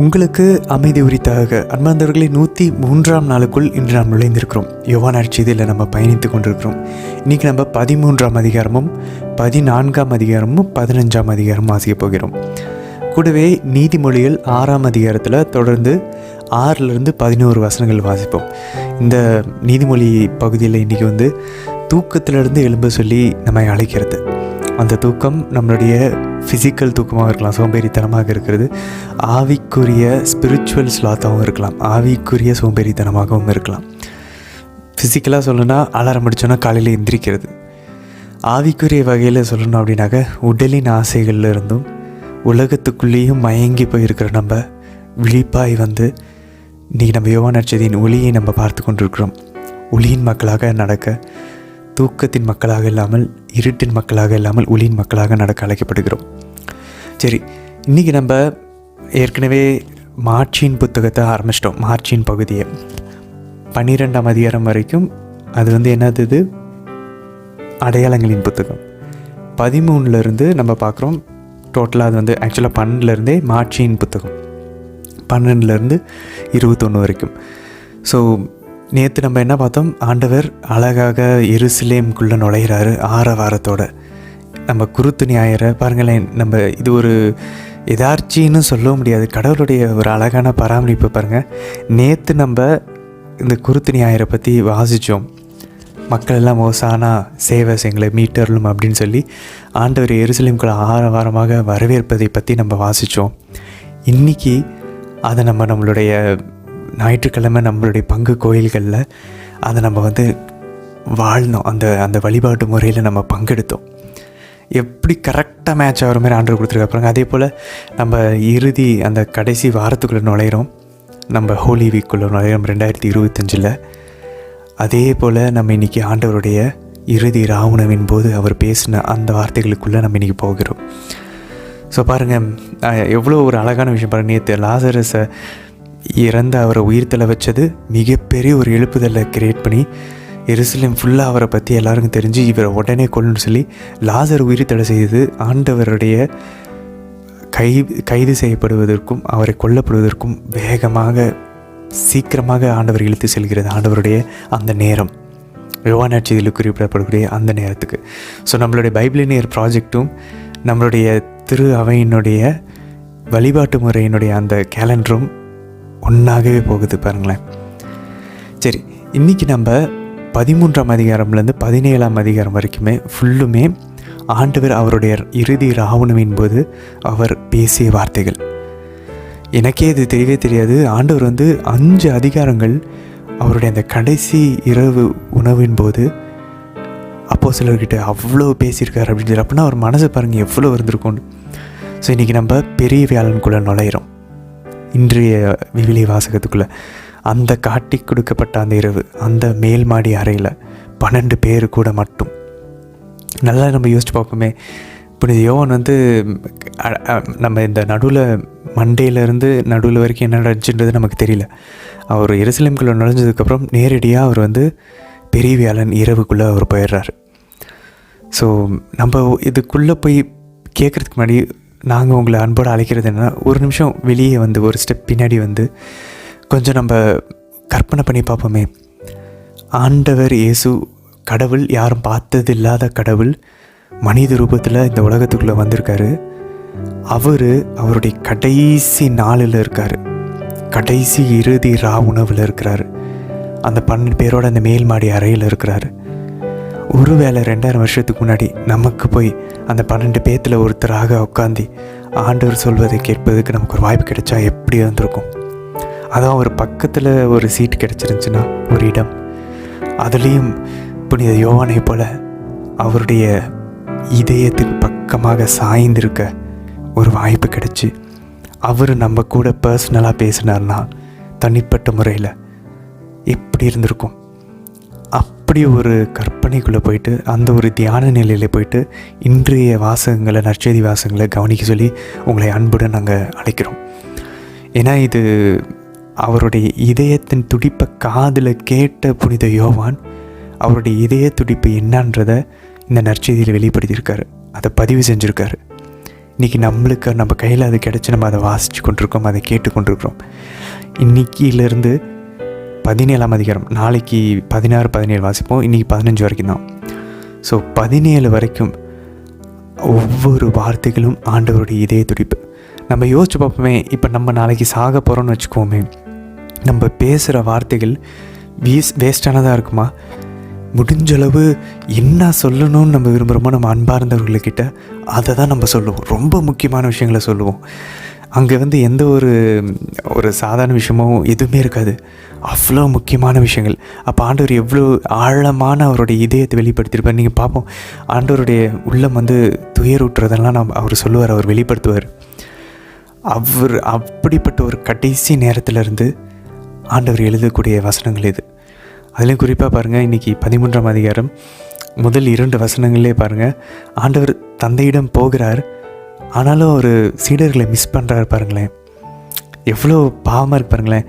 உங்களுக்கு அமைதி உரித்தாக அன்பார்ந்தவர்களே, 103ஆம் நாளுக்குள் இன்று நாம் நுழைந்திருக்கிறோம். யோவான் நற்செய்தியில் நம்ம பயணித்து கொண்டிருக்கிறோம். இன்றைக்கி நம்ம 13ஆம் அதிகாரமும் 14ஆம் அதிகாரமும் 15ஆம் அதிகாரமும் வாசிக்கப் போகிறோம். கூடவே நீதிமொழிகள் 6ஆம் அதிகாரத்தில் தொடர்ந்து 6லிருந்து 11 வசனங்கள் வாசிப்போம். இந்த நீதிமொழி பகுதியில் இன்றைக்கி தூக்கத்திலிருந்து எழும்ப சொல்லி நம்மை அழைக்கிறது. அந்த தூக்கம் நம்மளுடைய ஃபிசிக்கல் தூக்கமாக இருக்கலாம், சோம்பேறித்தனமாக இருக்கிறது. ஆவிக்குரிய ஸ்பிரிச்சுவல் ஸ்லாத்தாகவும் இருக்கலாம், ஆவிக்குரிய சோம்பேறித்தனமாகவும் இருக்கலாம். ஃபிசிக்கலாக சொல்லணும்னா அலாரம் அடித்தோன்னா காலையில் எந்திரிக்கிறது. ஆவிக்குரிய வகையில் சொல்லணும் அப்படின்னாக்க உடலின் ஆசைகளில் இருந்தும் உலகத்துக்குள்ளேயும் மயங்கி போயிருக்கிற நம்ம விழிப்பாய் இன்றைக்கி நம்ம யோவான் நற்செய்தியின் ஒளியை நம்ம பார்த்து கொண்டிருக்கிறோம். ஒளியின் மக்களாக நடக்க, தூக்கத்தின் மக்களாக இல்லாமல், இருட்டின் மக்களாக இல்லாமல் ஒளியின் மக்களாக நடக்க அழைக்கப்படுகிறோம். சரி, இன்றைக்கி நம்ம ஏற்கனவே மார்ச்சின் புத்தகத்தை ஆரம்பிச்சிட்டோம். மார்ச்சின் பகுதியை 12ஆம் அதிகாரம் வரைக்கும் அது என்னது, அடையாளங்களின் புத்தகம். 13லேருந்து நம்ம பார்க்குறோம். டோட்டலாக அது ஆக்சுவலாக 12லேருந்தே மார்ச்சின் புத்தகம், 12லேருந்து 21 வரைக்கும். ஸோ நேற்று நம்ம என்ன பார்த்தோம், ஆண்டவர் அழகாக எருசலேமுக்குள்ளே நுழைகிறாரு ஆரவாரத்தோட. நம்ம குருத்து ஞாயிறை பாருங்களேன், நம்ம இது ஒரு எதார்ச்சின்னு சொல்ல முடியாது, கடவுளுடைய ஒரு அழகான பராமரிப்பு பாருங்கள். நேற்று நம்ம இந்த குருத்து ஞாயிறை பற்றி வாசித்தோம். மக்கள் எல்லாம் ஓசானா சேவை எங்களை மீட்டர்லும் அப்படின்னு சொல்லி ஆண்டவர் எருசலேமுக்குள்ளே ஆரவாரமாக வரவேற்பதை பற்றி நம்ம வாசித்தோம். இன்றைக்கி அதை நம்மளுடைய ஞாயிற்றுக்கிழமை நம்மளுடைய பங்கு கோயில்களில் அதை நம்ம வாழ்ந்தோம். அந்த வழிபாட்டு முறையில் நம்ம பங்கெடுத்தோம். எப்படி கரெக்டாக மேட்ச் ஆகிற மாதிரி ஆண்டவர் கொடுத்துருக்காங்க. அதே போல் நம்ம இறுதி அந்த கடைசி வாரத்துக்குள்ளே நுழையிறோம், நம்ம ஹோலி வீக்குள்ளே நுழையிறோம் 2025. அதே போல் நம்ம இன்றைக்கி ஆண்டவருடைய இறுதி ராவுணவின் போது அவர் பேசின அந்த வார்த்தைகளுக்குள்ளே நம்ம இன்றைக்கி போகிறோம். ஸோ பாருங்கள், எவ்வளோ ஒரு அழகான விஷயம் பாருங்கள். நேற்று லாசரஸை இறந்து அவரை உயிர்த்தலை வச்சது மிகப்பெரிய ஒரு எழுப்புதலை கிரியேட் பண்ணி எருசலேம் ஃபுல்லாக அவரை பற்றி எல்லாருக்கும் தெரிஞ்சு இவரை உடனே கொல்லணும்னு சொல்லி லாசர் உயிர்த்தலை செய்தது ஆண்டவருடைய கைது செய்யப்படுவதற்கும் அவரை கொல்லப்படுவதற்கும் வேகமாக சீக்கிரமாக ஆண்டவர் இழுத்து செல்கிறது. ஆண்டவருடைய அந்த நேரம் யோவான் நற்செய்தியில் குறிப்பிடப்படக்கூடிய அந்த நேரத்துக்கு. ஸோ நம்மளுடைய பைபிள் நேர் ப்ராஜெக்டும் நம்மளுடைய திரு அவையினுடைய வழிபாட்டு முறையினுடைய அந்த கேலண்டரும் ஒன்றாகவே போகுது பாருங்களேன். சரி, இன்றைக்கி நம்ம 13ஆம் அதிகாரம்லேருந்து 17ஆம் அதிகாரம் வரைக்குமே ஃபுல்லுமே ஆண்டவர் அவருடைய இறுதி ராவுணவின் போது அவர் பேசிய வார்த்தைகள். எனக்கே இது தெரியவே தெரியாது. ஆண்டவர் 5 அதிகாரங்கள் அவருடைய அந்த கடைசி இரவு உணவின் போது அப்போஸ்தலர்கிட்ட அவ்வளோ பேசியிருக்காரு அப்படின்னு சொல்லி. அப்படின்னா அவர் மனசை பாருங்கள் எவ்வளோ இருந்திருக்கும். ஸோ இன்றைக்கி நம்ம பெரிய வியாழனுக்குள்ளே நுழையிறோம். இன்றைய விவிலிய வாசகத்துக்குள்ளே அந்த காட்டி கொடுக்கப்பட்ட அந்த இரவு, அந்த மேல் மாடி அறையில் 12 பேர் கூட மட்டும். நல்லா நம்ம யோசிச்சு பார்ப்போமே. புனித யோவான் நம்ம இந்த நடுவில் மண்டேலேருந்து நடுவில் வரைக்கும் என்ன நடந்துச்சுன்றது நமக்கு தெரியல. அவர் எருசலேமுக்குள்ளே நுழைஞ்சதுக்கப்புறம் நேரடியாக அவர் பெரிய வியாழன் இரவுக்குள்ளே அவர் போயிடுறாரு. ஸோ நம்ம இதுக்குள்ளே போய் கேட்குறதுக்கு முன்னாடி நாங்கள் உங்களை அன்போடு அழைக்கிறது என்னென்னா, ஒரு நிமிஷம் வெளியே ஒரு ஸ்டெப் பின்னாடி கொஞ்சம் நம்ம கற்பனை பண்ணி பார்ப்போமே. ஆண்டவர் இயேசு கடவுள், யாரும் பார்த்தது இல்லாத கடவுள் மனித ரூபத்தில் இந்த உலகத்துக்குள்ளே வந்திருக்காரு. அவருடைய கடைசி நாளில் இருக்கார், கடைசி இறுதி ரா உணவில் இருக்கிறாரு. அந்த 12 பேரோட அந்த மேல் மாடி அறையில் இருக்கிறாரு. ஒருவேளை 2000 வருஷத்துக்கு முன்னாடி நமக்கு போய் அந்த 12 பேத்தில் ஒருத்தராக உட்காந்து ஆண்டவர் சொல்வதை கேட்பதுக்கு நமக்கு ஒரு வாய்ப்பு கிடைச்சா எப்படி இருந்திருக்கும். அதான் ஒரு பக்கத்தில் ஒரு சீட்டு கிடச்சிருந்துச்சுன்னா, ஒரு இடம், அதுலேயும் புனித யோவானை போல் அவருடைய இதயத்துக்கு பக்கமாக சாய்ந்திருக்க ஒரு வாய்ப்பு கிடைச்சி அவர் நம்ம கூட பர்சனலாக பேசினார்னா தனிப்பட்ட முறையில் எப்படி இருந்திருக்கும். அப்படி ஒரு கற்பனைக்குள்ளே போயிட்டு, அந்த ஒரு தியான நிலையில் போயிட்டு இன்றைய வாசகங்களை, நற்செய்தி வாசகங்களை கவனிக்க சொல்லி உங்களை அன்புடன் நாங்கள் அழைக்கிறோம். ஏன்னா இது அவருடைய இதயத்தின் துடிப்பை காதில் கேட்ட புனித யோவான் அவருடைய இதய துடிப்பு என்னன்றதை இந்த நற்செய்தியில் வெளிப்படுத்தியிருக்காரு, அதை பதிவு செஞ்சுருக்காரு. இன்றைக்கி நம்மளுக்கு நம்ம கையில் அது கிடச்சி நம்ம அதை வாசித்து கொண்டிருக்கோம், அதை கேட்டு கொண்டிருக்கிறோம். இன்றைக்கிலேருந்து 17ஆம் அதிகாரம், நாளைக்கு 16, 17 வாசிப்போம், இன்றைக்கி 15 வரைக்கும் தான். ஸோ 17 வரைக்கும் ஒவ்வொரு வார்த்தைகளும் ஆண்டவருடைய இதய துடிப்பு. நம்ம யோசிச்சு பார்ப்போமே, இப்போ நம்ம நாளைக்கு சாக போகிறோன்னு வச்சுக்கோமே, நம்ம பேசுகிற வார்த்தைகள் வேஸ்டானதாக இருக்குமா? முடிஞ்சளவு என்ன சொல்லணும்னு நம்ம விரும்புகிறோமோ நம்ம அன்பார்ந்தவர்கள்கிட்ட அதை தான் நம்ம சொல்லுவோம். ரொம்ப முக்கியமான விஷயங்களை சொல்லுவோம். அங்கே எந்த ஒரு சாதாரண விஷயமோ எதுவுமே இருக்காது, அவ்வளோ முக்கியமான விஷயங்கள். அப்போ ஆண்டவர் எவ்வளோ ஆழமான அவருடைய இதயத்தை வெளிப்படுத்தியிருப்பார். நீங்கள் பார்ப்போம், ஆண்டவருடைய உள்ளம் துயருற்றதெல்லாம் அவர் சொல்லுவார், அவர் வெளிப்படுத்துவார். அவர் அப்படிப்பட்ட ஒரு கடைசி நேரத்திலிருந்து ஆண்டவர் எழுதக்கூடிய வசனங்கள் இது. அதுலேயும் குறிப்பாக பாருங்கள், இன்றைக்கி 13ஆம் அதிகாரம் முதல் 2 வசனங்களே பாருங்கள், ஆண்டவர் தந்தையிடம் போகிறார், ஆனாலும் ஒரு சீடர்களை மிஸ் பண்ணுறாரு. பாருங்களேன், எவ்வளோ பாவமாக இருக்கு பாருங்களேன்.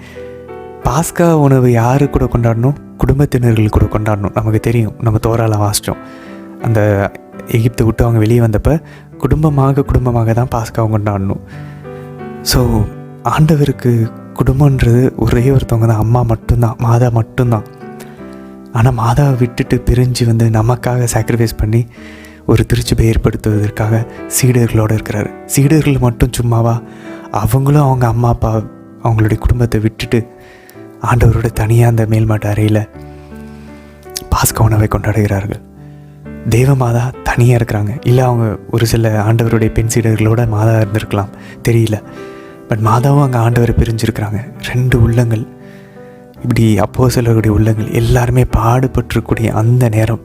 பாஸ்கா உணவு யாரு கூட கொண்டாடணும்? குடும்பத்தினர்கள் கூட கொண்டாடணும். நமக்கு தெரியும், நம்ம தோரால வாசித்தோம். அந்த எகிப்தை விட்டு அவங்க வெளியே வந்தப்போ குடும்பமாக தான் பாஸ்காவை கொண்டாடணும். ஸோ ஆண்டவருக்கு குடும்பன்றது ஒரே ஒருத்தவங்க தான், அம்மா மட்டும்தான், மாதா மட்டும்தான். ஆனால் மாதாவை விட்டுட்டு பிரிஞ்சு நமக்காக சாக்ரிஃபைஸ் பண்ணி ஒரு திருச்சபை ஏற்படுத்துவதற்காக சீடர்களோடு இருக்கிறார். சீடர்கள் மட்டும் சும்மாவா? அவங்களும் அவங்க அம்மா அப்பா அவங்களுடைய குடும்பத்தை விட்டுட்டு ஆண்டவரோட தனியாக அந்த மேல்மாட்டு அறையில் பாஸ்கா உணவை கொண்டாடுகிறார்கள். தெய்வ மாதா தனியாக இருக்கிறாங்க. இல்லை அவங்க ஒரு சில ஆண்டவருடைய பெண் சீடர்களோட மாதா இருந்திருக்கலாம், தெரியல. பட் மாதாவும் அங்கே ஆண்டவரை பிரிஞ்சிருக்கிறாங்க. 2 உள்ளங்கள், இப்படி அப்போஸ்தலர்களுடைய உள்ளங்கள் எல்லாருமே பாடுபட்டிருக்கக்கூடிய அந்த நேரம்.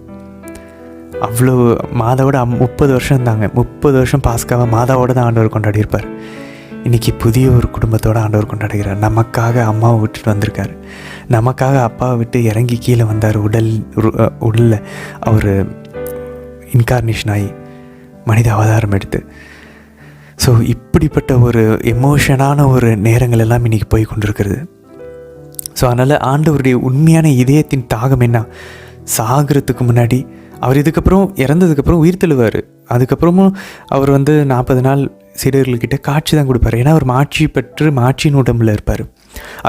அவ்வளோ மாதாவோட 30 வருஷம் இருந்தாங்க. 30 வருஷம் பாஸ்காவை மாதாவோட தான் ஆண்டவர் கொண்டாடியிருப்பார். இன்றைக்கி புதிய ஒரு குடும்பத்தோடு ஆண்டவர் கொண்டாடுகிறார். நமக்காக அம்மாவை விட்டுட்டு வந்திருக்கார், நமக்காக அப்பாவை விட்டு இறங்கி கீழே வந்தார். உடலில் அவர் இன்கார்னேஷன் ஆகி மனித அவதாரம் எடுத்து. ஸோ இப்படிப்பட்ட ஒரு எமோஷனான ஒரு நேரங்கள் எல்லாம் இன்றைக்கி போய் கொண்டிருக்கிறது. ஸோ அதனால் ஆண்டவருடைய உண்மையான இதயத்தின் தாகம் என்ன? சாகிறதுக்கு முன்னாடி அவர் இதுக்கப்புறம் இறந்ததுக்கப்புறம் உயிர் தெழுவார். அதுக்கப்புறமும் அவர் 40 நாள் சீடர்கள்கிட்ட காட்சி தான் கொடுப்பார். ஏன்னா அவர் மாட்சி பெற்று மாட்சியின் உடம்பில் இருப்பார்.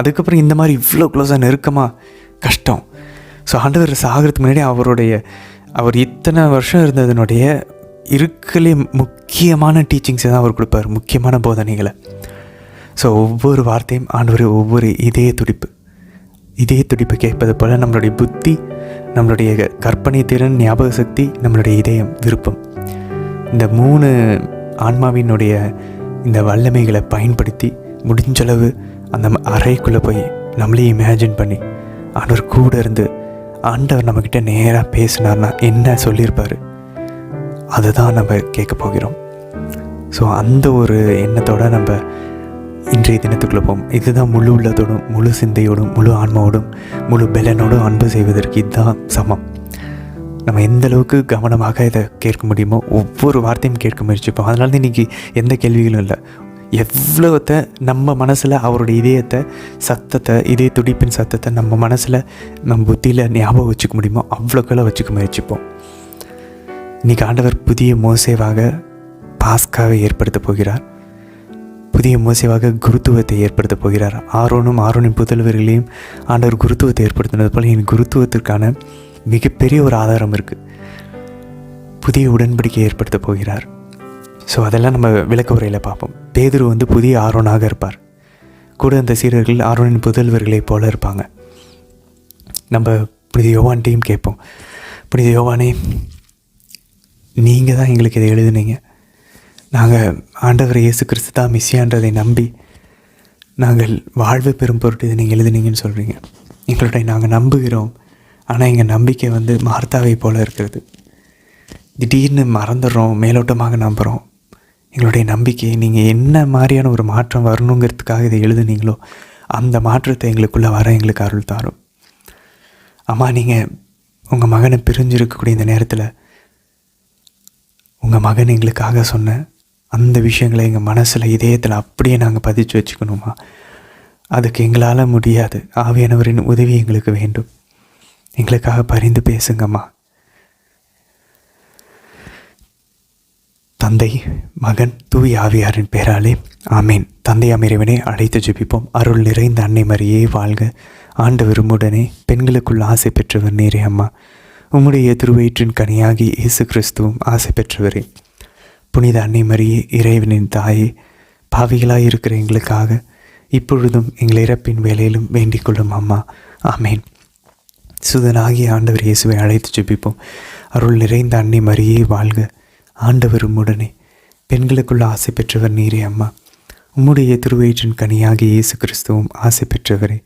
அதுக்கப்புறம் இந்த மாதிரி இவ்வளோ க்ளோஸாக நெருக்கமாக கஷ்டம். ஸோ ஆண்டவர் சாகிறதுக்கு முன்னாடி அவர் இத்தனை வருஷம் இருந்ததுனுடைய இருக்கலே முக்கியமான டீச்சிங்ஸை தான் அவர் கொடுப்பார், முக்கியமான போதனைகளை. ஸோ ஒவ்வொரு வார்த்தையும் ஆண்டவர் ஒவ்வொரு இதய துடிப்பு கேட்பது போல் நம்மளுடைய புத்தி, நம்மளுடைய கற்பனை திறன், ஞாபக சக்தி, நம்மளுடைய இதயம், விருப்பம், இந்த 3 ஆன்மாவினுடைய இந்த வல்லமைகளை பயன்படுத்தி முடிஞ்சளவு அந்த அறைக்குள்ளே போய் நம்மளே இமேஜின் பண்ணி ஆண்டவர் கூட இருந்து ஆண்டவர் நம்மக்கிட்ட நேராக பேசினார்னா என்ன சொல்லியிருப்பார், அதை தான் நம்ம கேட்க போகிறோம். ஸோ அந்த ஒரு எண்ணத்தோடு நம்ம இன்றைய தினத்துக்குள்ளே போவோம். இதுதான் முழு உள்ளத்தோடும், முழு சிந்தையோடும், முழு ஆன்மாவோடும், முழு பலனோடும் அன்பு செய்வதற்கு இதுதான் சமம். நம்ம எந்த அளவுக்கு கவனமாக இதை கேட்க முடியுமோ ஒவ்வொரு வார்த்தையும் கேட்க முயற்சிப்போம். அதனால தான் இன்றைக்கி எந்த கேள்விகளும் இல்லை. எவ்வளோத்தை நம்ம மனசில் அவருடைய சத்தத்தை, இதய துடிப்பின் சத்தத்தை நம்ம மனசில், நம்ம புத்தியில் ஞாபகம் வச்சுக்க முடியுமோ அவ்வளோக்கெல்லாம் வச்சுக்க முயற்சிப்போம். இன்றைக்கி ஆண்டவர் புதிய மோசேவாக பாஸ்காவை ஏற்படுத்த போகிறார். புதிய மோசேவாக குருத்துவத்தை ஏற்படுத்த போகிறார். ஆரோனின் புதல்வர்களையும் ஆண்டவர் குருத்துவத்தை ஏற்படுத்தினது போல் என் குருத்துவத்திற்கான மிகப்பெரிய ஒரு ஆதாரம் இருக்குது. புதிய உடன்படிக்கை ஏற்படுத்த போகிறார். ஸோ அதெல்லாம் நம்ம விளக்க உரையில் பார்ப்போம். பேதுரு புதிய ஆரோனாக இருப்பார். கூட அந்த சீடர்கள் ஆரோனின் புதல்வர்களைப் போல இருப்பாங்க. நம்ம புனித யோவான்ட்டையும் கேட்போம், புனித யோவானே, நீங்கள் தான் எங்களுக்கு இதை எழுதுனீங்க. நாங்கள் ஆண்டவர் இயேசு கிறிஸ்து தான் மிஸ்ஸியான்றதை நம்பி நாங்கள் வாழ்வு பெறும் பொருட்டு இதை நீங்கள் எழுதுனீங்கன்னு சொல்கிறீங்க. எங்களுடைய நாங்கள் நம்புகிறோம், ஆனால் எங்கள் நம்பிக்கை மார்த்தாவை போல் இருக்கிறது. திடீர்னு மறந்துடுறோம், மேலோட்டமாக நம்புகிறோம். எங்களுடைய நம்பிக்கை நீங்கள் என்ன மாதிரியான ஒரு மாற்றம் வரணுங்கிறதுக்காக இதை எழுதுனீங்களோ அந்த மாற்றத்தை எங்களுக்குள்ளே வர எங்களுக்கு அருள் தாரும். அம்மா, நீங்கள் உங்கள் மகனை பிரிஞ்சிருக்கக்கூடிய இந்த நேரத்தில் உங்கள் மகன் எங்களுக்காக சொன்ன அந்த விஷயங்களை எங்கள் மனசில், இதயத்தில் அப்படியே நாங்கள் பதிச்சு வச்சுக்கணுமா? அதுக்கு எங்களால் முடியாது. ஆவியானவரின் உதவி எங்களுக்கு வேண்டும். எங்களுக்காக பரிந்து பேசுங்கம்மா. தந்தை, மகன், தூய் ஆவியாரின் பெயராலே ஆமேன். தந்தையாம் இறைவனை அழைத்து ஜெபிப்போம். அருள் நிறைந்த அன்னை மரியே வாழ்க. ஆண்டவர் உம்முடனே, பெண்களுக்குள் ஆசை பெற்றவர் நீரே அம்மா. உம்முடைய திருவயிற்றின் கனியாகி இயேசு கிறிஸ்துவும் ஆசை பெற்றவரே. புனித அன்னை மரியே, இறைவனின் தாயே, பாவிகளாயிருக்கிற எங்களுக்காக இப்பொழுதும் எங்கள் இறப்பின் வேலையிலும் வேண்டிக் கொள்ளும் அம்மா. ஆமேன். சுதனாகிய ஆண்டவர் இயேசுவை அழைத்து ஜெபிப்போம். அருள் நிறைந்த அன்னை மரியே வாழ்க. ஆண்டவர் உம்முடனே, பெண்களுக்குள்ள ஆசை பெற்றவர் நீரே அம்மா. உம்முடைய திருவயிற்றின் கனியாகிய இயேசு கிறிஸ்துவும் ஆசை பெற்றவரே.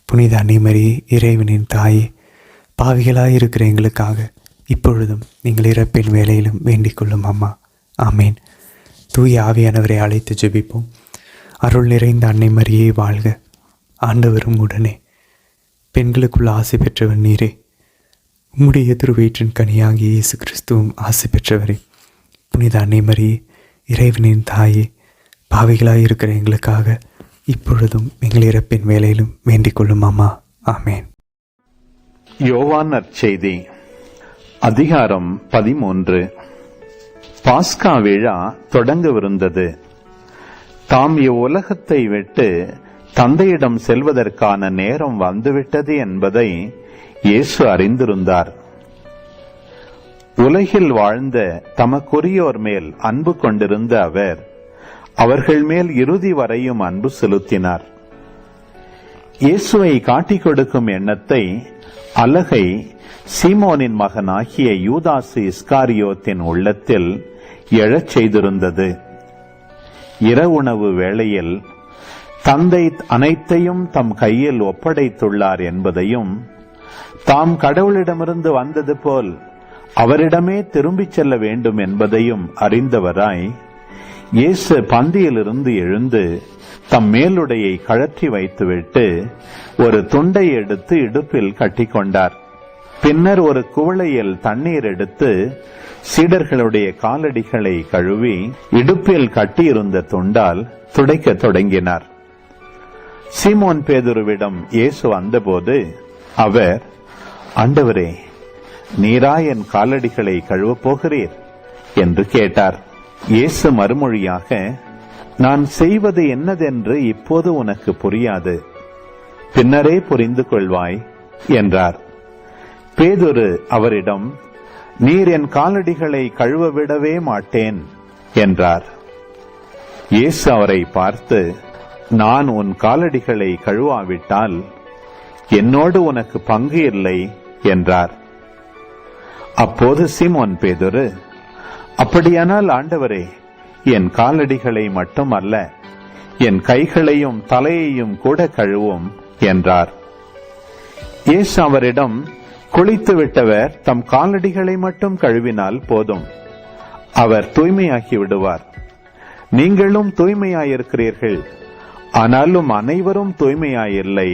புனித அன்னை மரியே, இறைவனின் தாயே, பாவிகளாயிருக்கிற எங்களுக்காக இப்பொழுதும் நீங்கள் இறப்பின் வேலையிலும் வேண்டிக் கொள்ளும் அம்மா. ஆமேன். தூய ஆவியானவரை அழைத்து ஜெபிப்போம். அருள் நிறைந்த அன்னை மரியே வாழ்க. ஆண்டவர் உம்முடனே, பெண்களுக்குள்ள ஆசை பெற்றவர் நீரே. உம்முடைய திருவயிற்றின் கனியாகிய இயேசு கிறிஸ்துவும் ஆசை பெற்றவரே. புனித அன்னை மரியே, இறைவனின் தாயே, பாவிகளாயிருக்கிற எங்களுக்காக இப்பொழுதும் எங்கள் இறப்பின் வேலையிலும் வேண்டிக் கொள்ளும் அம்மா. ஆமேன். யோவான் நற்செய்தி அதிகாரம் 13. பாஸ்கா விழா தொடங்கவிருந்தது. தாம் இவ்வுலகத்தை விட்டு தந்தையிடம் செல்வதற்கான நேரம் வந்துவிட்டது என்பதை இயேசு அறிந்திருந்தார். உலகில் வாழ்ந்த தமக்குரியோர் மேல் அன்பு கொண்டிருந்த அவர் அவர்கள் மேல் இறுதி வரையும் அன்பு செலுத்தினார். இயேசுவை காட்டிக் கொடுக்கும் எண்ணத்தை அலகை சீமோனின் மகனாகிய யூதாசு இஸ்காரியோத்தின் உள்ளத்தில் எழச் செய்திருந்தது. இரவுணவு வேளையில் தந்தை அனைத்தையும் தம் கையில் ஒப்படைத்துள்ளார் என்பதையும், தாம் கடவுளிடமிருந்து வந்தது போல் அவரிடமே திரும்பிச் செல்ல வேண்டும் என்பதையும் அறிந்தவராய் இயேசு பந்தியிலிருந்து எழுந்து தம் மேலுடையை கழற்றி வைத்துவிட்டு ஒரு துண்டை எடுத்து இடுப்பில் கட்டிக்கொண்டார். பின்னர் ஒரு குவளையில் தண்ணீர் எடுத்து சீடர்களுடைய காலடிகளை கழுவி இடுப்பில் கட்டியிருந்த துண்டால் துடைக்க தொடங்கினார். சீமோன் பேதுருவிடம் இயேசு வந்தபோது அவர், ஆண்டவரே, நீரா என் காலடிகளை கழுவப் போகிறீர் என்று கேட்டார். இயேசு மறுமொழியாக, நான் செய்வது என்னதென்று இப்போது உனக்கு புரியாது, பின்னரே புரிந்து கொள்வாய் என்றார். பேதுரு அவரிடம், நீர் என் காலடிகளை கழுவ விடவே மாட்டேன் என்றார். இயேசு அவரை பார்த்து, நான் உன் காலடிகளை கழுவாவிட்டால் என்னோடு உனக்கு பங்கு இல்லை என்றார். அப்போது சீமோன் பேதுரு, அப்படியானால் ஆண்டவரே, என் காலடிகளை மட்டும் அல்ல, என் கைகளையும் தலையையும் கூட கழுவும் என்றார். இயேசு அவரிடம், குளித்து விட்டவர் தம் காலடிகளை மட்டும் கழுவினால் போதும், அவர் தூய்மையாகி விடுவார். நீங்களும் தூய்மையாயிருக்கிறீர்கள், ஆனாலும் அனைவரும் தூய்மையாயில்லை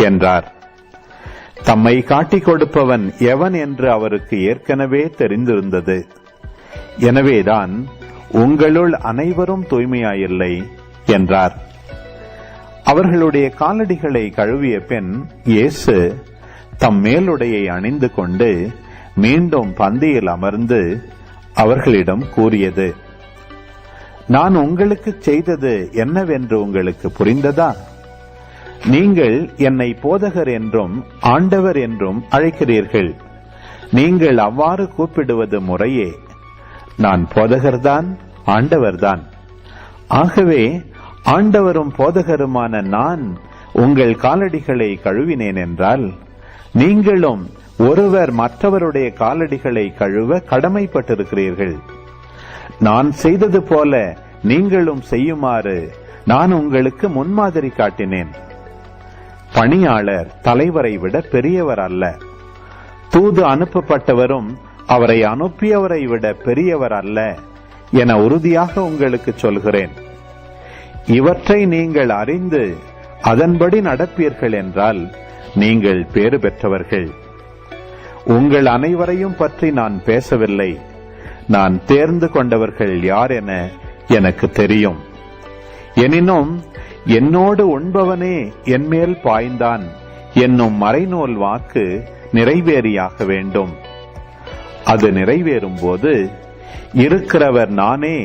என்றார். தம்மை காட்டிக் கொடுப்பவன் எவன் என்று அவருக்கு ஏற்கனவே தெரிந்திருந்தது. எனவேதான் உங்களுள் அனைவரும் தூய்மையாயில்லை என்றார். அவர்களுடைய காலடிகளை கழுவிய பின் இயேசு தம் மேலுடையை அணிந்து கொண்டு மீண்டும் பந்தியில் அமர்ந்து அவர்களிடம் கூறியது, நான் உங்களுக்கு செய்தது என்னவென்று உங்களுக்கு புரிந்ததா? நீங்கள் என்னை போதகர் என்றும் ஆண்டவர் என்றும் அழைக்கிறீர்கள். நீங்கள் அவ்வாறு கூப்பிடுவது முறையே. நான் போதகர்தான், ஆண்டவர்தான். ஆகவே ஆண்டவரும் போதகருமான நான் உங்கள் காலடிகளை கழுவினேன் என்றால், நீங்களும் ஒருவர் மற்றவருடைய காலடிகளை கழுவ கடமைப்பட்டிருக்கிறீர்கள். நான் செய்தது போல நீங்களும் செய்யுமாறு நான் உங்களுக்கு முன்மாதிரி காட்டினேன். பணியாளர் தலைவரை விட பெரியவர் அல்ல, தூது அனுப்பப்பட்டவரும் அவரை அனுப்பியவரை விட பெரியவர் அல்ல என உறுதியாக உங்களுக்கு சொல்கிறேன். இவற்றை நீங்கள் அறிந்து அதன்படி நடப்பீர்கள் என்றால் நீங்கள் பேறு பெற்றவர்கள். உங்கள் அனைவரையும் பற்றி நான் பேசவில்லை. நான் தேர்ந்து கொண்டவர்கள் யார் என எனக்கு தெரியும். எனினும் என்னோடு உண்பவனே என்மேல் பாய்ந்தான் என்னும் மறைநூல் வாக்கு நிறைவேறியாக வேண்டும். அது நிறைவேறும் போது இருக்கிறவர் நானே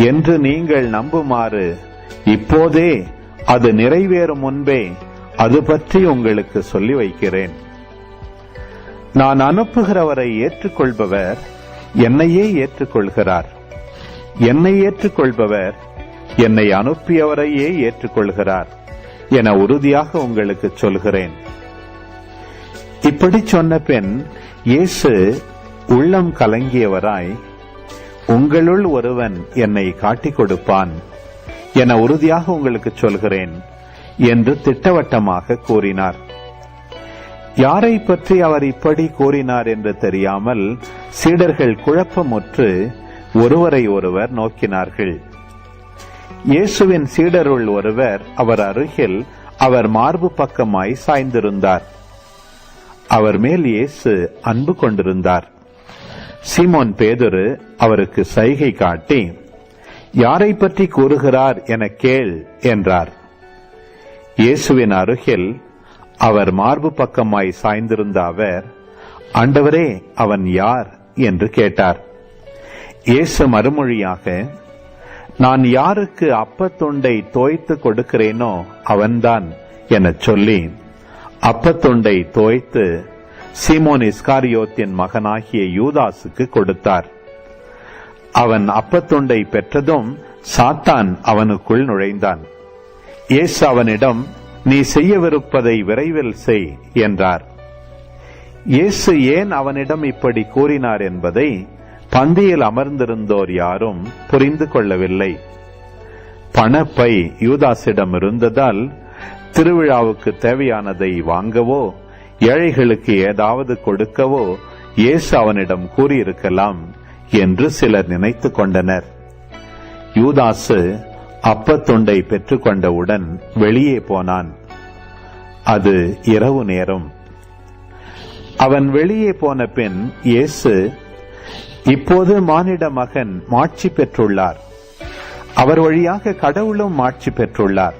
என்று நீங்கள் நம்புமாறு இப்போதே அது நிறைவேறும் முன்பே அது பற்றி உங்களுக்கு சொல்லி வைக்கிறேன். நான் அனுப்புகிறவரை ஏற்றுக்கொள்பவர் என்னையே ஏற்றுக்கொள்கிறார். என்னை ஏற்றுக்கொள்பவர் என்னை அனுப்பியவரையே ஏற்றுக்கொள்கிறார் என உறுதியாக உங்களுக்கு சொல்கிறேன். இப்படி சொன்ன பின் இயேசு உள்ளம் கலங்கியவராய், உங்களுள் ஒருவன் என்னை காட்டிக் கொடுப்பான் என உறுதியாக உங்களுக்கு சொல்கிறேன் என்று திட்டவட்டமாக கூறினார். யாரை பற்றி அவர் இப்படி கூறினார் என்று தெரியாமல் சீடர்கள் குழப்பமுற்று ஒருவரை ஒருவர் நோக்கினார்கள். இயேசுவின் சீடருள் ஒருவர் அவர் அருகில் அவர் மார்பு பக்கமாய் சாய்ந்திருந்தார். அவர் மேல் இயேசு அன்பு கொண்டிருந்தார். சீமோன் பேதுரு அவருக்கு சைகை காட்டி, யாரை பற்றி கூறுகிறார் என கேள் என்றார். இயேசுவின் அருகில் அவர் மார்பு பக்கமாய் சாய்ந்திருந்த அவர், ஆண்டவரே, அவன் யார் என்று கேட்டார். இயேசு மறுமொழியாக, நான் யாருக்கு அப்பத்துண்டை தோய்த்து கொடுக்கிறேனோ அவன்தான் எனச் சொல்லி அப்பத்துண்டை தோய்த்து சீமோன் இஸ்காரியோத்தின் மகனாகிய யூதாசுக்கு கொடுத்தார். அவன் அப்பத்துண்டை பெற்றதும் சாத்தான் அவனுக்குள் நுழைந்தான். இயேசு அவனிடம், நீ செய்யவிருப்பதை விரைவில் செய் என்றார். இயேசு ஏன் அவனிடம் இப்படி கூறினார் என்பதை பந்தியில் அமர்ந்திருந்தோர் யாரும் புரிந்து கொள்ளவில்லை. பணப்பை யூதாசிடம் இருந்ததால் திருவிழாவுக்கு தேவையானதை வாங்கவோ ஏழைகளுக்கு ஏதாவது கொடுக்கவோ இயேசு அவனிடம் கூறியிருக்கலாம் என்று சிலர் நினைத்து கொண்டனர். யூதாசு அப்பத்துண்டை பெற்றுக்கொண்டவுடன் வெளியே போனான். அது இரவு நேரம். அவன் வெளியே போன பின் இயேசு, இப்போது மானிட மகன் மாட்சி பெற்றுள்ளார். அவர் வழியாக கடவுளும் மாட்சி பெற்றுள்ளார்.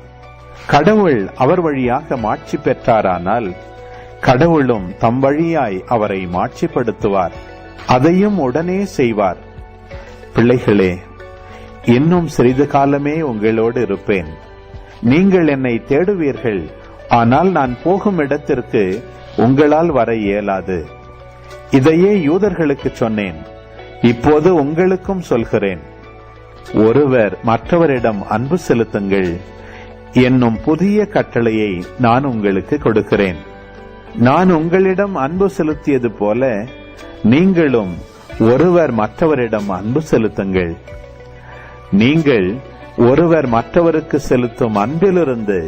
கடவுள் அவர் வழியாக மாட்சி பெற்றாரானால் கடவுளும் தம் வழியாய் அவரை மாட்சிப்படுத்துவார். அதையும் உடனே செய்வார். பிள்ளைகளே, இன்னும் சிறிது காலமே உங்களோடு இருப்பேன். நீங்கள் என்னை தேடுவீர்கள். ஆனால் நான் போகும் இடத்திற்கு உங்களால் வர இயலாது. இதையே யூதர்களுக்கு சொன்னேன். இப்போது உங்களுக்கும் சொல்கிறேன். ஒருவர் மற்றவரிடம் அன்பு செலுத்துங்கள் என்னும் புதிய கட்டளையை நான் உங்களுக்கு கொடுக்கிறேன். நான் உங்களிடம் அன்பு செலுத்தியது போல நீங்களும் ஒருவர் மற்றவரிடம் அன்பு செலுத்துங்கள். நீங்கள் ஒருவர் மற்றவருக்கு செலுத்தும் அன்பிலிருந்து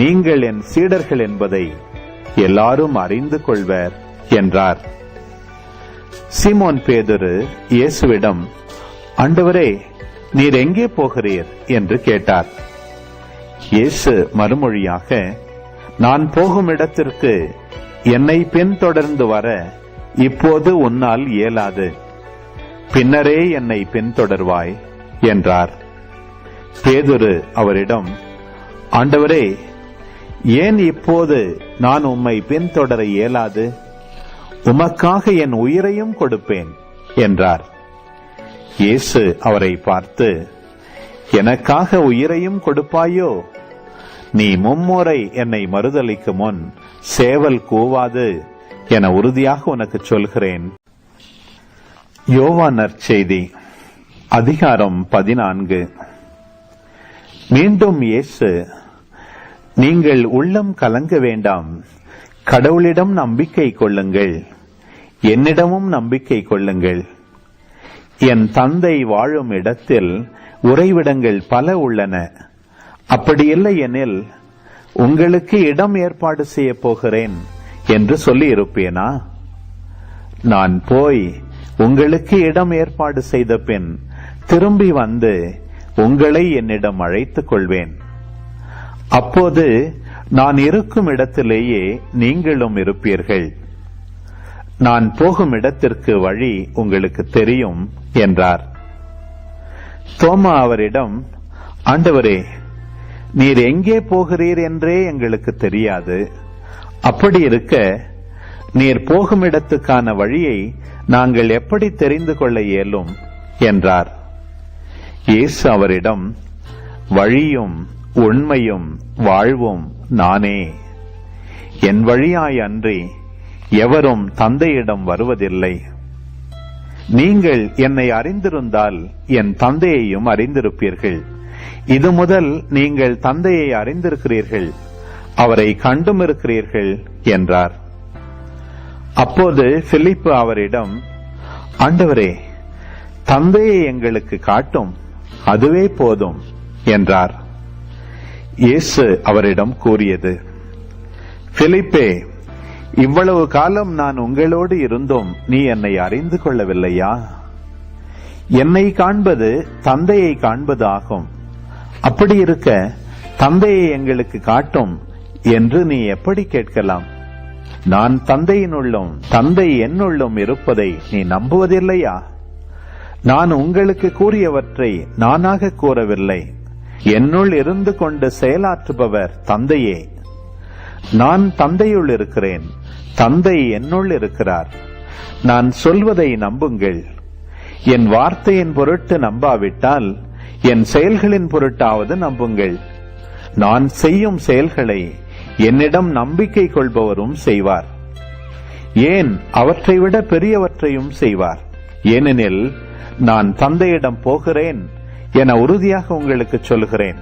நீங்கள் என் சீடர்கள் என்பதை எல்லாரும் அறிந்து கொள்வர் என்றார். சீமோன் பேதுரு இயேசுவிடம், ஆண்டவரே, நீர் எங்கே போகிறீர் என்று கேட்டார். இயேசு மறுமொழியாக, நான் போகும் இடத்திற்கு என்னை பின்தொடர்ந்து வர இப்போது உன்னால் இயலாது. பின்னரே என்னை பின்தொடர்வாய் என்றார். பேதுரு அவரிடம், ஆண்டவரே, ஏன் இப்போது நான் உம்மை பின்தொடர இயலாது? உமக்காக என் உயிரையும் கொடுப்பேன் என்றார். இயேசு அவரை பார்த்து, எனக்காக உயிரையும் கொடுப்பாயோ? நீ மும்முறை என்னை மறுதலிக்கும் முன் சேவல் கூவாது என உறுதியாக உனக்கு சொல்கிறேன். யோவான் நற்செய்தி அதிகாரம் 14. மீண்டும் இயேசு, நீங்கள் உள்ளம் கலங்க வேண்டாம். கடவுளிடம் நம்பிக்கை கொள்ளுங்கள், என்னிடமும் நம்பிக்கை கொள்ளுங்கள். என் தந்தை வாழும் இடத்தில் உறைவிடங்கள் பல உள்ளன. அப்படியில்லை எனில் உங்களுக்கு இடம் ஏற்பாடு செய்ய போகிறேன் என்று சொல்லி இருப்பேனா? நான் போய் உங்களுக்கு இடம் ஏற்பாடு செய்த பின் திரும்பி வந்து உங்களை என்னிடம் அழைத்துக் கொள்வேன். அப்போது நான் இருக்கும் இடத்திலேயே நீங்களும் இருப்பீர்கள். நான் போகும் இடத்திற்கு வழி உங்களுக்கு தெரியும் என்றார். தோமா அவரிடம், ஆண்டவரே, நீர் எங்கே போகிறீர் என்றே எங்களுக்கு தெரியாது. அப்படி இருக்க நீர் போகும் இடத்துக்கான வழியை நாங்கள் எப்படி தெரிந்து கொள்ள இயலும் என்றார். இயேசு அவரிடம், வழியும் உண்மையும் வாழ்வும் நானே. என் வழியாய் அன்றி எவரும் தந்தையிடம் வருவதில்லை. நீங்கள் என்னை அறிந்திருந்தால் என் தந்தையையும் அறிந்திருப்பீர்கள். இது முதல் நீங்கள் தந்தையை அறிந்திருக்கிறீர்கள், அவரை கண்டும் இருக்கிறீர்கள் என்றார். அப்போது பிலிப்பு அவரிடம், ஆண்டவரே, தந்தையை எங்களுக்கு காட்டும், அதுவே போதும் என்றார். இயேசு அவரிடம் கூறியது, பிலிப்பே, இவ்வளவு காலம் நான் உங்களோடு இருந்தும் நீ என்னை அறிந்து கொள்ளவில்லையா? என்னை காண்பது தந்தையை காண்பது ஆகும். அப்படி இருக்க தந்தையை எங்களுக்கு காட்டும் என்று நீ எப்படி கேட்கலாம்? நான் தந்தையினுள்ளும் தந்தை என்னுள்ளும் இருப்பதை நீ நம்புவதில்லையா? நான் உங்களுக்கு கூறியவற்றை நானாக கூறவில்லை, என்னுள் இருந்து கொண்டு செயலாற்றுபவர் தந்தையே. நான் தந்தையுள் இருக்கிறேன், தந்தை என்னுள் இருக்கிறார். நான் சொல்வதை நம்புங்கள். என் வார்த்தையின் பொருட்டு நம்பாவிட்டால் என் செயல்களின் பொருட்டாவது நம்புங்கள். நான் செய்யும் செயல்களை என்னிடம் நம்பிக்கை கொள்பவரும் செய்வார், ஏன் அவற்றை விட பெரியவற்றையும் செய்வார். ஏனெனில் நான் தந்தையிடம் போகிறேன் என உறுதியாக உங்களுக்கு சொல்கிறேன்.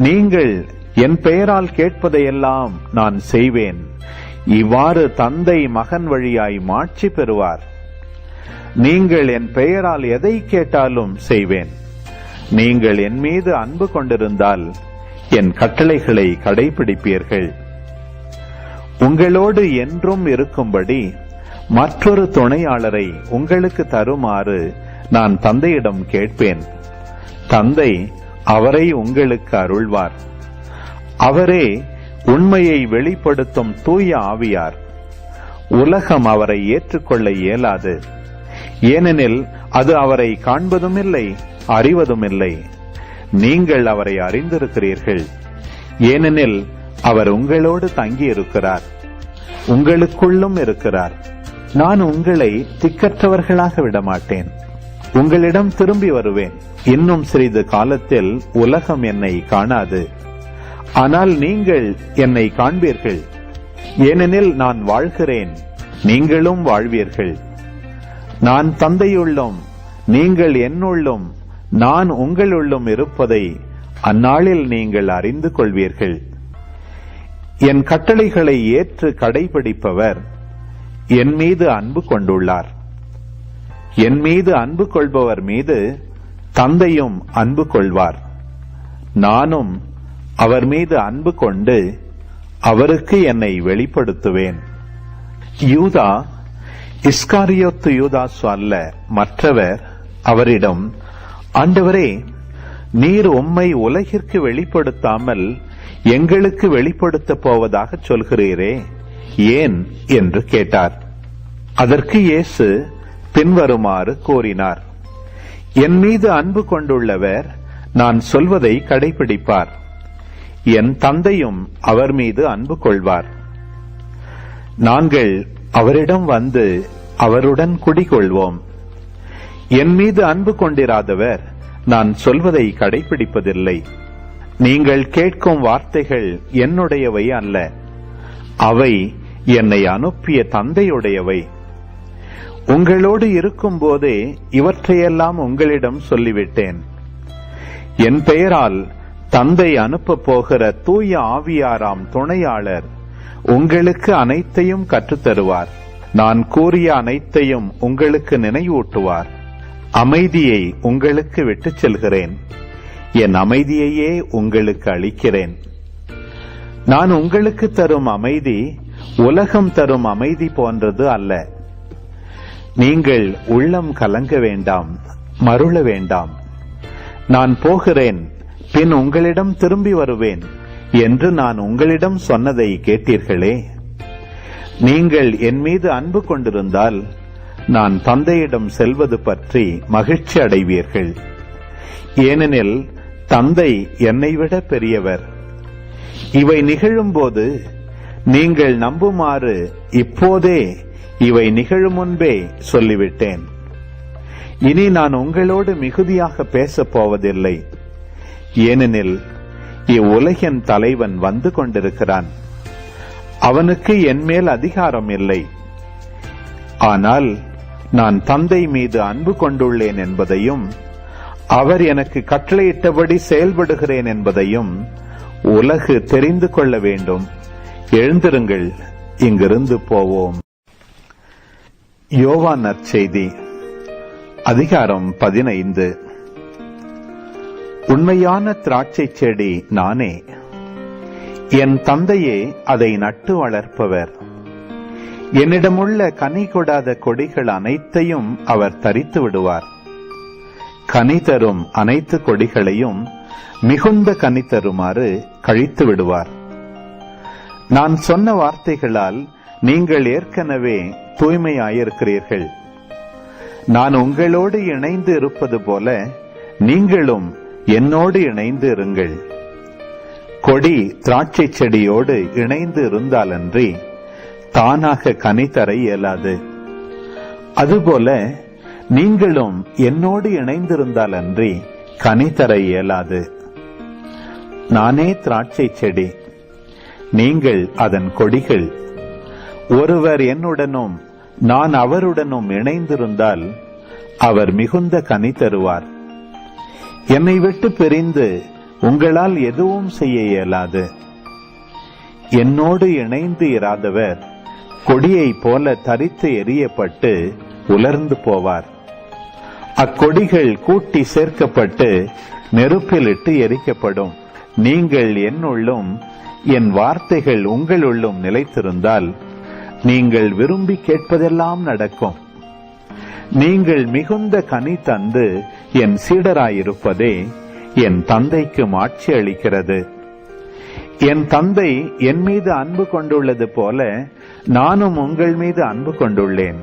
நீங்கள் என் பெயரால் கேட்பதையெல்லாம் நான் செய்வேன். இவ்வாறு தந்தை மகன் வழியாய் மாட்சி பெறுவார். நீங்கள் என் பெயரால் எதை கேட்டாலும் செய்வேன். நீங்கள் என் மீது அன்பு கொண்டிருந்தால் என் கட்டளைகளை கடைபிடிப்பீர்கள். உங்களோடு என்றும் இருக்கும்படி மற்றொரு துணையாளரை உங்களுக்கு தருமாறு நான் தந்தையிடம் கேட்பேன். தந்தை அவரை உங்களுக்கு அருள்வார். அவரே உண்மையை வெளிப்படுத்தும் தூய ஆவியார். உலகம் அவரை ஏற்றுக்கொள்ள இயலாது, ஏனெனில் அது அவரை காண்பதும் இல்லை, அறிவதும் இல்லை. நீங்கள் அவரை அறிந்திருக்கிறீர்கள், ஏனெனில் அவர் உங்களோடு தங்கியிருக்கிறார், உங்களுக்குள்ளும் இருக்கிறார். நான் உங்களை திக்கற்றவர்களாக விடமாட்டேன், உங்களிடம் திரும்பி வருவேன். இன்னும் சிறிது காலத்தில் உலகம் என்னை காணாது, ஆனால் நீங்கள் என்னை காண்பீர்கள். ஏனெனில் நான் வாழ்கிறேன், நீங்களும் வாழ்வீர்கள். நான் தந்தையுள்ளும் நீங்கள் என்னுள்ளும் நான் உங்களுள்ளும் இருப்பதை அந்நாளில் நீங்கள் அறிந்து கொள்வீர்கள். என் கட்டளைகளை ஏற்று கடைபிடிப்பவர் என் மீது அன்பு கொண்டுள்ளார். என் மீது அன்பு கொள்பவர் மீது தந்தையும் அன்பு கொள்வார். நானும் அவர் மீது அன்பு கொண்டு அவருக்கு என்னை வெளிப்படுத்துவேன். யூதா, இஸ்காரியோத்து யூதாசு அல்ல, மற்றவர் அவரிடம், ஆண்டவரே, நீர் உம்மை உலகிற்கு வெளிப்படுத்தாமல் எங்களுக்கு வெளிப்படுத்த போவதாக சொல்கிறீரே, ஏன் என்று கேட்டார். அதற்கு இயேசு பின்வருமாறு கூறினார். என் மீது அன்பு கொண்டுள்ளவர் நான் சொல்வதை கடைபிடிப்பார். என் தந்தையும் அவர் மீது அன்பு கொள்வார். நாங்கள் அவரிடம் வந்து அவருடன் குடிகொள்வோம். என் மீது அன்பு கொண்டிராதவர் நான் சொல்வதை கடைபிடிப்பதில்லை. நீங்கள் கேட்கும் வார்த்தைகள் என்னுடையவை அல்ல, அவை என்னை அனுப்பிய தந்தையுடையவை. உங்களோடு இருக்கும் போதே இவற்றையெல்லாம் உங்களிடம் சொல்லிவிட்டேன். என் பெயரால் தந்தை அனுப்ப போகிற தூய ஆவியாராம் துணையாளர் உங்களுக்கு அனைத்தையும் கற்றுத்தருவார். நான் கூறிய அனைத்தையும் உங்களுக்கு நினைவூட்டுவார். அமைதியை உங்களுக்கு விட்டுச் செல்கிறேன், என் அமைதியையே உங்களுக்கு அளிக்கிறேன். நான் உங்களுக்கு தரும் அமைதி உலகம் தரும் அமைதி போன்றது அல்ல. நீங்கள் உள்ளம் கலங்க வேண்டாம், மருள வேண்டாம். நான் போகிறேன், பின் உங்களிடம் திரும்பி வருவேன் என்று நான் உங்களிடம் சொன்னதை கேட்டீர்களே. நீங்கள் என் மீது அன்பு கொண்டிருந்தால் நான் தந்தையிடம் செல்வது பற்றி மகிழ்ச்சி அடைவீர்கள். ஏனெனில் தந்தை என்னை விட பெரியவர். இவை நிகழும்போது நீங்கள் நம்புமாறு இப்போதே இவை நிகழும் முன்பே சொல்லிவிட்டேன். இனி நான் உங்களோடு மிகுதியாக பேசப் போவதில்லை, ஏனெனில் இவ்வுலகின் தலைவன் வந்து கொண்டிருக்கிறான். அவனுக்கு என்மேல் அதிகாரம் இல்லை. ஆனால் நான் தந்தை மீது அன்பு கொண்டுள்ளேன் என்பதையும் அவர் எனக்கு கட்டளையிட்டபடி செயல்படுகிறேன் என்பதையும் உலகு தெரிந்து கொள்ள வேண்டும். எழுந்திருங்கள், இங்கிருந்து போவோம். யோவான் நற்செய்தி அதிகாரம் 15. உண்மையான திராட்சை செடி நானே. என் தந்தையே அதை நட்டு வளர்ப்பவர். என்னிடமுள்ள கனி கொடாத கொடிகள் அனைத்தையும் அவர் தரித்து விடுவார். கனி தரும் அனைத்து கொடிகளையும் மிகுந்த கனி தருமாறு கழித்து விடுவார். நான் சொன்ன வார்த்தைகளால் நீங்கள் ஏற்கனவே தூய்மையாயிருக்கிறீர்கள். நான் உங்களோடு இணைந்து இருப்பது போல நீங்களும் என்னோடு இணைந்து இருங்கள். கொடி திராட்சை செடியோடு இணைந்து இருந்தாலன்றி தானாக கனி தர இயலாது. அதுபோல நீங்களும் என்னோடு இணைந்திருந்தாலன்றி கனி தர இயலாது. நானே திராட்சை செடி, நீங்கள் அதன் கொடிகள். ஒருவர் என்னுடனும் நான் அவருடனும் இணைந்திருந்தால் அவர் மிகுந்த கனி தருவார். என்னை விட்டு பிரிந்து உங்களால் எதுவும் செய்ய இயலாது. என்னோடு இணைந்து இராதவர் கொடியை போல தரித்து எறியப்பட்டு உலர்ந்து போவார். அக்கொடிகள் கூட்டி சேர்க்கப்பட்டு நெருப்பிலிட்டு எரிக்கப்படும். நீங்கள் என்னுள்ளும் என் வார்த்தைகள் உங்களுள்ளும் நிலைத்திருந்தால் நீங்கள் விரும்பி கேட்பதெல்லாம் நடக்கும். நீங்கள் மிகுந்த கனி தந்து என் சீடராயிருப்பதே என் தந்தைக்கு மாட்சி அளிக்கிறது. என் தந்தை என் மீது அன்பு கொண்டுள்ளது போல நானும் உங்கள் மீது அன்பு கொண்டுள்ளேன்.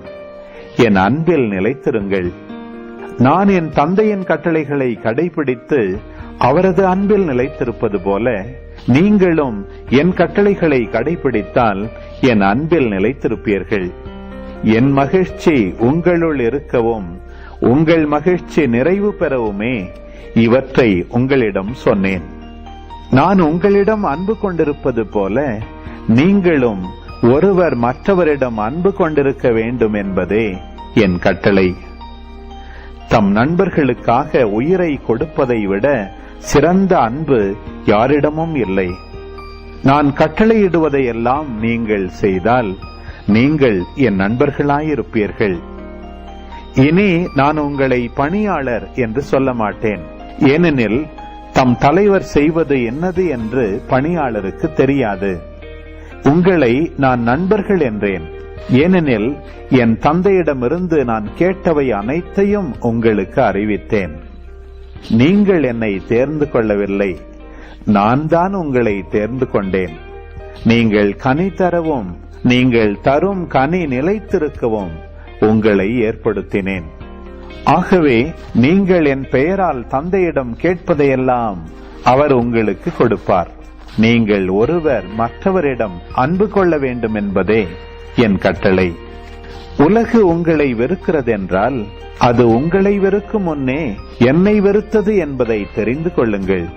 என் அன்பில் நிலைத்திருங்கள். நான் என் தந்தையின் கட்டளைகளை கடைபிடித்து அவரது அன்பில் நிலைத்திருப்பது போல நீங்களும் என் கட்டளைகளை கடைபிடித்தால் என் அன்பில் நிலைத்திருப்பீர்கள். என் மகிழ்ச்சி உங்களுள் இருக்கவும் உங்கள் மகிழ்ச்சி நிறைவு பெறவுமே இவற்றை உங்களிடம் சொன்னேன். நான் உங்களிடம் அன்பு கொண்டிருப்பது போல நீங்களும் ஒருவர் மற்றவரிடம் அன்பு கொண்டிருக்க வேண்டும் என்பதே என் கட்டளை. தம் நண்பர்களுக்காக உயிரை கொடுப்பதை விட சிறந்த அன்பு யாரிடமும் இல்லை. நான் கட்டளையிடுவதையெல்லாம் நீங்கள் செய்தால் நீங்கள் என் நண்பர்களாயிருப்பீர்கள். இனி நான் உங்களை பணியாளர் என்று சொல்ல மாட்டேன், ஏனெனில் தம் தலைவர் செய்வது என்னது என்று பணியாளருக்கு தெரியாது. உங்களை நான் நண்பர்கள் என்றேன், ஏனெனில் என் தந்தையிடமிருந்து நான் கேட்டவை அனைத்தையும் உங்களுக்கு அறிவித்தேன். நீங்கள் என்னை தேர்ந்து கொள்ளவில்லை, நான் தான் உங்களை தேர்ந்து கொண்டேன். நீங்கள் கனி தரவும் நீங்கள் தரும் கனி நிலைத்திருக்கவும் உங்களை ஏற்படுத்தினேன். ஆகவே நீங்கள் என் பெயரால் தந்தையிடம் கேட்பதையெல்லாம் அவர் உங்களுக்கு கொடுப்பார். நீங்கள் ஒருவர் மற்றவரிடம் அன்பு கொள்ள வேண்டும் என்பதே என் கட்டளை. உலகு உங்களை வெறுக்கிறதென்றால் அது உங்களை வெறுக்கும் முன்னே என்னை வெறுத்தது என்பதை தெரிந்து கொள்ளுங்கள்.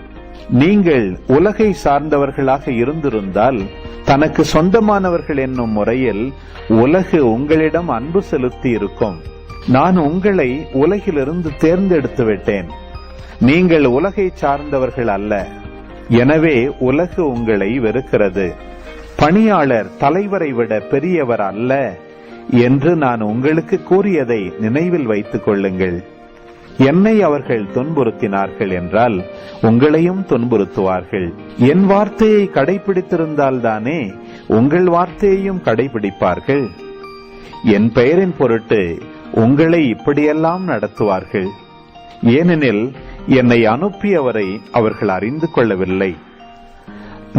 நீங்கள் உலகை சார்ந்தவர்களாக இருந்திருந்தால் தனக்கு சொந்தமானவர்கள் என்னும் முறையில் உலகு உங்களிடம் அன்பு செலுத்தி இருக்கும். நான் உங்களை உலகிலிருந்து தேர்ந்தெடுத்து விட்டேன். நீங்கள் உலகை சார்ந்தவர்கள் அல்ல, எனவே உலகு உங்களை வெறுக்கிறது. பணியாளர் தலைவரை விட பெரியவர் அல்ல என்று நான் உங்களுக்கு கூறியதை நினைவில் வைத்துக் கொள்ளுங்கள். என்னை அவர்கள் துன்புறுத்தினார்கள் என்றால் உங்களையும் துன்புறுத்துவார்கள். என் வார்த்தையை கடைபிடித்திருந்தால் தானே உங்கள் வார்த்தையையும் கடைபிடிப்பார்கள். என் பெயரின் பொருட்டு உங்களை இப்படியெல்லாம் நடத்துவார்கள். ஏனெனில் என்னை அனுப்பியவரை அவர்கள் அறிந்து கொள்ளவில்லை.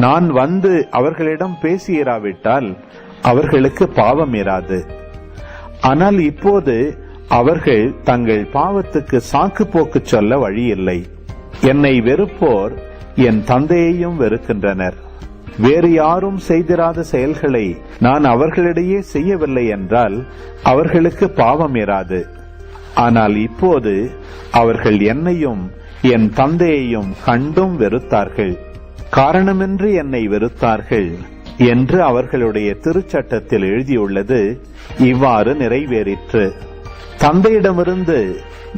நான் வந்து அவர்களிடம் பேசியிராவிட்டால் அவர்களுக்கு பாவம் இராது. ஆனால் இப்போது அவர்கள் தங்கள் பாவத்துக்கு சாக்கு போக்கு சொல்ல வழியில்லை. என்னை வெறுப்போர் என் தந்தையையும் வெறுக்கின்றனர். வேறு யாரும் செய்திராத செயல்களை நான் அவர்களிடையே செய்யவில்லை என்றால் அவர்களுக்கு பாவம் இராது. ஆனால் இப்போது அவர்கள் என்னையும் என் தந்தையையும் கண்டும் வெறுத்தார்கள். காரணமின்றி என்னை வெறுத்தார்கள் என்று அவர்களுடைய திருச்சட்டத்தில் எழுதியுள்ளது இவ்வாறு நிறைவேறிற்று. தந்தையிடமிருந்து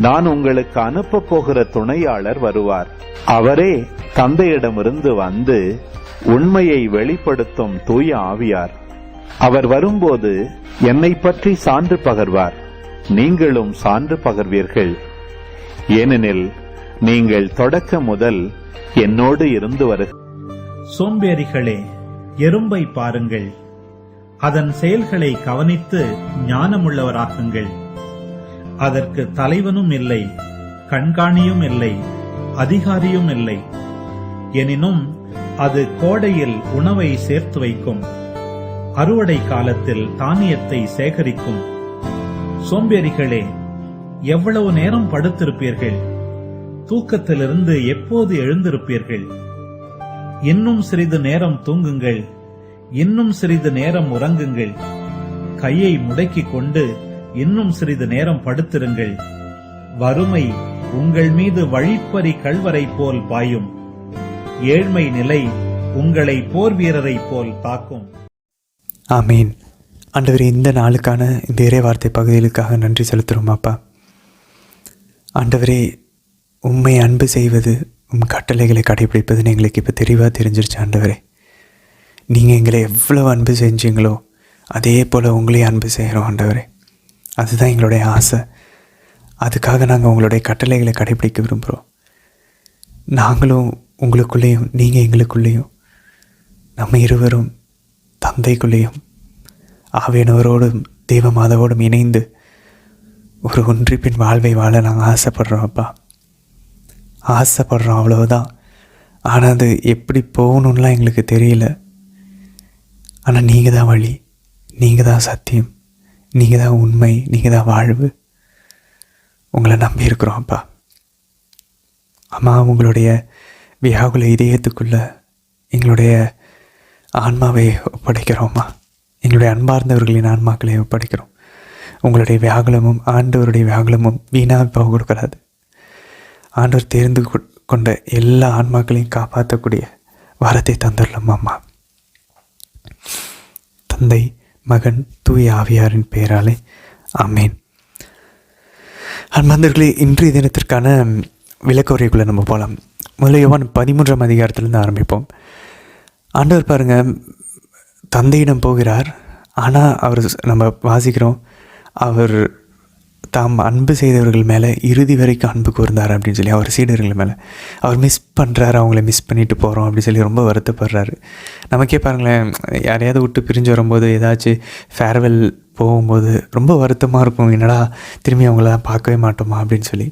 நான் உங்களுக்கு அனுப்ப போகிற துணையாளர் வருவார். அவரே தந்தையிடமிருந்து வந்து உண்மையை வெளிப்படுத்தும் தூய ஆவியார். அவர் வரும்போது என்னை பற்றி சான்று பகர்வார். நீங்களும் சான்று பகர்வீர்கள். ஏனெனில் நீங்கள் தொடக்க முதல் என்னோடு இருந்து சோம்பேறிகளே, எறும்பை பாருங்கள், அதன் செயல்களை கவனித்து ஞானமுள்ளவராகுங்கள். அதற்கு தலைவனும் இல்லை, கண்காணியும் இல்லை, அதிகாரியும் இல்லை. எனினும் அது கோடையில் உணவை சேர்த்து வைக்கும், அறுவடை காலத்தில் தானியத்தை சேகரிக்கும். சோம்பேறிகளே, எவ்வளவு நேரம் படுத்திருப்பீர்கள்? தூக்கத்திலிருந்து எப்போது எழுந்திருப்பீர்கள்? இன்னும் சிறிது நேரம் தூங்குங்கள், இன்னும் சிறிது நேரம் உறங்குங்கள். கையை முடக்கிக் கொண்டு இன்னும் சிறிது நேரம் படுத்திருங்கள். வறுமை உங்கள் மீது வழிப்பறி கள்வரை போல் பாயும். ஏழ்மை நிலை உங்களை போர் வீரரை போல் தாக்கும். ஆமீன். ஆண்டவரே, இந்த நாளுக்கான இந்த இறை வார்த்தை பகுதிகளுக்காக நன்றி செலுத்துகிறோம் அப்பா. ஆண்டவரே, உம்மை அன்பு செய்வது, உம் கட்டளைகளை கடைபிடிப்பதுன்னு எங்களுக்கு இப்போ தெளிவாக தெரிஞ்சிருச்சு. ஆண்டவரே, நீங்கள் எங்களை எவ்வளோ அன்பு செஞ்சீங்களோ அதே போல் உங்களையும் அன்பு செய்கிறோம். ஆண்டவரே, அதுதான் எங்களுடைய ஆசை. அதுக்காக நாங்கள் உங்களுடைய கட்டளைகளை கடைபிடிக்க விரும்புகிறோம். நாங்களும் உங்களுக்குள்ளேயும் நீங்கள் எங்களுக்குள்ளேயும், நம்ம இருவரும் தந்தைக்குள்ளேயும் ஆவியானவரோடும் தெய்வ மாதாவோடும் இணைந்து ஒரு ஒன்றிப்பின் வாழ்வை வாழ நாங்கள் ஆசைப்படுறோம் அப்பா. ஆசைப்படுறோம், அவ்வளவுதான். ஆனால் அது எப்படி போகணுன்னெலாம் எங்களுக்கு தெரியல. ஆனால் நீங்கள் தான் வழி, நீங்கள் தான் சத்தியம், நீங்கள் தான் உண்மை, நீங்கள் தான் வாழ்வு. உங்களை நம்பி இருக்கிறோம் அப்பா. அம்மா, உங்களுடைய வியாகுல இதயத்துக்குள்ள எங்களுடைய ஆன்மாவை ஒப்படைக்கிறோம்மா. எங்களுடைய அன்பார்ந்தவர்களின் ஆன்மாக்களை ஒப்படைக்கிறோம். உங்களுடைய வியாகுலமும் ஆண்டவருடைய வியாகுலமும் வீணாக போக கொடுக்கறாது. ஆண்டவர் தேர்ந்து கொண்ட எல்லா ஆன்மாக்களையும் காப்பாற்றக்கூடிய வரத்தை தந்துடலாம் அம்மா. தந்தை, மகன், தூய ஆவியாரின் பெயராலே ஆமேன். அன்பார்ந்தவர்களே, இன்றைய தினத்திற்கான விளக்கவுரைக்குள்ளே நம்ம போகலாம். முதல்ல யோவான் 13ஆம் அதிகாரத்திலேருந்து ஆரம்பிப்போம். ஆண்டவர் பாருங்கள், தந்தையிடம் போகிறார். ஆனால் அவர், நம்ம வாசிக்கிறோம், அவர் தாம் அன்பு செய்தவர்கள் மேலே இறுதி வரைக்கும் அன்பு கூர்ந்தார் அப்படின்னு சொல்லி. அவர் சீடர்கள் மேலே அவர் மிஸ் பண்ணுறாரு, அவங்கள மிஸ் பண்ணிட்டு போகிறோம் அப்படின்னு சொல்லி ரொம்ப வருத்தப்படுறாரு. நமக்கே பாருங்களேன், யாரையாவது விட்டு பிரிஞ்சு வரும்போது, ஏதாச்சும் ஃபேர்வெல் போகும்போது ரொம்ப வருத்தமாக இருக்கும். என்னடா திரும்பி அவங்கள பார்க்கவே மாட்டோமா அப்படின்னு சொல்லி.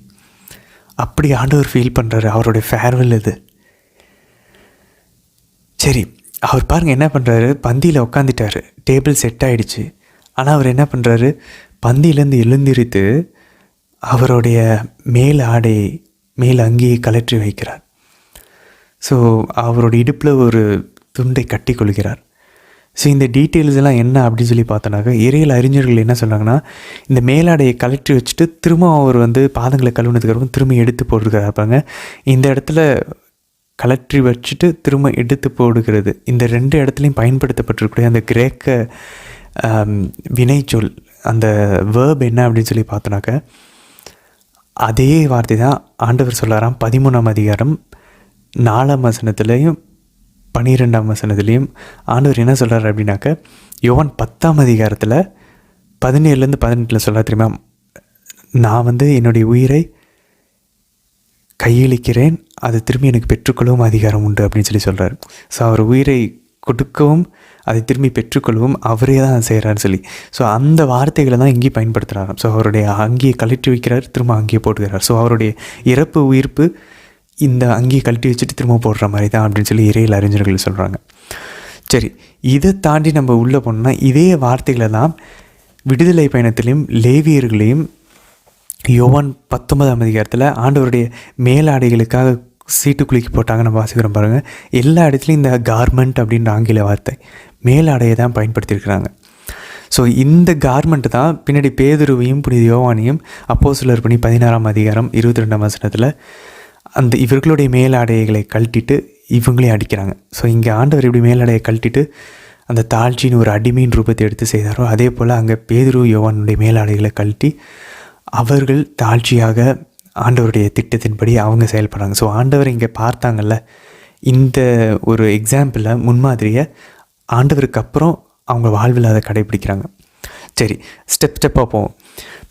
அப்படி ஆண்டவர் ஃபீல் பண்ணுறாரு. அவருடைய ஃபேர்வெல் இது. சரி, அவர் பாருங்கள் என்ன பண்ணுறாரு, பந்தியில் உட்காந்துட்டார், டேபிள் செட் ஆகிடுச்சு. ஆனால் அவர் என்ன பண்ணுறாரு, பந்தியிலேருந்து எழுந்திரித்து அவருடைய மேல் ஆடையை, மேல் அங்கேயே கலற்றி வைக்கிறார். ஸோ அவருடைய இடுப்பில் ஒரு துண்டை கட்டி கொள்கிறார். ஸோ இந்த டீட்டெயில்ஸ் எல்லாம் என்ன அப்படின்னு சொல்லி பார்த்தோன்னாக்கா, இறையியல் அறிஞர்கள் என்ன சொல்கிறாங்கன்னா, இந்த மேலாடையை கலற்றி வச்சுட்டு திரும்ப அவர் பாதங்களை கழுவுனதுக்கப்புறம் திரும்ப எடுத்து போட்டுருக்கிறார். பாருங்க, இந்த இடத்துல கலற்றி வச்சுட்டு திரும்ப எடுத்து போடுகிறது, இந்த 2 இடத்துலையும் பயன்படுத்தப்பட்டிருக்கக்கூடிய அந்த கிரேக்க வினைச்சொல், அந்த வேர்ப் என்ன அப்படின்னு சொல்லி பார்த்தோன்னாக்க, அதே வார்த்தை தான் ஆண்டவர் சொல்லாராம் 13ஆம் அதிகாரம் 4ஆம் வசனத்துலேயும் 12ஆம் வசனத்துலேயும். ஆண்டவர் என்ன சொல்கிறார் அப்படின்னாக்க, யோவான் 10ஆம் அதிகாரத்தில் 17லேருந்து 18 சொல்கிறார் தெரியுமா, நான் என்னுடைய உயிரை கையளிக்கிறேன், அது திரும்பி எனக்கு பெற்றுக்கொள்ளவும் அதிகாரம் உண்டு அப்படின்னு சொல்லி சொல்கிறார். ஸோ அவர் உயிரை கொடுக்கவும் அதை திரும்பி பெற்றுக்கொள்ளவும் அவரே தான் செய்கிறான்னு சொல்லி. ஸோ அந்த வார்த்தைகளை தான் இங்கேயும் பயன்படுத்துகிறார். ஸோ அவருடைய அங்கேயே கழட்டி வைக்கிறார், திரும்ப அங்கேயே போட்டுக்கிறார். ஸோ அவருடைய இறப்பு உயிர்ப்பு இந்த அங்கேயே கழட்டி வச்சுட்டு திரும்ப போடுற மாதிரி தான் அப்படின்னு சொல்லி இறையியல் அறிஞர்கள் சொல்கிறாங்க. சரி, இதை தாண்டி நம்ம உள்ளே போனோம்னா, இதே வார்த்தைகளை தான் விடுதலை பயணத்திலையும் லேவியர்களையும் யோவான் 19ஆம் அதிகாரத்தில் ஆண்டவருடைய மேலாடைகளுக்காக சீட்டுக்குலுக்கி போட்டாங்க. நம்ம வாசிக்கிறோம் பாருங்கள், எல்லா இடத்துலையும் இந்த கார்மெண்ட் அப்படின்ற ஆங்கில வார்த்தை மேலாடையை தான் பயன்படுத்தியிருக்கிறாங்க. ஸோ இந்த கார்மெண்ட் தான் பின்னாடி பேதுருவையும் புனித யோவானையும் அப்போஸ்தலர் பணி 16ஆம் அதிகாரம் 22ஆம் வசனத்தில் அந்த இவர்களுடைய மேலாடைகளை கழட்டிட்டு இவங்களையும் அடிக்கிறாங்க. ஸோ இங்கே ஆண்டவர் எப்படி மேலாடையை கழட்டிட்டு அந்த தாழ்ச்சின்னு ஒரு அடிமையின் ரூபத்தை எடுத்து செய்தாரோ, அதே போல் அங்கே பேதுரு யோவானுடைய மேலாடைகளை கழட்டி அவர்கள் தாழ்ச்சியாக ஆண்டவருடைய திட்டத்தின்படி அவங்க செயல்படுறாங்க. ஸோ ஆண்டவர் இங்கே பார்த்தாங்கல்ல, இந்த ஒரு எக்ஸாம்பிளில் முன்மாதிரியை ஆண்டவருக்கு அப்புறம் அவங்க வாழ்வில் அதை கடைபிடிக்கிறாங்க. சரி, ஸ்டெப்பாக போவோம்.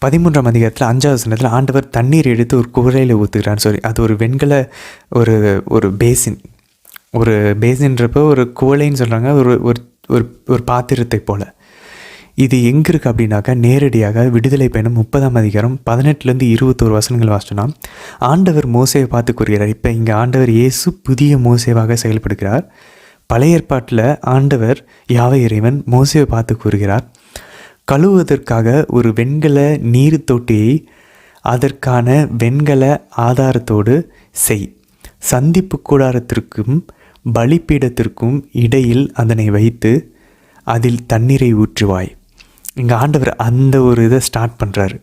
13ஆம் அதிகாரத்தில் 5வது வசனத்தில் ஆண்டவர் தண்ணீர் எடுத்து ஒரு குவளையில் ஊற்றுக்கிறான்னு சொல்லி, அது ஒரு வெண்கல ஒரு பேசின்றப்போ ஒரு குவளைன்னு சொல்கிறாங்க, ஒரு பாத்திரத்தை போல். இது எங்கே இருக்குது அப்படின்னாக்கா, நேரடியாக விடுதலை பயணம் 30ஆம் அதிகாரம் 18லேருந்து 21 வசனங்கள் வாசிச்சோன்னா ஆண்டவர் மோசேவை பார்த்து கூறுகிறார். இப்போ இங்கே ஆண்டவர் இயேசு புதிய மோசேவாக செயல்படுகிறார். பழைய ஏற்பாட்டில் ஆண்டவர் யாவே இறைவன் மோசேவை பார்த்து கூறுகிறார், கழுவுவதற்காக ஒரு வெண்கல நீர் தொட்டியை அதற்கான வெண்கல ஆதாரத்தோடு செய், சந்திப்பு கூடாரத்திற்கும் பலிப்பீடத்திற்கும் இடையில் அதனை வைத்து அதில் தண்ணீரை ஊற்றுவாய். இங்கே ஆண்டவர் அந்த ஒரு இதை ஸ்டார்ட் பண்ணுறாரு.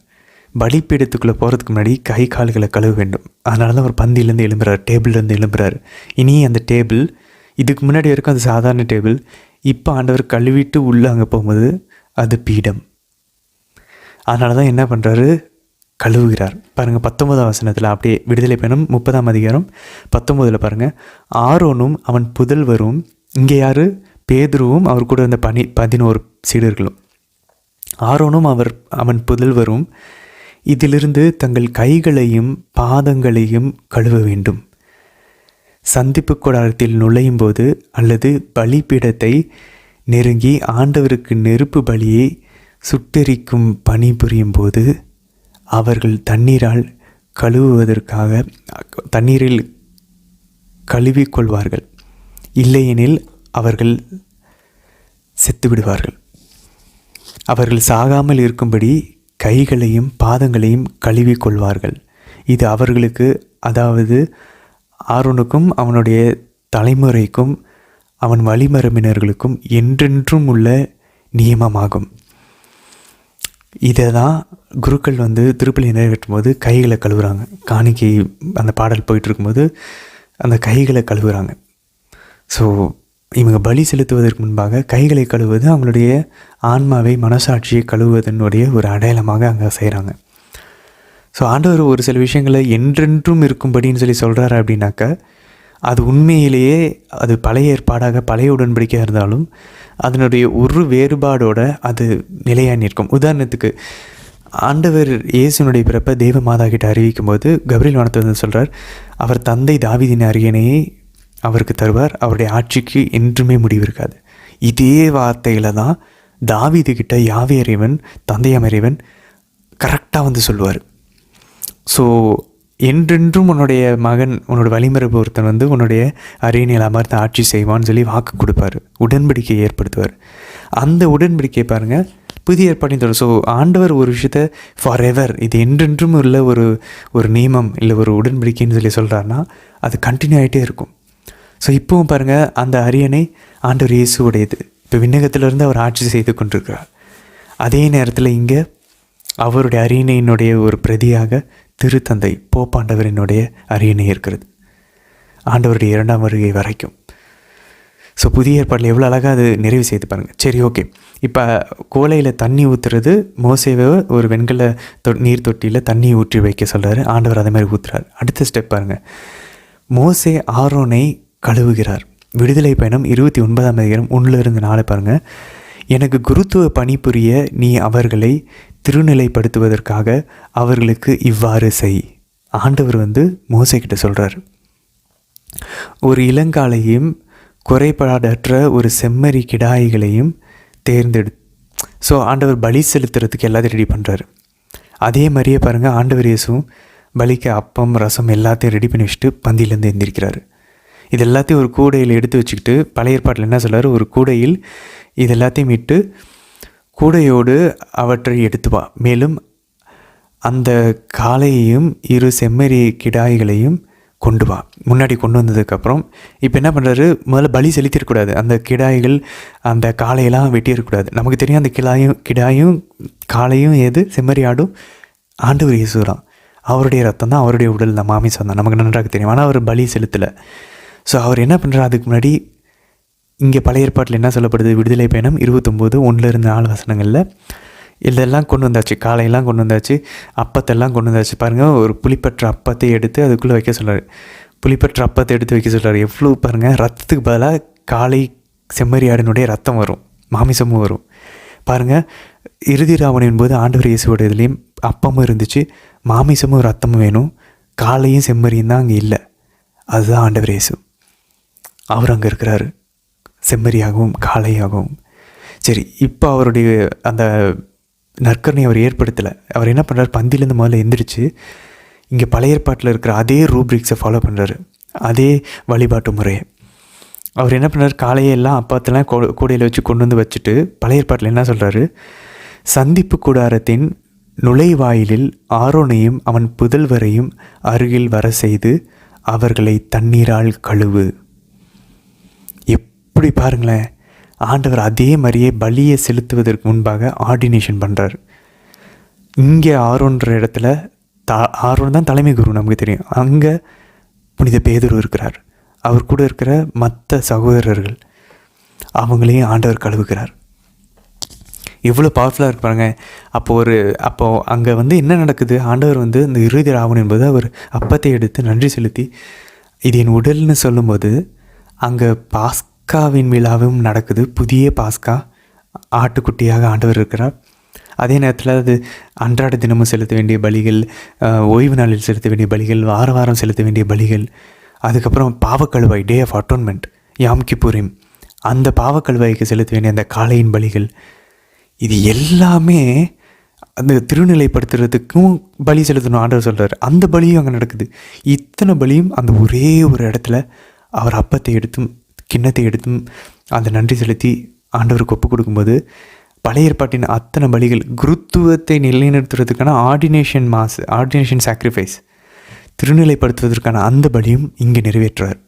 பலிப்பீடத்துக்குள்ளே போகிறதுக்கு முன்னாடி கை கால்களை கழுவ வேண்டும். அதனால தான் ஒரு பந்தியிலேருந்து எழும்புறாரு, டேபிள்லேருந்து எழும்புறாரு. இனி அந்த டேபிள், இதுக்கு முன்னாடி வரைக்கும் அது சாதாரண டேபிள், இப்போ ஆண்டவர் கழுவிட்டு உள்ளே அங்கே போகும்போது அது பீடம். அதனால தான் என்ன பண்ணுறாரு, கழுவுகிறார். பாருங்கள் 19ஆம் வசனத்தில், அப்படியே விடுதலை பயணம் 30ஆம் அதிகாரம் 19 பாருங்கள், ஆரோனும் அவன் புதல்வரும், இங்கே யார், பேதுருவும் அவர் கூட இருந்த 11 சீடர்களும், ஆரோனும் அவன் புதல்வரும் இதிலிருந்து தங்கள் கைகளையும் பாதங்களையும் கழுவ வேண்டும். சந்திப்பு கூடாரத்தில் நுழையும் போது அல்லது பலிபீடத்தை நெருங்கி ஆண்டவருக்கு நெருப்பு பலியை சுட்டெரிக்கும் பணி புரியும் போது அவர்கள் தண்ணீரால் கழுவுவதற்காக தண்ணீரில் கழுவிக்கொள்வார்கள், இல்லையெனில் அவர்கள் செத்துவிடுவார்கள். அவர்கள் சாகாமல் இருக்கும்படி கைகளையும் பாதங்களையும் கழுவிக்கொள்வார்கள். இது அவர்களுக்கு, அதாவது ஆரோனுக்கும் அவனுடைய தலைமுறைக்கும் அவன் வழிமரபினர்களுக்கும் என்றென்றும் உள்ள நியமமாகும். இதை தான் குருக்கள் திருப்பலி நிறைவேற்றும் போது கைகளை கழுவுறாங்க. காணிக்கை அந்த பாடல் போயிட்டு இருக்கும்போது அந்த கைகளை கழுவுறாங்க. ஸோ இவங்க பலி செலுத்துவதற்கு முன்பாக கைகளை கழுவுவது அவங்களுடைய ஆன்மாவை, மனசாட்சியை கழுவுவதனுடைய ஒரு அடையாளமாக அங்கே செய்கிறாங்க. ஸோ ஆண்டவர் ஒரு சில விஷயங்களை என்றென்றும் இருக்கும்படின்னு சொல்கிறாரு அப்படின்னாக்கா, அது உண்மையிலேயே அது பழைய ஏற்பாடாக, பழைய உடன்படிக்கையாக இருந்தாலும் அதனுடைய ஒரு வேறுபாடோட அது நிலையாக நிற்கும். உதாரணத்துக்கு, ஆண்டவர் இயேசுனுடைய பிறப்பை தேவ மாதா கிட்ட அறிவிக்கும் போது கபிரியேல் வானத்திலிருந்து சொல்கிறார், அவர் தந்தை தாவீதின் அரியணையை அவருக்கு தருவார், அவருடைய ஆட்சிக்கு என்றுமே முடிவு இருக்காது. இதே வார்த்தையில் தான் தாவீது கிட்ட யாவே இறைவன், தந்தையாம் இறைவன் கரெக்டாக சொல்லுவார். ஸோ என்றென்றும் உன்னுடைய மகன், உன்னோட வழிமரபு ஒருத்தன் உன்னுடைய அரியணையில் அமர்ந்து ஆட்சி செய்வான்னு சொல்லி வாக்கு கொடுப்பார், உடன்படிக்கையை ஏற்படுத்துவார். அந்த உடன்படிக்கையை பாருங்கள் புதிய ஏற்பாட்டின் தொடர். ஸோ ஆண்டவர் ஒரு விஷயத்தை ஃபார் எவர், இது என்றென்றும் உள்ள ஒரு நியமம் இல்லை ஒரு உடன்படிக்கைன்னு சொல்கிறாருன்னா அது கண்டினியூ ஆகிட்டே இருக்கும். ஸோ இப்போவும் பாருங்கள், அந்த அரியணை ஆண்டவர் இயேசுவுடையது. இப்போ விண்ணகத்திலிருந்து அவர் ஆட்சி செய்து கொண்டிருக்கிறார். அதே நேரத்தில் இங்கே அவருடைய அரியணையினுடைய ஒரு பிரதியாக திருத்தந்தை போப்பாண்டவரினுடைய அரியணை இருக்கிறது, ஆண்டவருடைய 2ஆம் வருகை வரைக்கும். ஸோ புதிய ஏற்பாட்டில் எவ்வளோ அழகாக அது நிறைவு செய்து பாருங்கள். சரி, ஓகே. இப்போ கோலையில் தண்ணி ஊற்றுறது, மோசேவை ஒரு வெண்கல நீர் தொட்டியில் தண்ணி ஊற்றி வைக்க சொல்கிறாரு, ஆண்டவர் அதே மாதிரி ஊற்றுறாரு. அடுத்த ஸ்டெப் பாருங்கள், மோசே ஆரோனை கழுவுகிறார். விடுதலை பயணம் 29ஆம் அதிகாரம் 1-4 பாருங்கள், எனக்கு குருத்துவ பணிபுரிய நீ அவர்களை திருநிலைப்படுத்துவதற்காக அவர்களுக்கு இவ்வாறு செய். ஆண்டவர் மோசே கிட்ட சொல்கிறார், ஒரு இளங்காலையும் குறைபாடற்ற ஒரு செம்மறி கிடாய்களையும் தேர்ந்தெடு. ஸோ ஆண்டவர் பலி செலுத்துறதுக்கு எல்லாத்தையும் ரெடி பண்ணுறாரு. அதே மாதிரியே பாருங்கள், ஆண்டவர் இயேசுவும் பலிக்கு அப்பம், ரசம் எல்லாத்தையும் ரெடி பண்ணி வச்சுட்டு பந்தியிலேருந்து எந்திரிக்கிறாரு. இது எல்லாத்தையும் ஒரு கூடையில் எடுத்து வச்சுக்கிட்டு, பழைய ஏற்பாட்டில் என்ன சொல்கிறார், ஒரு கூடையில் இது எல்லாத்தையும் இட்டு கூடையோடு அவற்றை எடுத்து வா, மேலும் அந்த காளையையும் 2 செம்மறி கிடாய்களையும் முன்னாடி கொண்டு வந்ததுக்கப்புறம் இப்போ என்ன பண்ணுறாரு, முதல்ல பலி செலுத்திடக்கூடாது, அந்த கிடாய்கள் அந்த காளையெல்லாம் வெட்டியிருக்கக்கூடாது. நமக்கு தெரியும் அந்த கிடாயும் காளையும் எது, செம்மறி ஆடும் ஆண்டவர் இயேசு தான். அவருடைய ரத்தம் தான், அவருடைய உடல் தான், மாமிசம் தான், நமக்கு நன்றாக தெரியும். ஆனால் அவர் பலி செலுத்தலை. ஸோ அவர் என்ன பண்ணுறாரு, அதுக்கு முன்னாடி இங்கே பழைய ஏற்பாட்டில் என்ன சொல்லப்படுது, விடுதலை பயணம் 29:1-4 இதெல்லாம் கொண்டு வந்தாச்சு, காளையெல்லாம் கொண்டு வந்தாச்சு, அப்பத்தெல்லாம் கொண்டு வந்தாச்சு. பாருங்கள், ஒரு புளிப்பற்ற அப்பத்தை எடுத்து அதுக்குள்ளே வைக்க சொல்கிறார். புளிப்பற்ற அப்பத்தை எடுத்து வைக்க சொல்கிறார். எவ்வளோ பாருங்கள், ரத்தத்துக்கு பதிலாக காளை செம்மறி ஆடினுடைய ரத்தம் வரும், மாமிசமும் வரும். பாருங்கள், இறுதி ராவணின் போது ஆண்டவர் இயேசுவோட இதுலேயும் அப்பமும் இருந்துச்சு, மாமிசமும் ரத்தமும் வேணும், காளையும் செம்மறியும் தான் அங்கே இல்லை. அதுதான் ஆண்டவர் இயேசு. அவர் அங்கே இருக்கிறாரு, செம்மறியாகவும் காளையாகவும். சரி, இப்போ அவருடைய அந்த நற்கருணை அவர் ஏற்படுத்தலை. அவர் என்ன பண்ணுறாரு, பந்திலேருந்து முதல்ல எந்திரிச்சு இங்கே பழைய ஏற்பாட்டில் இருக்கிற அதே ரூப்ரிக்ஸை ஃபாலோ பண்ணுறாரு, அதே வழிபாட்டு முறையை. அவர் என்ன பண்ணுறாரு, காளையெல்லாம் அப்பத்தெல்லாம் கூடையில் வச்சு கொண்டு வந்து வச்சுட்டு பழைய ஏற்பாட்டில் என்ன சொல்கிறாரு, சந்திப்பு கூடாரத்தின் நுழைவாயிலில் ஆரோனையும் அவன் புதல்வரையும் அருகில் வர செய்து அவர்களை தண்ணீரால் கழுவு. எப்படி பாருங்களேன், ஆண்டவர் அதே மாதிரியே பலியை செலுத்துவதற்கு முன்பாக ஆர்டினேஷன் பண்ணுறார். இங்கே ஆரோன்ற இடத்துல ஆரோன் தான் தலைமை குரு, நமக்கு தெரியும். அங்கே புனித பேதுரு இருக்கிறார், அவர் கூட இருக்கிற மற்ற சகோதரர்கள், அவங்களையும் ஆண்டவர் கழுவுகிறார். எவ்வளோ பவர்ஃபுல்லாக இருப்பாங்க. அப்போது அங்கே என்ன நடக்குது, ஆண்டவர் இந்த இறுதி ராவணன் என்பது அவர் அப்பத்தை எடுத்து நன்றி செலுத்தி இது என் உடல்னு சொல்லும்போது அங்கே பாஸ்காவின் விழாவும் நடக்குது. புதிய பாஸ்கா, ஆட்டுக்குட்டியாக ஆண்டவர் இருக்கிறார். அதே நேரத்தில் அது அன்றாட தினமும் செலுத்த வேண்டிய பலிகள், ஓய்வு நாளில் செலுத்த வேண்டிய பலிகள், வாரம் செலுத்த வேண்டிய பலிகள், அதுக்கப்புறம் பாவக்கழுவாய், டே ஆஃப் அட்டோன்மெண்ட், யாம் கிப்புரிம், அந்த பாவக்கழுவாய்க்கு செலுத்த வேண்டிய அந்த காளையின் பலிகள், இது எல்லாமே அந்த திருநிலைப்படுத்துறதுக்கும் பலி செலுத்தணும் ஆண்டவர் சொல்கிறார். அந்த பலியும் அங்கே நடக்குது. இத்தனை பலியும் அந்த ஒரே ஒரு இடத்துல அவர் அப்பத்தை எடுத்தும் கிண்ணத்தை எடுத்தும் அந்த நன்றி செலுத்தி ஆண்டவருக்கு ஒப்பு கொடுக்கும்போது பழைய ஏற்பாட்டின் அத்தனை பலிகள், குருத்துவத்தை நிலைநிறுத்துறதுக்கான ஆர்டினேஷன் சாக்ரிஃபைஸ், திருநிலைப்படுத்துவதற்கான அந்த பலியும் இங்கே நிறைவேற்றுறார்.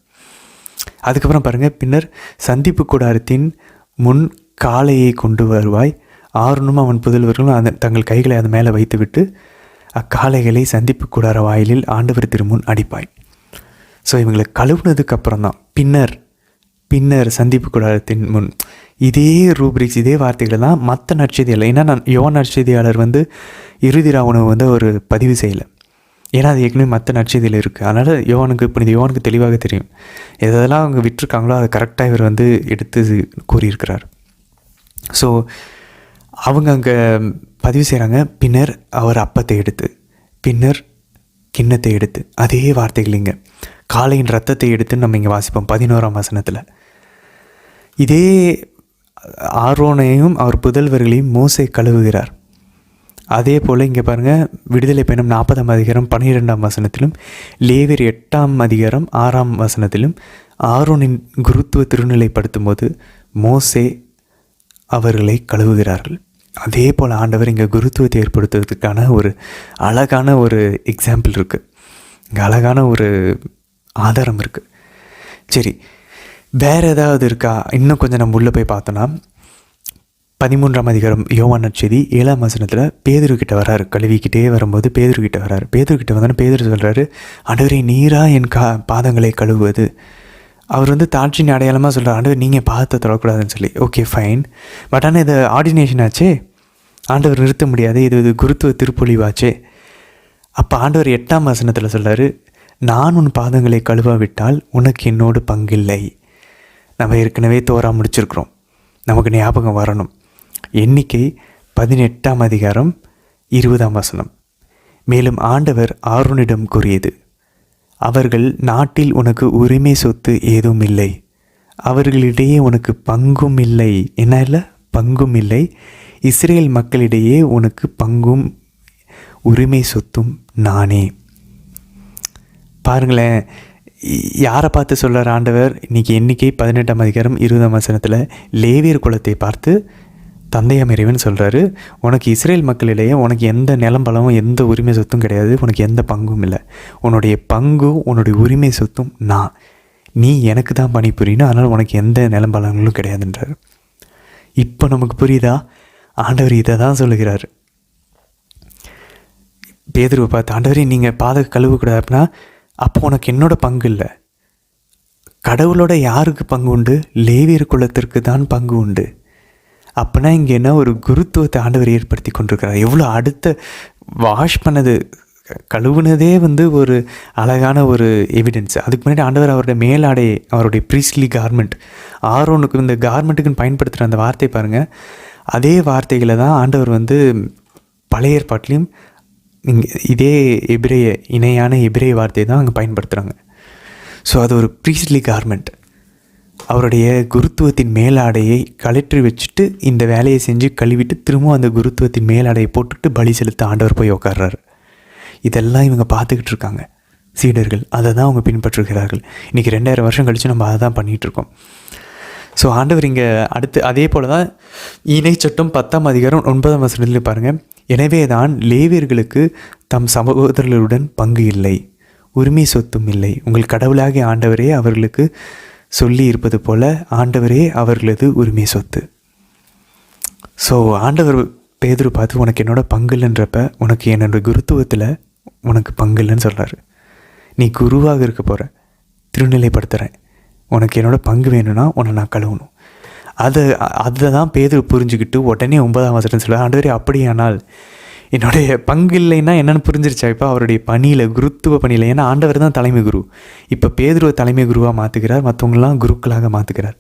அதுக்கப்புறம் பாருங்கள், பின்னர் சந்திப்பு கூடாரத்தின் முன் காளையை கொண்டு வருவாய், ஆரோனும் அவன் புதல்வர்களும் தங்கள் கைகளை அது மேலே வைத்துவிட்டு அக்காளைகளை சந்திப்பு கூடார வாயிலில் ஆண்டவர் திருமுன் அடிப்பாய். ஸோ இவங்களை கழுவுனதுக்கப்புறம் தான் பின்னர் சந்திப்பு கூடாரத்தின் முன், இதே ரூப்ரிக்ஸ், இதே வார்த்தைகள் தான் மற்ற நற்செய்தியாளர். ஏன்னா யோவான் நற்செய்தியாளர் இறுதி ராவணை ஒரு பதிவு செய்யலை, ஏன்னா அது ஏற்கனவே மற்ற நற்செய்தியில் இருக்குது. அதனால் புனித யோவானுக்கு தெளிவாக தெரியும் எதெல்லாம் அவங்க விட்டுருக்காங்களோ அதை கரெக்டாக இவர் எடுத்து கூறியிருக்கிறார். ஸோ அவங்க அங்கே பதிவு செய்கிறாங்க. பின்னர் அவர் அப்பத்தை எடுத்து, பின்னர் கிண்ணத்தை எடுத்து, அதே வார்த்தைகள் இங்கே காளையின் ரத்தத்தை எடுத்துன்னு நம்ம இங்கே வாசிப்போம் 11ஆம் வசனத்தில். இதே ஆரோனையும் அவர் புதல்வர்களையும் மோசே கழுவுகிறார். அதே போல் இங்கே பாருங்கள், விடுதலை பயணம் 40ஆம் அதிகாரம் 12ஆம் வசனத்திலும், லேவியர் 8ஆம் அதிகாரம் 6ஆம் வசனத்திலும் ஆரோனின் குருத்துவ திருநிலைப்படுத்தும் போது மோசே அவர்களை கழுவுகிறார்கள். அதே போல் ஆண்டவர் இங்கே குருத்துவத்தை ஏற்படுத்துவதற்கான ஒரு அழகான ஒரு எக்ஸாம்பிள் இருக்குது, இங்கே அழகான ஒரு ஆதாரம் இருக்குது. சரி, வேறு ஏதாவது இருக்கா? இன்னும் கொஞ்சம் நம்ம உள்ளே போய் பார்த்தோன்னா 13ஆம் அதிகாரம் யோவான் நற்செய்தி 7ஆம் வசனத்தில் பேதுருக்கிட்ட வராரு. கழுவிக்கிட்டே வரும்போது பேதுருக்கிட்ட வராரு. பேதுருக்கிட்ட வந்தோன்னா பேதுரு சொல்கிறாரு, ஆண்டவரே நீரா என் பாதங்களை கழுவுவது. அவர் தாட்சியின் அடையாளமாக சொல்கிறார், ஆண்டவர் நீங்கள் பாதத்தை தொடக்கூடாதுன்னு சொல்லி. ஓகே ஃபைன், பட் ஆனால் இது ஆர்டினேஷன் ஆச்சே, ஆண்டவர் நிறுத்த முடியாது, இது குருத்துவ திருப்பொழிவாச்சே. அப்போ ஆண்டவர் 8ஆம் வசனத்தில் சொல்கிறார், நான் உன் பாதங்களை கழுவாவிட்டால் உனக்கு என்னோடு பங்கில்லை. நம்ம ஏற்கனவே தோறா முடிச்சிருக்கிறோம், நமக்கு ஞாபகம் வரணும். எண்ணிக்கை 18ஆம் அதிகாரம் 20ஆம் வசனம். மேலும் ஆண்டவர் ஆரோனிடம் கூறியது, அவர்கள் நாட்டில் உனக்கு உரிமை சொத்து ஏதும் இல்லை, அவர்களிடையே உனக்கு பங்கும் இல்லை. என்ன இல்லை? பங்கும் இல்லை. இஸ்ரேல் மக்களிடையே உனக்கு பங்கும் உரிமை சொத்தும் நானே. பாருங்களேன், யாரை பார்த்து சொல்கிறார் ஆண்டவர்? இன்றைக்கி எண்ணிக்கை 18ஆம் அதிகாரம் 20ஆம் வசனத்தில் லேவியர் குலத்தை பார்த்து தந்தையாம் இறைவன் சொல்கிறாரு, உனக்கு இஸ்ரேல் மக்களிலேயே உனக்கு எந்த நிலம் பலமும் எந்த உரிமை சொத்தும் கிடையாது, உனக்கு எந்த பங்கும் இல்லை. உன்னுடைய பங்கும் உன்னுடைய உரிமை சொத்தும் நான். நீ எனக்கு தான் பணிபுரியணும், அதனால் உனக்கு எந்த நிலம் பலங்களும் கிடையாதுன்றார். இப்போ நமக்கு புரியுதா? ஆண்டவர் இதை தான் சொல்லுகிறார். பேதுருவை பார்த்து, ஆண்டவரே நீங்கள் பாதை கழுவக்கூடாது அப்படின்னா அப்போ உனக்கு என்னோட பங்கு இல்லை. கடவுளோட யாருக்கு பங்கு உண்டு? லேவியர் குலத்திற்கு தான் பங்கு உண்டு. அப்போனா இங்கே என்ன ஒரு குருத்துவத்தை ஆண்டவர் ஏற்படுத்தி கொண்டிருக்கிறார். எவ்வளோ அடுத்த வாஷ் பண்ணது கழுவுனதே ஒரு அழகான ஒரு எவிடன்ஸ். அதுக்கு முன்னாடி ஆண்டவர் அவருடைய மேலாடை, அவருடைய ப்ரீஸ்ட்லி கார்மெண்ட், ஆரோனுக்கு இந்த கார்மெண்ட்டுக்குன்னு பயன்படுத்துகிற அந்த வார்த்தை பாருங்கள். அதே வார்த்தைகளை தான் ஆண்டவர் பழைய ஏற்பாட்டிலையும் இங்கே இதே எபிரேய இணையான எபிரேய வார்த்தையை தான் அங்கே பயன்படுத்துகிறாங்க. ஸோ அது ஒரு ப்ரீஸ்ட்லி கார்மெண்ட். அவருடைய குருத்துவத்தின் மேலாடையை கழற்றி வச்சுட்டு இந்த வேலையை செஞ்சு கழுவிட்டு திரும்பவும் அந்த குருத்துவத்தின் மேலாடையை போட்டுக்கிட்டு பலி செலுத்த ஆண்டவர் போய் உட்கார்றாரு. இதெல்லாம் இவங்க பார்த்துக்கிட்டு இருக்காங்க சீடர்கள். அதை தான் அவங்க பின்பற்றுகிறார்கள். இன்றைக்கி 2000 வருஷம் கழித்து நம்ம அதை தான் பண்ணிகிட்ருக்கோம். ஸோ ஆண்டவர் இங்கே அடுத்து அதே போல் தான் இணைச்சட்டம் 10ஆம் அதிகாரம் 9ஆம் வசனத்தில் பாருங்கள். எனவே தான் லேவியர்களுக்கு தம் சகோதரர்களுடன் பங்கு இல்லை, உரிமை சொத்தும் இல்லை. உங்கள் கடவுளாகிய ஆண்டவரே அவர்களுக்கு சொல்லி இருப்பது போல ஆண்டவரே அவர்களது உரிமை சொத்து. ஸோ ஆண்டவர் பேதுரு பார்த்து, உனக்கு என்னோட பங்கு இல்லைன்றப்ப உனக்கு என்னோட குருத்துவத்தில் உனக்கு பங்கு இல்லைன்னு சொல்கிறாரு. நீ குருவாக இருக்க போகிற, திருநிலைப்படுத்துகிறேன், உனக்கு என்னோட பங்கு வேணும்னா உன்னை நான் கழுவணும். அதை தான் பேதுரு புரிஞ்சுக்கிட்டு உடனே 9ஆம் வசனம் சொல்ல, ஆண்டவரே அப்படியானால் என்னுடைய பங்கு இல்லைன்னா என்னென்னு புரிஞ்சிருச்சா? இப்போ அவருடைய பணியில், குருத்துவ பணியில், ஏன்னா ஆண்டவர் தான் தலைமை குரு. இப்போ பேதுருவை தலைமை குருவாக மாற்றுக்கிறார், மற்றவங்களாம் குருக்களாக மாற்றுக்கிறார்.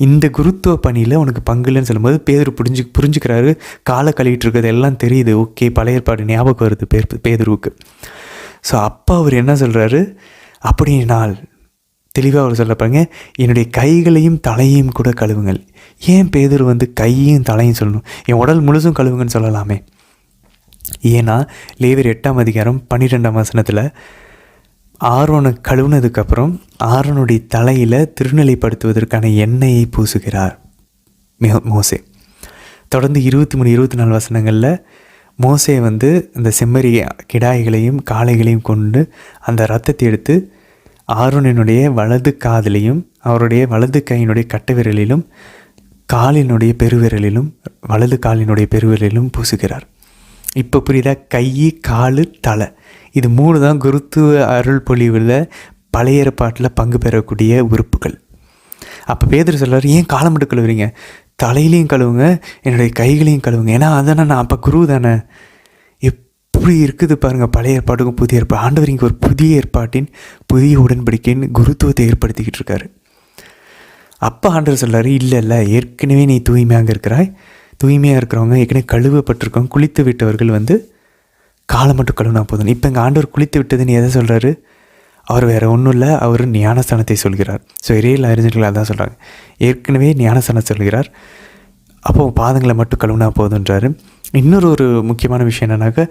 இந்த குருத்துவ பணியில் உனக்கு பங்கு இல்லைன்னு சொல்லும்போது பேதுரு புரிஞ்சுக்கிறாரு. காலை கழுவிட்டு இருக்கிறது எல்லாம் தெரியுது. ஓகே, பழைய ஏற்பாடு ஞாபகம் வருது பேதுருவுக்கு. ஸோ அப்போ அவர் என்ன சொல்கிறாரு? அப்படினால் தெளிவாக அவர் சொல்ல பாருங்க, என்னுடைய கைகளையும் தலையையும் கூட கழுவுங்கள். ஏன் பேதுரு கையும் தலையும் சொல்லணும்? என் உடல் முழுசும் கழுவுங்கன்னு சொல்லலாமே. ஏன்னா லேவியர் 8ஆம் அதிகாரம் 12ஆம் வசனத்தில் ஆரோனை கழுவுனதுக்கப்புறம் ஆரோனுடைய தலையில் திருநிலைப்படுத்துவதற்கான எண்ணெயை பூசுகிறார் மோசே. தொடர்ந்து 23, 24 வசனங்களில் மோசே இந்த செம்மறி கிடாய்களையும் காளைகளையும் கொண்டு அந்த இரத்தத்தை எடுத்து ஆரோனினுடைய வலது காதிலையும் அவருடைய வலது கையினுடைய கட்டை விரலிலும் காலினுடைய பெருவிரலிலும் வலது காலினுடைய பெருவிரலிலும் பூசுகிறார். இப்போ புரியுதா? கை, கால், தலை, இது 3 தான் குருத்துவ அருள் பொழிவில் பழைய ஏற்பாட்டில் பங்கு பெறக்கூடிய உறுப்புகள். அப்போ பேதுரு சொல்கிறார், ஏன் காலை மட்டும் கழுவுறீங்க? தலையிலையும் கழுவுங்க, என்னுடைய கைகளையும் கழுவுங்க. ஏன்னா அதானே நான் அப்போ குரு தானே. எப்படி இருக்குது பாருங்கள் பழைய ஏற்பாட்டுக்கும் புதிய ஏற்பாடு. ஆண்டவர் இங்கே ஒரு புதிய ஏற்பாட்டின் புதிய உடன்படிக்கையின் குருத்துவத்தை ஏற்படுத்திக்கிட்டு இருக்காரு. அப்போ ஆண்டவர் சொல்கிறார், இல்லை ஏற்கனவே நீ தூய்மையாக இருக்கிறாய், தூய்மையாக இருக்கிறவங்க ஏற்கனவே கழுவப்பட்டிருக்கவங்க, குளித்து விட்டவர்கள் காலை மட்டும் கழுவுனா போதும். இப்போ எங்கள் ஆண்டவர் குளித்து விட்டதுன்னு எதை சொல்கிறாரு? அவர் வேறு ஒன்றும் இல்லை, அவர் ஞானஸ்தானத்தை சொல்கிறார். ஸோ இறையியல் அறிஞர்கள் அதான் சொல்கிறாங்க, ஏற்கனவே ஞானஸ்தானம் சொல்கிறார், அப்போது பாதங்களை மட்டும் கழுவுனா போதுன்றாரு. இன்னொரு முக்கியமான விஷயம் என்னன்னாக்கா,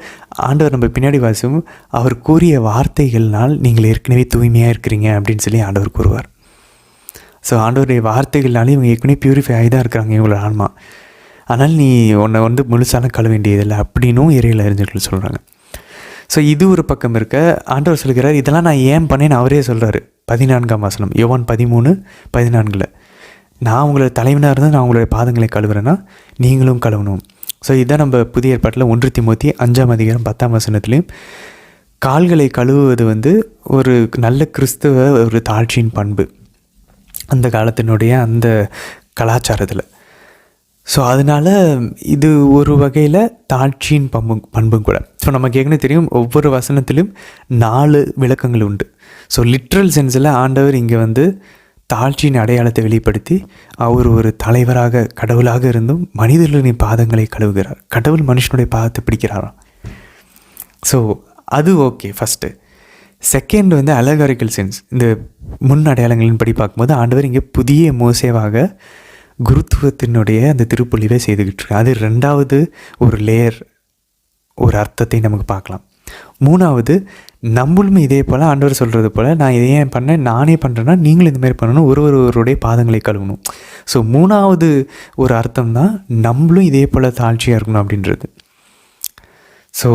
ஆண்டவர் நம்ம பின்னாடி வாசிக்கும் அவர் கூறிய வார்த்தைகள்னால் நீங்கள் ஏற்கனவே தூய்மையாக இருக்கிறீங்க அப்படின்னு சொல்லி ஆண்டவர் கூறுவார். ஸோ ஆண்டவருடைய வார்த்தைகள்னாலே இவங்க ஏற்கனவே பியூரிஃபை ஆகி தான் இருக்கிறாங்க இவங்களோட ஆன்மா. ஆனால் நீ உன்னை முழுசான கழுவ வேண்டியதில்லை அப்படின்னும் இறையியல் அறிஞர்கள் சொல்கிறாங்க. ஸோ இது ஒரு பக்கம் இருக்க, ஆண்டவர் சொல்கிறார், இதெல்லாம் நான் ஏன் பண்ணேன்னு அவரே சொல்கிறாரு. 14ஆம் வசனம், யோவான் 13:14, நான் உங்களோட தலைவனாக இருந்தால் நான் உங்களுடைய பாதங்களை கழுவுறேன்னா நீங்களும் கழுவணும். ஸோ இதான் நம்ம புதிய ஏற்பாட்டில் 1 தீமோத்தேயு 5ஆம் அதிகாரம் 10ஆம் வசனத்துலேயும் கால்களை கழுவுவது ஒரு நல்ல கிறிஸ்துவ ஒரு தாழ்ச்சியின் பண்பு அந்த காலத்தினுடைய அந்த கலாச்சாரத்தில். ஸோ அதனால் இது ஒரு வகையில் தாழ்ச்சியின் பண்பும் கூட. ஸோ நமக்கு ஏற்கனவே தெரியும் ஒவ்வொரு வசனத்திலும் 4 விளக்கங்கள் உண்டு. ஸோ லிட்ரல் சென்ஸில் ஆண்டவர் இங்கே தாழ்ச்சியின் அடையாளத்தை வெளிப்படுத்தி அவர் ஒரு தலைவராக கடவுளாக இருந்தும் மனிதர்களின் பாதங்களை கழுவுகிறார். கடவுள் மனுஷனுடைய பாதத்தை பிடிக்கிறாராம். ஸோ அது ஓகே ஃபஸ்ட்டு. செகண்ட் அலகாரிக்கல் சென்ஸ், இந்த முன் அடையாளங்களின் படி பார்க்கும்போது ஆண்டவர் இங்கே புதிய மோசேவாக குருத்துவத்தினுடைய அந்த திருப்பொழிவை செய்துக்கிட்டு இருக்கு. அது 2வது ஒரு லேயர், ஒரு அர்த்தத்தை நமக்கு பார்க்கலாம். 3வது நம்மளும் இதே போல் ஆண்டவர் சொல்கிறது போல் நான் இதை ஏன் பண்ணேன், நானே பண்ணுறேன்னா நீங்களும் இந்தமாதிரி பண்ணணும், ஒருவருடைய பாதங்களை கழுவணும். ஸோ 3வது ஒரு அர்த்தம் தான் நம்மளும் இதே போல் தாழ்ச்சியாக இருக்கணும் அப்படின்றது. ஸோ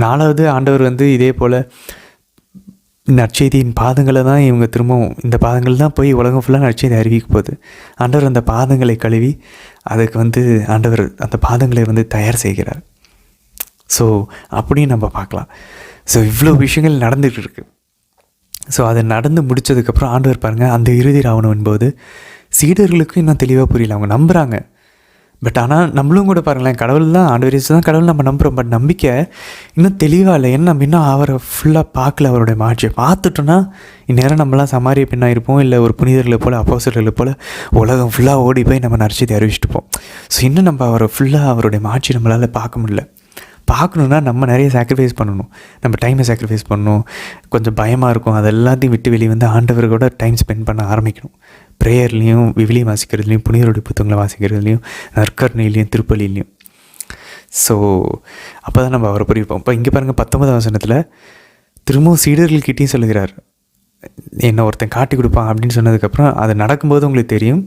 4வது ஆண்டவர் இதே போல் நற்செய்தியின் பாதங்களை தான் இவங்க திரும்பவும் இந்த பாதங்கள் தான் போய் உலகம் ஃபுல்லாக நற்செய்தி அறிவிக்க போகுது. ஆண்டவர் அந்த பாதங்களை கழுவி அதுக்கு ஆண்டவர் அந்த பாதங்களை தயார் செய்கிறார். ஸோ அப்படியும் நம்ம பார்க்கலாம். ஸோ இவ்வளோ விஷயங்கள் நடந்துகிட்டு இருக்குது. ஸோ அது நடந்து முடித்ததுக்கப்புறம் ஆண்டவர் பாருங்கள், அந்த இறுதி ராவணம் என்பது சீடர்களுக்கும் இன்னும் தெளிவாக புரியல. அவங்க நம்புகிறாங்க, பட் ஆனால் நம்மளும் கூட பாருங்களேன், கடவுள் தான், ஆண்டவர் இயேசு தான் கடவுள் நம்ம நம்புகிறோம். பட் நம்பிக்கை இன்னும் தெளிவாக இல்லை. ஏன்னா நம்ம இன்னும் அவரை ஃபுல்லாக பார்க்கல. அவருடைய மாட்சியை பார்த்துட்டோன்னா இந்நேரம் நம்மளாம் சமாரிய பெண்ணாக இருப்போம், இல்லை ஒரு புனிதர்களை போல் அப்போஸ்தலர்களை போல் உலகம் ஃபுல்லாக ஓடி போய் நம்ம நற்செய்தி அறிவிச்சிட்டுப்போம். ஸோ இன்னும் நம்ம அவரை ஃபுல்லாக அவருடைய மாட்சி நம்மளால் பார்க்க முடியல. பார்க்கணுன்னா நம்ம நிறைய சாக்ரிஃபைஸ் பண்ணணும், நம்ம டைமை சாக்ரிஃபைஸ் பண்ணணும். கொஞ்சம் பயமாக இருக்கும், அது எல்லாத்தையும் விட்டு வெளியே ஆண்டவரோட டைம் ஸ்பெண்ட் பண்ண ஆரம்பிக்கணும். ப்ரேயர்லேயும், விவிலியம் வாசிக்கிறதுலையும், புனிதருடைய புத்தகங்களை வாசிக்கிறதுலையும், நற்கருணையிலையும், திருப்பலிலையும். ஸோ அப்போ தான் நம்ம அவரை புரிப்போம். இப்போ இங்கே பாருங்கள் 19ஆம் வசனத்தில் திரும்பவும் சீடர்கள்கிட்டையும் சொல்லுகிறார், என்னை ஒருத்தன் காட்டி கொடுப்பான் அப்படின்னு சொன்னதுக்கப்புறம் அது நடக்கும்போது உங்களுக்கு தெரியும்,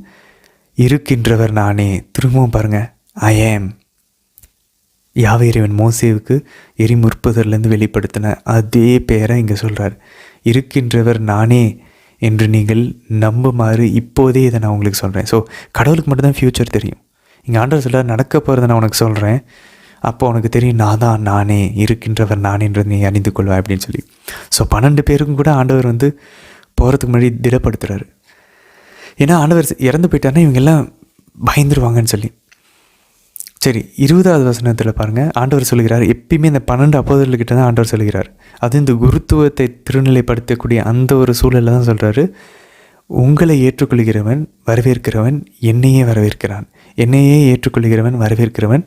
இருக்கின்றவர் நானே. திரும்பவும் பாருங்கள், ஐ ஆம். யாவே இறைவன் மோசேவுக்கு எரிமுற்புதர்லேருந்து வெளிப்படுத்தின அதே பேரை இங்கே சொல்கிறார். இருக்கின்றவர் நானே என்று நீங்கள் நம்புமாறு இப்போதே இதை நான் உங்களுக்கு சொல்கிறேன். ஸோ கடவுளுக்கு மட்டும்தான் ஃப்யூச்சர் தெரியும். இங்கே ஆண்டவர் சொல்கிறார், நடக்க போகிறத நான் உனக்கு சொல்கிறேன், அப்போ உனக்கு தெரியும் நான் தான் நானே, இருக்கின்றவர் நானேன்றது நீ அறிந்து கொள்வாய் அப்படின்னு சொல்லி. ஸோ 12 பேருக்கும் கூட ஆண்டவர் போகிறதுக்கு முன்னாடி திடப்படுத்துகிறாரு. ஏன்னா ஆண்டவர் இறந்து போயிட்டாருன்னா இவங்கெல்லாம் பயந்துருவாங்கன்னு சொல்லி. சரி, 20வது வசனத்தில் பாருங்கள், ஆண்டவர் சொல்கிறார், எப்பயுமே இந்த 12 அப்போஸ்தலர்கிட்ட தான் ஆண்டவர் சொல்கிறார். அது இந்த குருத்துவத்தை திருநிலைப்படுத்தக்கூடிய அந்த ஒரு சூழலில் தான் சொல்கிறாரு, உங்களை ஏற்றுக்கொள்கிறவன் வரவேற்கிறவன் என்னையே வரவேற்கிறான், என்னையே ஏற்றுக்கொள்கிறவன் வரவேற்கிறவன்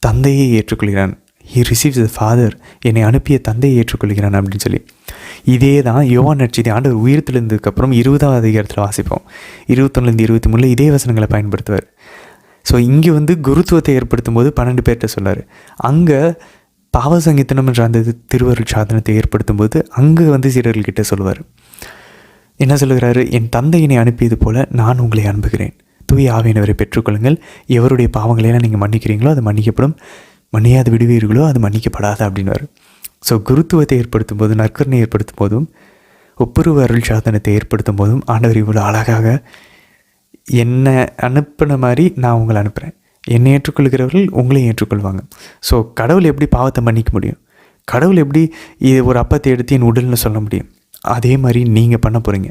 தந்தையை ஏற்றுக்கொள்கிறான். ஹி ரிசீவ்ஸ் த ஃபாதர், என்னை அனுப்பிய தந்தையை ஏற்றுக்கொள்கிறான் அப்படின்னு சொல்லி. இதே தான் யோவான் நற்செய்தி ஆண்டவர் உயிர்த்தெழுந்ததுக்கப்புறம் 20வது அதிகாரத்தில் வாசிப்போம். 21லேருந்து 23 இதே வசனங்களை பயன்படுத்துவார். ஸோ இங்கே குருத்துவத்தை ஏற்படுத்தும் போது 12 பேர்கிட்ட சொல்லார். அங்கே பாவ சங்கீதனம் என்ற அந்த திருவருள் சாதனத்தை ஏற்படுத்தும் போது அங்கே சீடர்கள்கிட்ட சொல்லுவார். என்ன சொல்லுகிறாரு, என் தந்தை என்னை அனுப்பியது போல நான் உங்களை அனுப்புகிறேன், தூய ஆவியானவரை பெற்றுக்கொள்ளுங்கள், எவருடைய பாவங்களையெல்லாம் நீங்கள் மன்னிக்கிறீங்களோ அது மன்னிக்கப்படும், மன்னியாது விடுவீர்களோ அது மன்னிக்கப்படாது அப்படின்வார். ஸோ குருத்துவத்தை ஏற்படுத்தும் போது, நற்கருணை ஏற்படுத்தும் போதும், ஒப்புரவு அருள் சாதனத்தை ஏற்படுத்தும் போதும் ஆண்டவர் இவ்வளோ அழகாக என்னை அனுப்பின மாதிரி நான் உங்களை அனுப்புகிறேன், என்னை ஏற்றுக்கொள்கிறவர்கள் உங்களையும் ஏற்றுக்கொள்வாங்க. ஸோ கடவுள் எப்படி பாவத்தை மன்னிக்க முடியும், கடவுள் எப்படி இது ஒரு அப்பத்தை எடுத்து என் உடல்னு சொல்ல முடியும், அதே மாதிரி நீங்கள் பண்ண போகிறீங்க,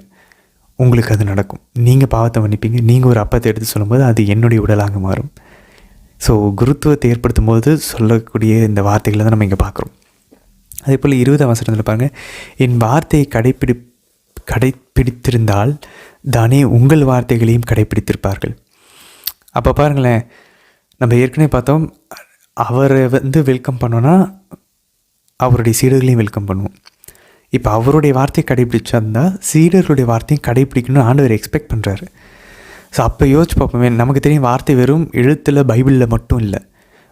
உங்களுக்கு அது நடக்கும். நீங்கள் பாவத்தை மன்னிப்பீங்க, நீங்கள் ஒரு அப்பத்தை எடுத்து சொல்லும்போது அது என்னுடைய உடலாக மாறும். ஸோ குருத்துவத்தை ஏற்படுத்தும் போது சொல்லக்கூடிய இந்த வார்த்தைகளை தான் நம்ம இங்கே பார்க்குறோம். அதே போல் 20ஆம் வசனத்தில் பாருங்கள், என் வார்த்தையை கடைப்பிடித்திருந்தால் தானே உங்கள் வார்த்தைகளையும் கடைப்பிடித்திருப்பார்கள். அப்போ பாருங்களேன், நம்ம ஏற்கனவே பார்த்தோம், அவரை வெல்கம் பண்ணோன்னா அவருடைய சீடர்களையும் வெல்கம் பண்ணுவோம். இப்போ அவருடைய வார்த்தையை கடைப்பிடிச்சிருந்தா சீடர்களுடைய வார்த்தையும் கடைப்பிடிக்கணும்னு ஆண்டவர் எக்ஸ்பெக்ட் பண்ணுறாரு. ஸோ அப்போ யோசிச்சு பார்ப்போமே, நமக்கு தெரியும் வார்த்தை வெறும் எழுத்தில் பைபிளில் மட்டும் இல்லை,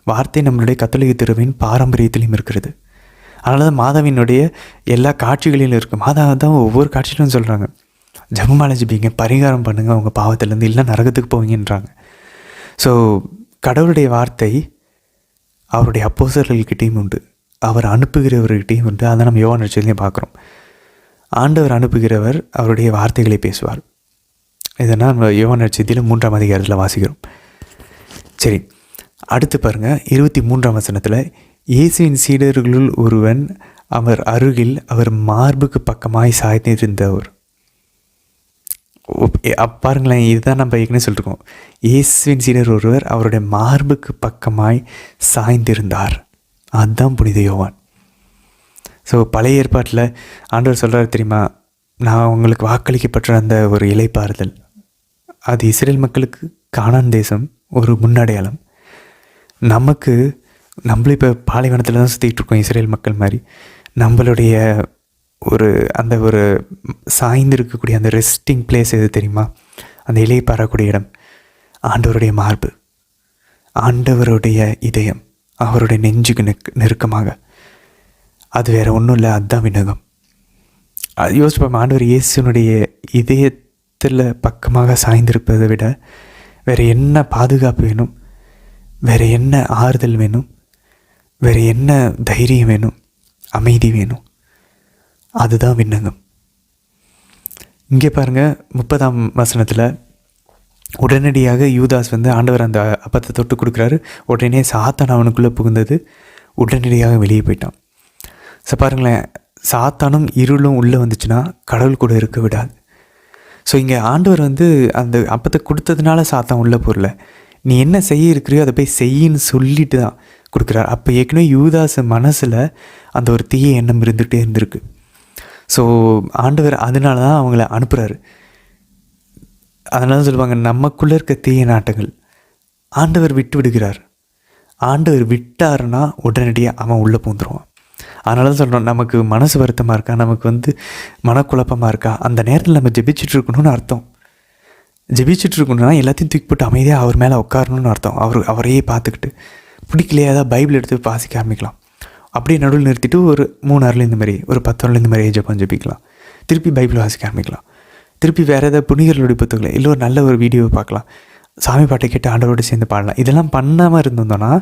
வார்த்தை நம்மளுடைய கத்தோலிக்க திருவையின் பாரம்பரியத்திலையும் இருக்கிறது. அதனால தான் மாதாவினுடைய எல்லா காட்சிகளிலும் இருக்குது. மாதா தான் ஒவ்வொரு காட்சியிலும் சொல்கிறாங்க, ஜெபமாலை ஜெபிங்க, பரிகாரம் பண்ணுங்கள் உங்கள் பாவத்திலேருந்து, இல்லை நரகத்துக்கு போவீங்கன்றாங்க. ஸோ கடவுளுடைய வார்த்தை அவருடைய அப்போஸ்தலர்கள்கிட்டையும் உண்டு, அவர் அனுப்புகிறவர்கிட்டையும் உண்டு. அதை நம்ம யோவான் நற்செய்தியிலையும் பார்க்குறோம். ஆண்டவர் அனுப்புகிறவர் அவருடைய வார்த்தைகளை பேசுவார். இதனால் நம்ம யோவான் நற்செய்தியில் 3ஆம் அதிகாரத்தில் வாசிக்கிறோம். சரி, அடுத்து பாருங்கள் 23ஆம் வசனத்தில், இயேசுவின் சீடர்களுள் ஒருவன் அவர் அருகில் அவர் மார்புக்கு பக்கமாய் சாய்ந்திருந்தவர். பாருங்களேன், இதுதான் நம்ம ஏற்கனவே சொல்லியிருக்கோம், இயேசுவின் சீடர் ஒருவர் அவருடைய மார்புக்கு பக்கமாய் சாய்ந்திருந்தார். அதுதான் புனித யோவான். ஸோ பழைய ஏற்பாட்டில் ஆண்டவர் சொல்கிறார் தெரியுமா, நான் உங்களுக்கு வாக்களிக்கப்பட்ட அந்த ஒரு இலைப்பாறுதல், அது இஸ்ரேல் மக்களுக்கு கானான் தேசம் ஒரு முன்னடையாளம். நமக்கு நம்மளும் இப்போ பாலைவனத்தில் தான் சுற்றிக்கிட்டு இருக்கோம் இஸ்ரேல் மக்கள் மாதிரி. நம்மளுடைய அந்த ஒரு சாய்ந்து இருக்கக்கூடிய அந்த ரெஸ்டிங் பிளேஸ் எது தெரியுமா, அந்த இலையை பாறக்கூடிய இடம் ஆண்டவருடைய மார்பு, ஆண்டவருடைய இதயம், அவருடைய நெஞ்சுக்கு நெருக்கமாக. அது வேறு ஒன்றும் இல்லை, அதுதான் விண்ணகம். அது யோசிப்போம், ஆண்டவர் இயேசுனுடைய இதயத்தில் பக்கமாக சாய்ந்திருப்பதை விட வேறு என்ன பாதுகாப்பு வேணும், வேறு என்ன ஆறுதல் வேணும், வேறு என்ன தைரியம் வேணும், அமைதி வேணும்? அதுதான் விண்ணகம். இங்கே பாருங்கள் 30ஆம் வசனத்தில் உடனடியாக யூதாஸ் ஆண்டவர் அந்த அப்பத்தை தொட்டு கொடுக்குறாரு. உடனே சாத்தான் அவனுக்குள்ளே புகுந்தது, உடனடியாக வெளியே போயிட்டான். ஸோ பாருங்களேன், சாத்தானும் இருளும் உள்ளே வந்துச்சுன்னா கடவுள் கூட இருக்க விடாது. ஸோ இங்கே ஆண்டவர் அந்த அப்பத்தை கொடுத்ததுனால சாத்தான் உள்ளே போகல, நீ என்ன செய்ய இருக்கிறியோ அதை போய் செய்யின்னு சொல்லிட்டு தான் கொடுக்குறாரு. அப்போ ஏற்கனவே யூதாஸ் மனசில் அந்த ஒரு தீய எண்ணம் இருந்துகிட்டே இருந்திருக்கு. ஸோ ஆண்டவர் அதனால தான் அவங்கள அனுப்புகிறாரு. அதனால தான் சொல்லுவாங்க, நமக்குள்ளே இருக்க தீய நாட்டங்கள் ஆண்டவர் விட்டு விடுகிறார். ஆண்டவர் விட்டாருன்னா உடனடியாக அவன் உள்ளே பூந்துருவான். அதனால தான் சொல்கிறோம், நமக்கு மனசு வருத்தமாக இருக்கா, நமக்கு மனக்குழப்பமாக இருக்கா, அந்த நேரத்தில் நம்ம ஜெபிச்சுட்டு இருக்கணும்னு அர்த்தம். ஜெபிச்சுட்டு இருக்கணும்னா எல்லாத்தையும் தூக்கி போட்டு அமைதியாக அவர் மேலே உட்காரணும்னு அர்த்தம். அவரையே பார்த்துக்கிட்டு பிடிக்கலையா ஏதாவது பைபிள் எடுத்து வாசிக்க ஆரம்பிக்கலாம். அப்படியே நடுவில் நிறுத்திட்டு ஒரு 3 அருள் இந்த மாதிரி, ஒரு 10 அருள் இந்த மாதிரி ஜெபம் ஜெபிக்கலாம். திருப்பி பைபிள் வாசிக்க ஆரம்பிக்கலாம். திருப்பி வேறு ஏதாவது புனிதர்களுடைய புத்தகங்களை இல்லை ஒரு நல்ல ஒரு வீடியோவை பார்க்கலாம். சாமி பாட்டை கேட்டு ஆண்டவரோடு சேர்ந்து பாடலாம். இதெல்லாம் பண்ணாமல் இருந்தோம்னா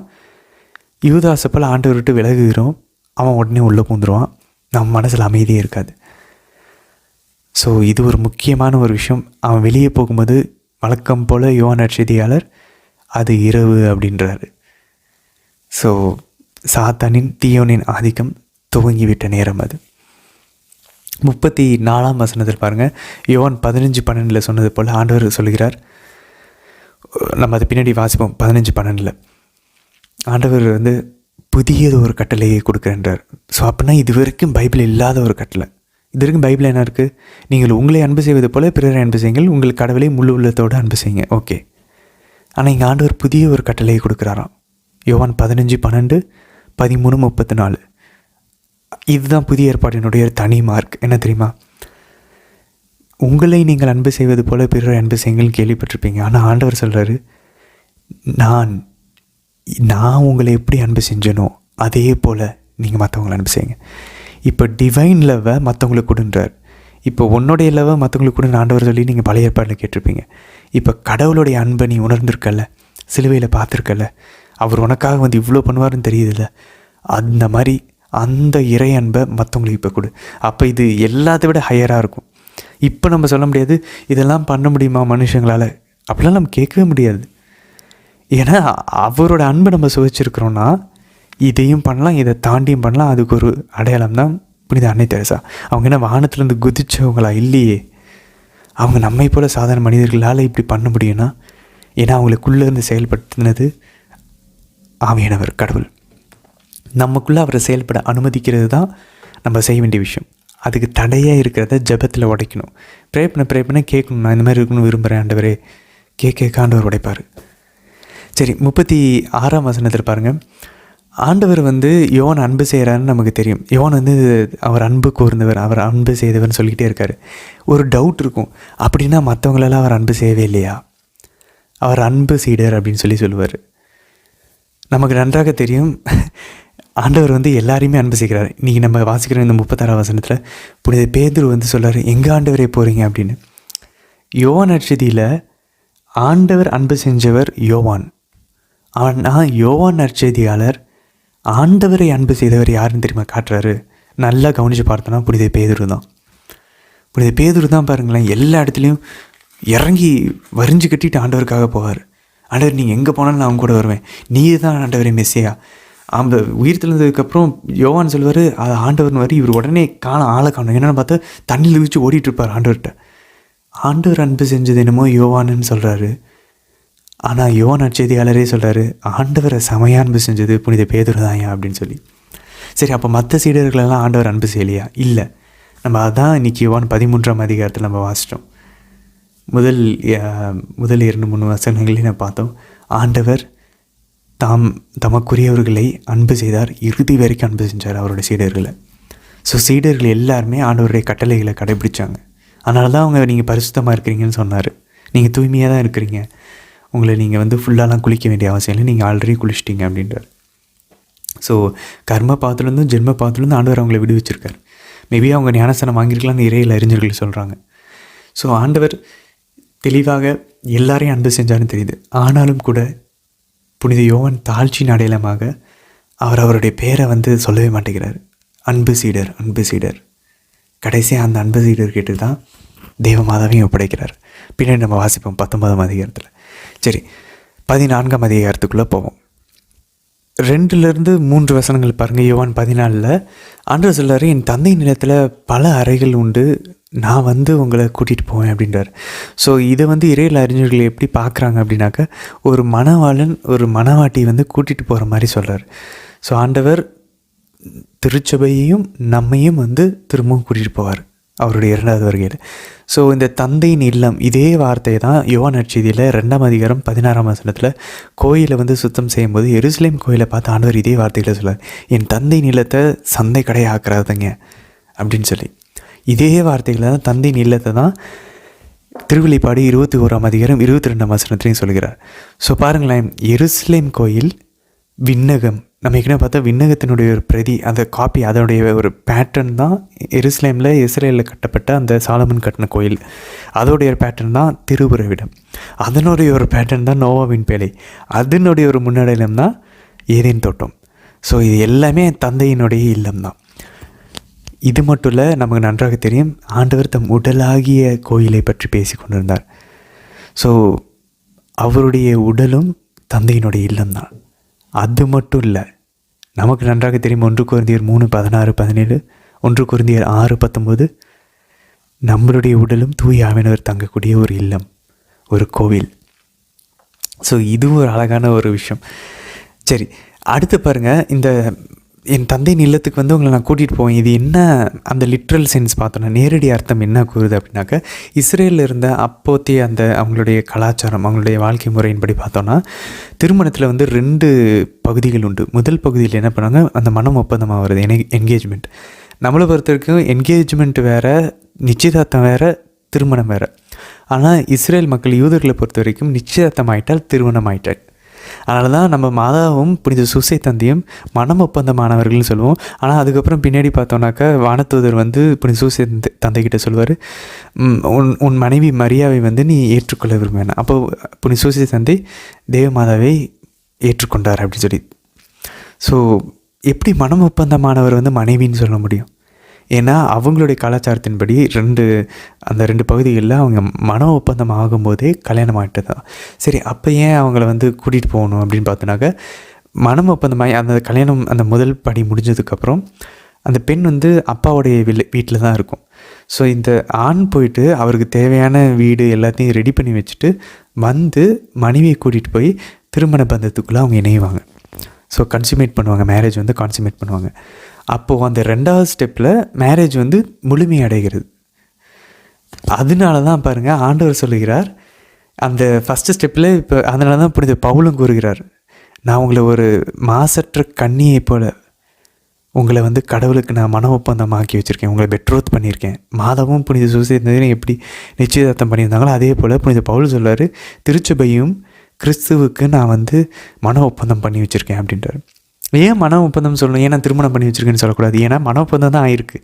யூதாசை போல் ஆண்டவர் விட்டு விலகுகிறோம், அவன் உடனே உள்ளே பூந்துருவான், நம்ம மனசில் அமைதியே இருக்காது. ஸோ இது ஒரு முக்கியமான ஒரு விஷயம். அவன் வெளியே போகும்போது வழக்கம் போல் யோவான் நற்செய்தியாளர் அது இரவு அப்படின்றாரு. ஸோ சாத்தானின் தீயோனின் ஆதிக்கம் துவங்கிவிட்ட நேரம் அது. 34ஆம் வசனத்தில் பாருங்கள், யோவான் 15:12 சொன்னது போல் ஆண்டவர் சொல்கிறார். நம்ம அது பின்னாடி வாசிப்போம். 15:12 ஆண்டவர் புதியது ஒரு கட்டளையை கொடுக்குறேன்றார். ஸோ அப்படின்னா இது வரைக்கும் பைபிள் இல்லாத ஒரு கட்டளை. இது வரைக்கும் பைபிள் என்ன இருக்குது? நீங்கள் உங்களை அன்பு செய்வது போல பிறரை அன்பு செய்யுங்கள், உங்கள் கடவுளை முழு உள்ளத்தோடு அன்பு செய்யுங்க. ஓகே. ஆனால் இங்கே ஆண்டவர் புதிய ஒரு கட்டளையை கொடுக்குறாராம். யோவான் 15:12, 13:34. இதுதான் புதிய ஏற்பாட்டினுடைய தனி மார்க். என்ன தெரியுமா? உங்களை நீங்கள் அன்பு செய்வது போல பிறரை அன்பு செய்யுங்கள் கேள்விப்பட்டிருப்பீங்க. ஆனால் ஆண்டவர் சொல்கிறாரு, நான் உங்களை எப்படி அன்பு செஞ்சனோ அதே போல் நீங்கள் மற்றவங்களை அன்பு செய்யுங்க. இப்போ டிவைன் லவ்வை மற்றவங்களுக்கு கொடுன்றார். இப்போ உன்னுடைய லவ்வை மற்றவங்களுக்கு கொடுன்னு ஆண்டவர் சொல்லி நீங்கள் பழைய ஏற்பாட்டில் கேட்டிருப்பீங்க. இப்போ கடவுளுடைய அன்பை நீ உணர்ந்திருக்கல, சிலுவையில் பார்த்துருக்கல, அவர் உனக்காக இவ்வளோ பண்ணுவார்னு தெரியுதுல்ல, அந்த மாதிரி அந்த இறை அன்பை மற்றவங்களுக்கு இப்போ கொடு. அப்போ இது எல்லாத்த விட ஹையராக இருக்கும். இப்போ நம்ம சொல்ல முடியாது இதெல்லாம் பண்ண முடியுமா மனுஷங்களால், அப்படிலாம் நம்ம கேட்கவே முடியாது. ஏன்னா அவரோட அன்பை நம்ம சுவைச்சிருக்கிறோன்னா இதையும் பண்ணலாம், இதை தாண்டியும் பண்ணலாம். அதுக்கு ஒரு அடையாளம் தான் புனித அன்னை தெரசா. அவங்க என்ன வானத்துலேருந்து குதிச்சவங்களா? இல்லையே. அவங்க நம்மை போல் சாதாரண மனிதர்களால் இப்படி பண்ண முடியும்னா ஏன்னா அவங்களுக்குள்ளேருந்து செயல்படுத்தினது ஆவியானவர் கடவுள். நமக்குள்ளே அவரை செயல்பட அனுமதிக்கிறது தான் நம்ம செய்ய வேண்டிய விஷயம். அதுக்கு தடையாக இருக்கிறத ஜெபத்தில் உடைக்கணும். ப்ரே பண்ண கேட்கணும், நான் இந்த மாதிரி இருக்கணும்னு விரும்புகிறேன் ஆண்டவரே, கேட்க ஆண்டவர் உடைப்பார். சரி, 36ஆம் வசனத்தில் பாருங்கள். ஆண்டவர் யோவான் அன்பு செய்கிறாருன்னு நமக்கு தெரியும். யோவான் அவர் அன்பு கூர்ந்தவர், அவர் அன்பு செய்தவர்னு சொல்லிக்கிட்டே இருக்கார். ஒரு டவுட் இருக்கும், அப்படின்னா மற்றவங்களெல்லாம் அவர் அன்பு செய்யவே இல்லையா? அவர் அன்பு சீடர் அப்படின்னு சொல்லுவார். நமக்கு நன்றாக தெரியும் ஆண்டவர் எல்லாரையுமே அன்பு செய்கிறார். இன்றைக்கி நம்ம வாசிக்கிற இந்த 36ஆம் வசனத்தில் புனித பேதுரு சொல்கிறார், எங்கே ஆண்டவரே போகிறீங்க அப்படின்னு. யோவான் நற்செய்தியில் ஆண்டவர் அன்பு செஞ்சவர் யோவான். ஆனால் யோவான் நற்செய்தியாளர் ஆண்டவரை அன்பு செய்தவர் யாருன்னு தெரியுமா காட்டுறாரு? நல்லா கவனித்து பார்த்தோன்னா புனித பேதுரு தான். புனித பேதுரு தான் பாருங்களேன், எல்லா இடத்துலையும் இறங்கி வரிஞ்சு கட்டிட்டு ஆண்டவருக்காக போவார். ஆண்டவர் நீங்கள் எங்கே போனாலும் நான் அவங்க கூட வருவேன், நீ தான் ஆண்டவரே மெஸ்ஸியா. அந்த உயிர் தெளிந்ததுக்கப்புறம் யோவான் சொல்வார், அது ஆண்டவர்னு வரி இவர் உடனே ஆளை காணும். என்னென்னு பார்த்தா தண்ணியில் வச்சு ஓடிட்டுருப்பார் ஆண்டவர்கிட்ட. ஆண்டவர் அன்பு செஞ்சது என்னமோ யோவானுன்னு சொல்கிறாரு. ஆனால் யோவான் நற்செய்தியாளரே சொல்கிறாரு, ஆண்டவரை செமையா அன்பு செஞ்சது புனித பேதுரு தான்யா அப்படின்னு சொல்லி. சரி, அப்போ மற்ற சீடர்களெல்லாம் ஆண்டவர் அன்பு செய்யலையா? இல்லை. நம்ம அதான் இன்றைக்கி யோவான் 13ஆம் அதிகாரத்தில் நம்ம வாசித்தோம். முதல் 2-3 வசனங்களையும் நான் பார்த்தோம். ஆண்டவர் தமக்குரியவர்களை அன்பு செய்தார், இறுதி வரைக்கும் அன்பு செஞ்சார் அவருடைய சீடர்களை. ஸோ சீடர்கள் எல்லாருமே ஆண்டவருடைய கட்டளைகளை கடைபிடிச்சாங்க. அதனால தான் அவங்க நீங்கள் பரிசுத்தமாக இருக்கிறீங்கன்னு சொன்னார். நீங்கள் தூய்மையாக தான் இருக்கிறீங்க, உங்களை நீங்கள் ஃபுல்லாலாம் குளிக்க வேண்டிய அவசியம் இல்லை, நீங்கள் ஆல்ரெடி குளிச்சிட்டிங்க அப்படின்றார். ஸோ கர்ம பாவத்துலேருந்தும் ஜென்ம பாவத்துலேருந்து ஆண்டவர் அவங்களை விடுவிச்சிருக்கார். மேபி அவங்க ஞானஸ்தானம் வாங்கியிருக்கலாம்னு இறையில் அறிஞர்கள் சொல்கிறாங்க. ஸோ ஆண்டவர் தெளிவாக எல்லாரையும் அன்பு செஞ்சாலும் தெரியுது. ஆனாலும் கூட புனித யோவான் தாழ்ச்சியின் அடையாளமாக அவருடைய பேரை சொல்லவே மாட்டேங்கிறார். அன்பு சீடர், அன்பு சீடர். கடைசியாக அந்த அன்பு சீடர் கேட்டு தான் தேவமாதாவையும் ஒப்படைக்கிறார். பின்னாடி நம்ம வாசிப்போம் 19ஆம் அதிகாரத்தில். சரி, 14ஆம் அதிகாரத்துக்குள்ளே போவோம். 2-3 வசனங்கள் பாருங்கள். யோவான் 14 ஆண்டவர் சொல்கிறார், என் தந்தை நிலத்தில் பல அறைகள் உண்டு, நான் உங்களை கூட்டிகிட்டு போவேன் அப்படின்றார். ஸோ இதை இறையியல் அறிஞர்கள் எப்படி பார்க்குறாங்க அப்படின்னாக்கா, ஒரு மணவாளன் ஒரு மணவாட்டி கூட்டிகிட்டு போகிற மாதிரி சொல்கிறார். ஸோ ஆண்டவர் திருச்சபையையும் நம்மையும் திரும்பவும் கூட்டிகிட்டு போவார் அவருடைய 2வது வருகையில். ஸோ இந்த தந்தையின் இல்லம், இதே வார்த்தையை தான் யோவான் நற்செய்தியில் 2ஆம் அதிகாரம் 16ஆம் வசனத்தில் கோயிலை சுத்தம் செய்யும்போது எருசலேம் கோயிலை பார்த்து ஆண்டவர் இதே வார்த்தைகளை சொல்கிறார், என் தந்தையின் இல்லத்தை சந்தை கடை ஆக்குறாதுங்க அப்படின்னு சொல்லி. இதே வார்த்தைகளை தான் தந்தையின் இல்லத்தை தான் திருவெளிப்பாடு 21ஆம் அதிகாரம் 22ஆம் வசனத்துலையும் சொல்கிறார். ஸோ பாருங்களேன், எருசலேம் கோயில் விண்ணகம், நம்ம ஏற்கனவே பார்த்தா விண்ணகத்தினுடைய ஒரு பிரதி, அந்த காப்பி, அதனுடைய ஒரு பேட்டர்ன் தான் எருசலேமில் இஸ்ரேலில் கட்டப்பட்ட அந்த சாலமன் கட்டின கோயில். அதோடைய ஒரு பேட்டர்ன் தான் திருவுறைவிடம். அதனுடைய ஒரு பேட்டர்ன் தான் நோவாவின் பேழை. அதனுடைய ஒரு முன்னடையிலம் தான் ஏதேன் தோட்டம். ஸோ இது எல்லாமே தந்தையினுடைய இல்லம் தான். இது மட்டும் இல்லை, நமக்கு நன்றாக தெரியும் ஆண்டவர் தம் உடலாகிய கோயிலை பற்றி பேசி கொண்டிருந்தார். ஸோ அவருடைய உடலும் தந்தையினுடைய இல்லம்தான். அது மட்டும் இல்லை, நமக்கு நன்றாக தெரியும் 1 கொரிந்தியர் 3:16-17, 1 கொரிந்தியர் 6:19, நம்மளுடைய உடலும் தூய ஆவியானவர் தங்கக்கூடிய ஒரு இல்லம், ஒரு கோவில். ஸோ இதுவும் ஒரு அழகான ஒரு விஷயம். சரி, அடுத்து பாருங்கள், இந்த என் தந்தையின் இல்லத்துக்கு உங்களை நான் கூட்டிகிட்டு போவேன். இது என்ன, அந்த லிட்ரல் சென்ஸ் பார்த்தோன்னா நேரடி அர்த்தம் என்ன கூறுது அப்படின்னாக்கா, இஸ்ரேலில் இருந்த அப்போத்தைய அந்த அவங்களுடைய கலாச்சாரம், அவங்களுடைய வாழ்க்கை முறையின்படி பார்த்தோன்னா திருமணத்தில் 2 பகுதிகள் உண்டு. முதல் பகுதியில் என்ன பண்ணாங்க, அந்த மனம் ஒப்பந்தமாக வருது, என்கேஜ்மெண்ட். நம்மளை பொறுத்த வரைக்கும் என்கேஜ்மெண்ட் வேறு, நிச்சயதார்த்தம் வேறு, திருமணம் வேறு. ஆனால் இஸ்ரேல் மக்கள், யூதர்களை பொறுத்த வரைக்கும் நிச்சயதார்த்தம் ஆயிட்டால் திருமணம் ஆயிட்டால். அதனால தான் நம்ம மாதாவும் புனித சூசை தந்தையும் மனம் ஒப்பந்தமானவர்கள்னு சொல்லுவோம். ஆனால் அதுக்கப்புறம் பின்னாடி பார்த்தோன்னாக்கா வானதூதர் புனித சூசை தந்தைக்கிட்ட சொல்லுவார், உன் மனைவி மரியாவை நீ ஏற்றுக்கொள்ள விரும்பின. அப்போ புனித சூசை தந்தை தேவமாதாவை ஏற்றுக்கொண்டார் அப்படின்னு சொல்லி. ஸோ எப்படி மனம் ஒப்பந்தமானவர் மனைவின்னு சொல்ல முடியும்? ஏன்னா அவங்களுடைய கலாச்சாரத்தின்படி அந்த 2 பகுதிகளில் அவங்க மன ஒப்பந்தம் ஆகும்போதே கல்யாணம் ஆகிட்டு தான். சரி, அப்போ ஏன் அவங்கள கூட்டிகிட்டு போகணும் அப்படின்னு பார்த்தோன்னாக்க, மனம் ஒப்பந்தமாகி அந்த கல்யாணம் அந்த முதல் படி முடிஞ்சதுக்கப்புறம் அந்த பெண் அப்பாவுடைய வீட்டில் தான் இருக்கும். ஸோ இந்த ஆண் போயிட்டு அவருக்கு தேவையான வீடு எல்லாத்தையும் ரெடி பண்ணி வச்சுட்டு மனைவியை கூட்டிகிட்டு போய் திருமண பந்தத்துக்குள்ளே அவங்க இணைவாங்க. ஸோ கன்சுமேட் பண்ணுவாங்க, மேரேஜ் கான்சுமேட் பண்ணுவாங்க. அப்போது அந்த 2வது ஸ்டெப்பில் மேரேஜ் முழுமையடைகிறது. அதனால தான் பாருங்கள் ஆண்டவர் சொல்லுகிறார், அந்த ஃபஸ்ட்டு ஸ்டெப்பில் இப்போ அதனால தான் புனித பவுலும் கூறுகிறார், நான் உங்களை ஒரு மாசற்ற கன்னியை போல் உங்களை கடவுளுக்கு நான் மன ஒப்பந்தமாக்கி வச்சுருக்கேன், உங்களை பெட்ரோத் பண்ணியிருக்கேன். மாதாவும் புனித சூசை எப்படி நிச்சயதார்த்தம் பண்ணியிருந்தாங்களோ அதே போல் புனித பவுல் சொல்கிறார், திருச்சபையும் கிறிஸ்துவுக்கு நான் மன ஒப்பந்தம் பண்ணி வச்சுருக்கேன் அப்படின்றார். ஏன் மன ஒப்பந்தம் சொல்லணும்? ஏன்னா திருமணம் பண்ணி வச்சுருக்கேன்னு சொல்லக்கூடாது. ஏன்னா மன ஒப்பந்தம் தான் ஆயிருக்கு.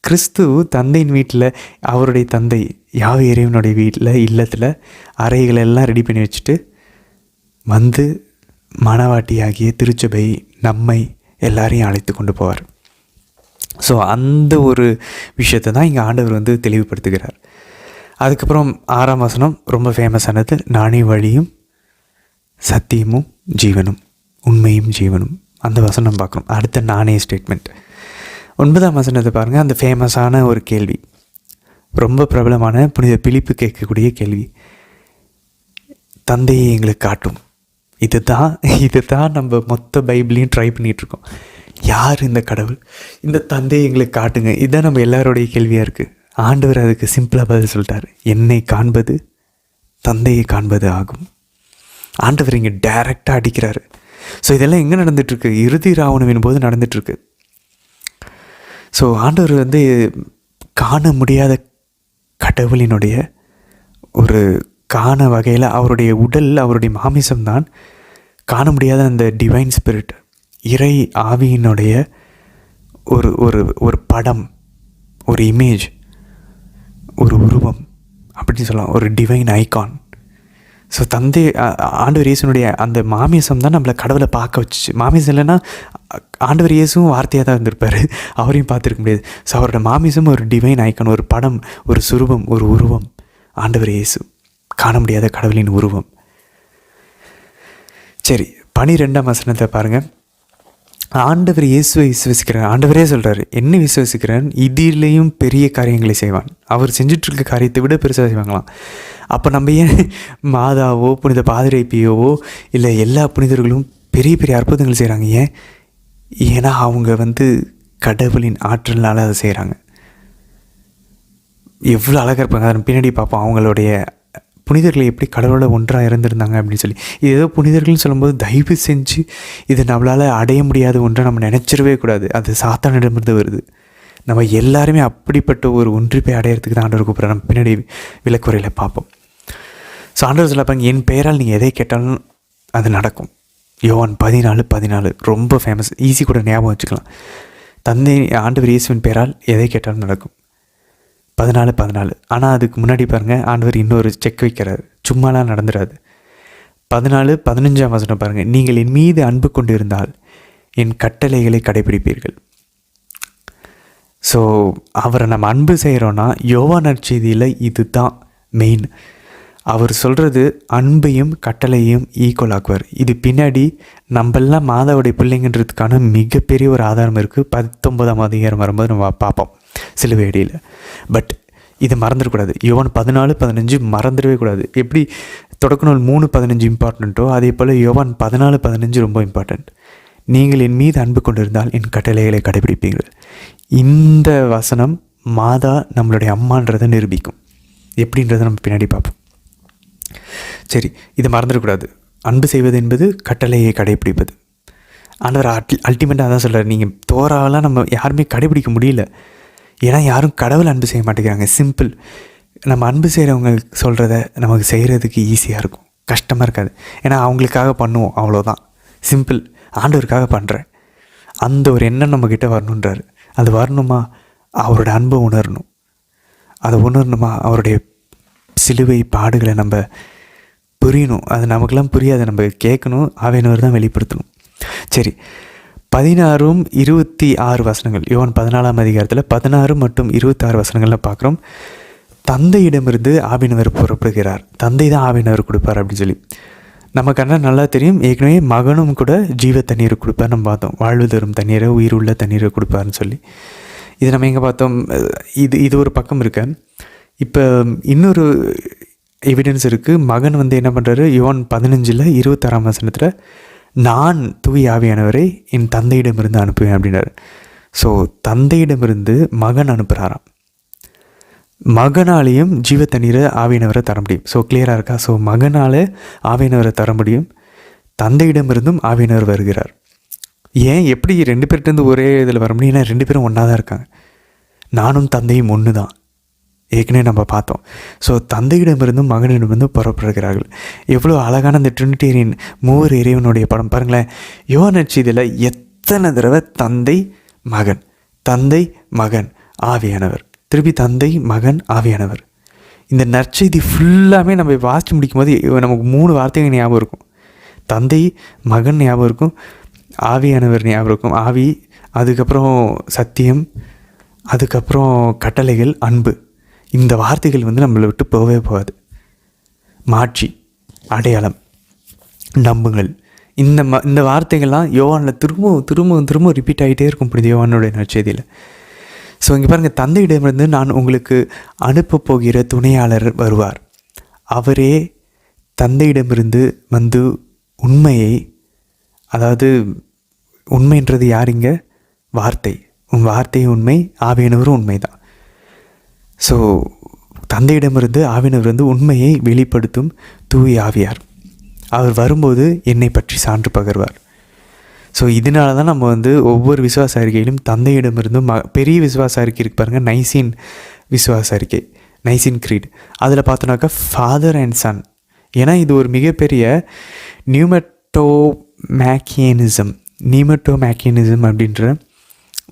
கிறிஸ்து தந்தையின் வீட்டில், அவருடைய தந்தை யாவே இறைவனுடைய வீட்டில் இல்லத்தில் அறைகளை எல்லாம் ரெடி பண்ணி வச்சுட்டு மணவாட்டியாகிய திருச்சபை நம்மை எல்லாரையும் அழைத்து கொண்டு போவார். ஸோ அந்த ஒரு விஷயத்தை தான் இங்கே ஆண்டவர் தெளிவுபடுத்துகிறார். அதுக்கப்புறம் 6ஆம் வசனம் ரொம்ப ஃபேமஸானது, நானே வழியும் சத்தியமும் ஜீவனும், உண்மையும் ஜீவனும். அந்த வசனம் பார்க்கணும். அடுத்த நானே ஸ்டேட்மெண்ட் 9ஆம் வசனத்தை பாருங்கள். அந்த ஃபேமஸான ஒரு கேள்வி, ரொம்ப பிரபலமான புனித பிலிப்பு கேட்கக்கூடிய கேள்வி, தந்தையை எங்களுக்கு காட்டும். இது தான் நம்ம மொத்த பைபிளையும் ட்ரை பண்ணிகிட்ருக்கோம். யார் இந்த கடவுள்? இந்த தந்தையை எங்களுக்கு காட்டுங்க. இதுதான் நம்ம எல்லாருடைய கேள்வியாக இருக்குது. ஆண்டவர் அதுக்கு சிம்பிளாக பதில் சொல்லிட்டார், என்னை காண்பது தந்தையை காண்பது ஆகும். ஆண்டவர் இங்கே டைரெக்டாக அடிக்கிறாரு. ஸோ இதெல்லாம் எங்கே நடந்துகிட்ருக்கு? இறுதி ராவணவின் போது நடந்துகிட்ருக்கு. ஸோ ஆண்டவர் காண முடியாத கடவுளினுடைய ஒரு காண வகையில் அவருடைய உடல், அவருடைய மாமிசம்தான் காண முடியாத அந்த டிவைன் ஸ்பிரிட். இறை ஆவியினுடைய ஒரு ஒரு ஒரு படம், ஒரு இமேஜ், ஒரு உருவம் அப்படின்னு சொல்லலாம், ஒரு டிவைன் ஐகான். ஸோ தந்தை ஆண்டவர் இயேசுனுடைய அந்த மாமிசம் தான் நம்மளை கடவுளை பார்க்க வச்சுச்சு. மாமிசம் இல்லைன்னா ஆண்டவர் இயேசுவும் வார்த்தையாக தான் இருந்திருப்பார், அவரையும் பார்த்துருக்க முடியாது. ஸோ அவரோட மாமிசம் ஒரு டிவைன் ஐகான், ஒரு படம், ஒரு சுரூபம், ஒரு உருவம். ஆண்டவர் இயேசு காண முடியாத கடவுளின் உருவம். சரி, 12ஆம் வசனத்தை பாருங்கள். ஆண்டவர் இயேசுவை விசுவசிக்கிறார். ஆண்டவரே சொல்கிறார், என்ன விசுவசிக்கிறேன், இதிலேயும் பெரிய காரியங்களை செய்வான். அவர் செஞ்சிட்ருக்க காரியத்தை விட பெருசாக செய்வாங்களாம். அப்போ நம்ம ஏன் மாதாவோ புனித பாதிரிப்பியோவோ இல்லை எல்லா புனிதர்களும் பெரிய பெரிய அற்புதங்கள் செய்கிறாங்க? ஏன்னா அவங்க கடவுளின் ஆற்றல்னால அதை செய்கிறாங்க. எவ்வளோ அழகாக இருப்பாங்க, அதை பின்னாடி பார்ப்போம். அவங்களுடைய புனிதர்களை எப்படி கடவுளோட ஒன்றாக இருந்திருந்தாங்க அப்படின்னு சொல்லி. இது ஏதோ புனிதர்கள்னு சொல்லும்போது தயவு செஞ்சு இது நம்மளால் அடைய முடியாத ஒன்றை நம்ம நினச்சிடவே கூடாது. அது சாத்தானிடமிருந்து வருது. நம்ம எல்லாருமே அப்படிப்பட்ட ஒரு ஒன்றிப்பை அடையிறதுக்கு தான் ஆண்டவர் கூப்பிட்ற. நம்ம பின்னாடி விளக்குறையில் பார்ப்போம். ஸோ ஆண்டவர் சொல்லப்பாங்க, என் பெயரால் நீங்கள் எதை கேட்டாலும் அது நடக்கும். யோவான் 14:14 ரொம்ப ஃபேமஸ், ஈஸி கூட ஞாபகம் வச்சுக்கலாம். தந்தை ஆண்டவர் இயேசுவின் பெயரால் எதை கேட்டாலும் நடக்கும். 14:14. ஆனால் அதுக்கு முன்னாடி பாருங்கள், ஆண்டவர் இன்னொரு செக் வைக்கிறார். சும்மாலாம் நடந்துடாது. 14:15 வசனம் பாருங்கள். நீங்கள் என் மீது அன்பு கொண்டு இருந்தால் என் கட்டளைகளை கடைபிடிப்பீர்கள். ஸோ அவரை நம்ம அன்பு செய்கிறோன்னா யோவான் நற்செய்தியில் இது தான் மெயின். அவர் சொல்கிறது அன்பையும் கட்டளையும் ஈக்குவல் ஆக்குவார். இது பின்னாடி நம்மெல்லாம் மாதாவுடைய பிள்ளைங்கன்றதுக்கான மிகப்பெரிய ஒரு ஆதாரம் இருக்குது. 19ஆம் அதிகாரம் வரும்போது நம்ம பார்ப்போம் சிலுவையடியில். பட் இதை மறந்துடக்கூடாது. யோவான் 14:15 மறந்துடவே கூடாது. எப்படி தொடக்க நூல் 3:15 இம்பார்ட்டண்ட்டோ அதே போல் யோவான் 14:15 ரொம்ப இம்பார்ட்டண்ட். நீங்கள் என் மீது அன்பு கொண்டிருந்தால் என் கட்டளைகளை கடைபிடிப்பீர்கள். இந்த வசனம் மாதா நம்மளுடைய அம்மான்றதை நிரூபிக்கும். எப்படின்றத நம்ம பின்னாடி பார்ப்போம். சரி, இதை மறந்துடக்கூடாது. அன்பு செய்வது என்பது கட்டளையை கடைபிடிப்பது. ஆண்டவர் அல்டிமேட்டாக தான் சொல்கிறார். நீங்கள் தோறாவெல்லாம் நம்ம யாருமே கடைபிடிக்க முடியல. ஏன்னா யாரும் கடவுள் அன்பு செய்ய மாட்டேங்கிறாங்க. சிம்பிள். நம்ம அன்பு செய்கிறவங்க சொல்கிறத நமக்கு செய்கிறதுக்கு ஈஸியாக இருக்கும், கஷ்டமாக இருக்காது. ஏன்னா அவங்களுக்காக பண்ணுவோம், அவ்வளோதான். சிம்பிள். ஆண்டவருக்காக பண்ணுறேன் அந்த ஒரு எண்ணம் நம்மக்கிட்ட வரணுன்றார். அது வரணுமா, அவரோட அன்பை உணரணும். அதை உணரணுமா, அவருடைய சிலுவை பாடுகளை நம்ம புரியணும். அது நமக்கெல்லாம் புரியாது, நம்ம கேட்கணும். ஆவியானவர் தான் வெளிப்படுத்தணும். சரி, 16 26 வசனங்கள் யோவான் 14ஆம் அதிகாரத்தில் 16 மற்றும் 26 வசனங்கள்லாம் பார்க்குறோம். தந்தையிடமிருந்து ஆவியானவர் புறப்படுகிறார், தந்தை தான் ஆவியானவர் கொடுப்பார் அப்படின்னு சொல்லி நமக்கு என்ன நல்லா தெரியும். ஏற்கனவே மகனும் கூட ஜீவ தண்ணீரை கொடுப்பார் நம்ம பார்த்தோம். வாழ்வு தரும் தண்ணீரை, உயிர் உள்ள தண்ணீரை கொடுப்பார்னு சொல்லி. இது நம்ம எங்கே பார்த்தோம்? இது ஒரு பக்கம் இருக்க. இப்போ இன்னொரு எவிடன்ஸ் இருக்குது. மகன் என்ன பண்ணுறாரு, யோவான் 15 26ஆம் வசனத்தில் நான் தூய் ஆவியானவரை என் தந்தையிடமிருந்து அனுப்புவேன் அப்படின்னாரு. ஸோ தந்தையிடமிருந்து மகன் அனுப்புகிறாராம். மகனாலேயும் ஜீவ தண்ணீரை ஆவியானவரை தர முடியும். ஸோ கிளியராக இருக்கா? ஸோ மகனால் ஆவியானவரை தர முடியும், தந்தையிடமிருந்தும் ஆவியானவர் வருகிறார். ஏன் எப்படி 2 பேர்கிட்டருந்து ஒரே இதில் வர முடியும்? ஏன்னா 2 பேரும் ஒன்றா தான் இருக்காங்க. நானும் தந்தையும் ஒன்று தான், ஏற்கனவே நம்ம பார்த்தோம். ஸோ தந்தையிடமிருந்தும் மகனிடமிருந்தும் புறப்படுகிறார்கள். எவ்வளோ அழகான அந்த ட்ரினிட்டேரியன் மூவர் இறைவனுடைய படம் பாருங்களேன். யோவான் நற்செய்தியில் எத்தனை தடவை தந்தை மகன், தந்தை மகன் ஆவியானவர், திருப்பி தந்தை மகன் ஆவியானவர். இந்த நற்செய்தி ஃபுல்லாமே நம்ம வாசித்து முடிக்கும் போது நமக்கு 3 வார்த்தைகள் ஞாபகம் இருக்கும். தந்தை மகன் ஞாபகம் இருக்கும், ஆவியானவர் ஞாபகம் இருக்கும். ஆவி, அதுக்கப்புறம் சத்தியம், அதுக்கப்புறம் கட்டளைகள், அன்பு. இந்த வார்த்தைகள் நம்மளை விட்டு போகவே போகாது. மாட்சி, அடையாளம், நம்புங்கள். இந்த வார்த்தைகள்லாம் யோவானில் திரும்ப ரிப்பீட் ஆகிட்டே இருக்கும் புனித யோவானுடைய நற்செய்தியில். ஸோ இங்கே பாருங்கள், தந்தையிடமிருந்து நான் உங்களுக்கு அனுப்ப போகிற துணையாளர் வருவார். அவரே தந்தையிடமிருந்து உண்மையை, அதாவது உண்மைன்றது யாருங்க? வார்த்தை. வார்த்தை உண்மை, ஆவியானவரும் உண்மை தான். ஸோ தந்தையிடமிருந்து ஆவியானவர் உண்மையை வெளிப்படுத்தும் தூய ஆவியார். அவர் வரும்போது என்னை பற்றி சான்று பகர்வார். ஸோ இதனால தான் நம்ம ஒவ்வொரு விசுவாச அறிக்கையிலும் தந்தையிடமிருந்தும் பெரிய விசுவாச அறிக்கை இருக்கு பாருங்கள், நைசின் விசுவாச அறிக்கை, நைசின் க்ரீட். அதில் பார்த்தோன்னாக்கா ஃபாதர் அண்ட் சன். ஏன்னா இது ஒரு மிகப்பெரிய நியூமெட்டோமேக்கியனிசம், நீமட்டோமேக்கியனிசம் அப்படின்ற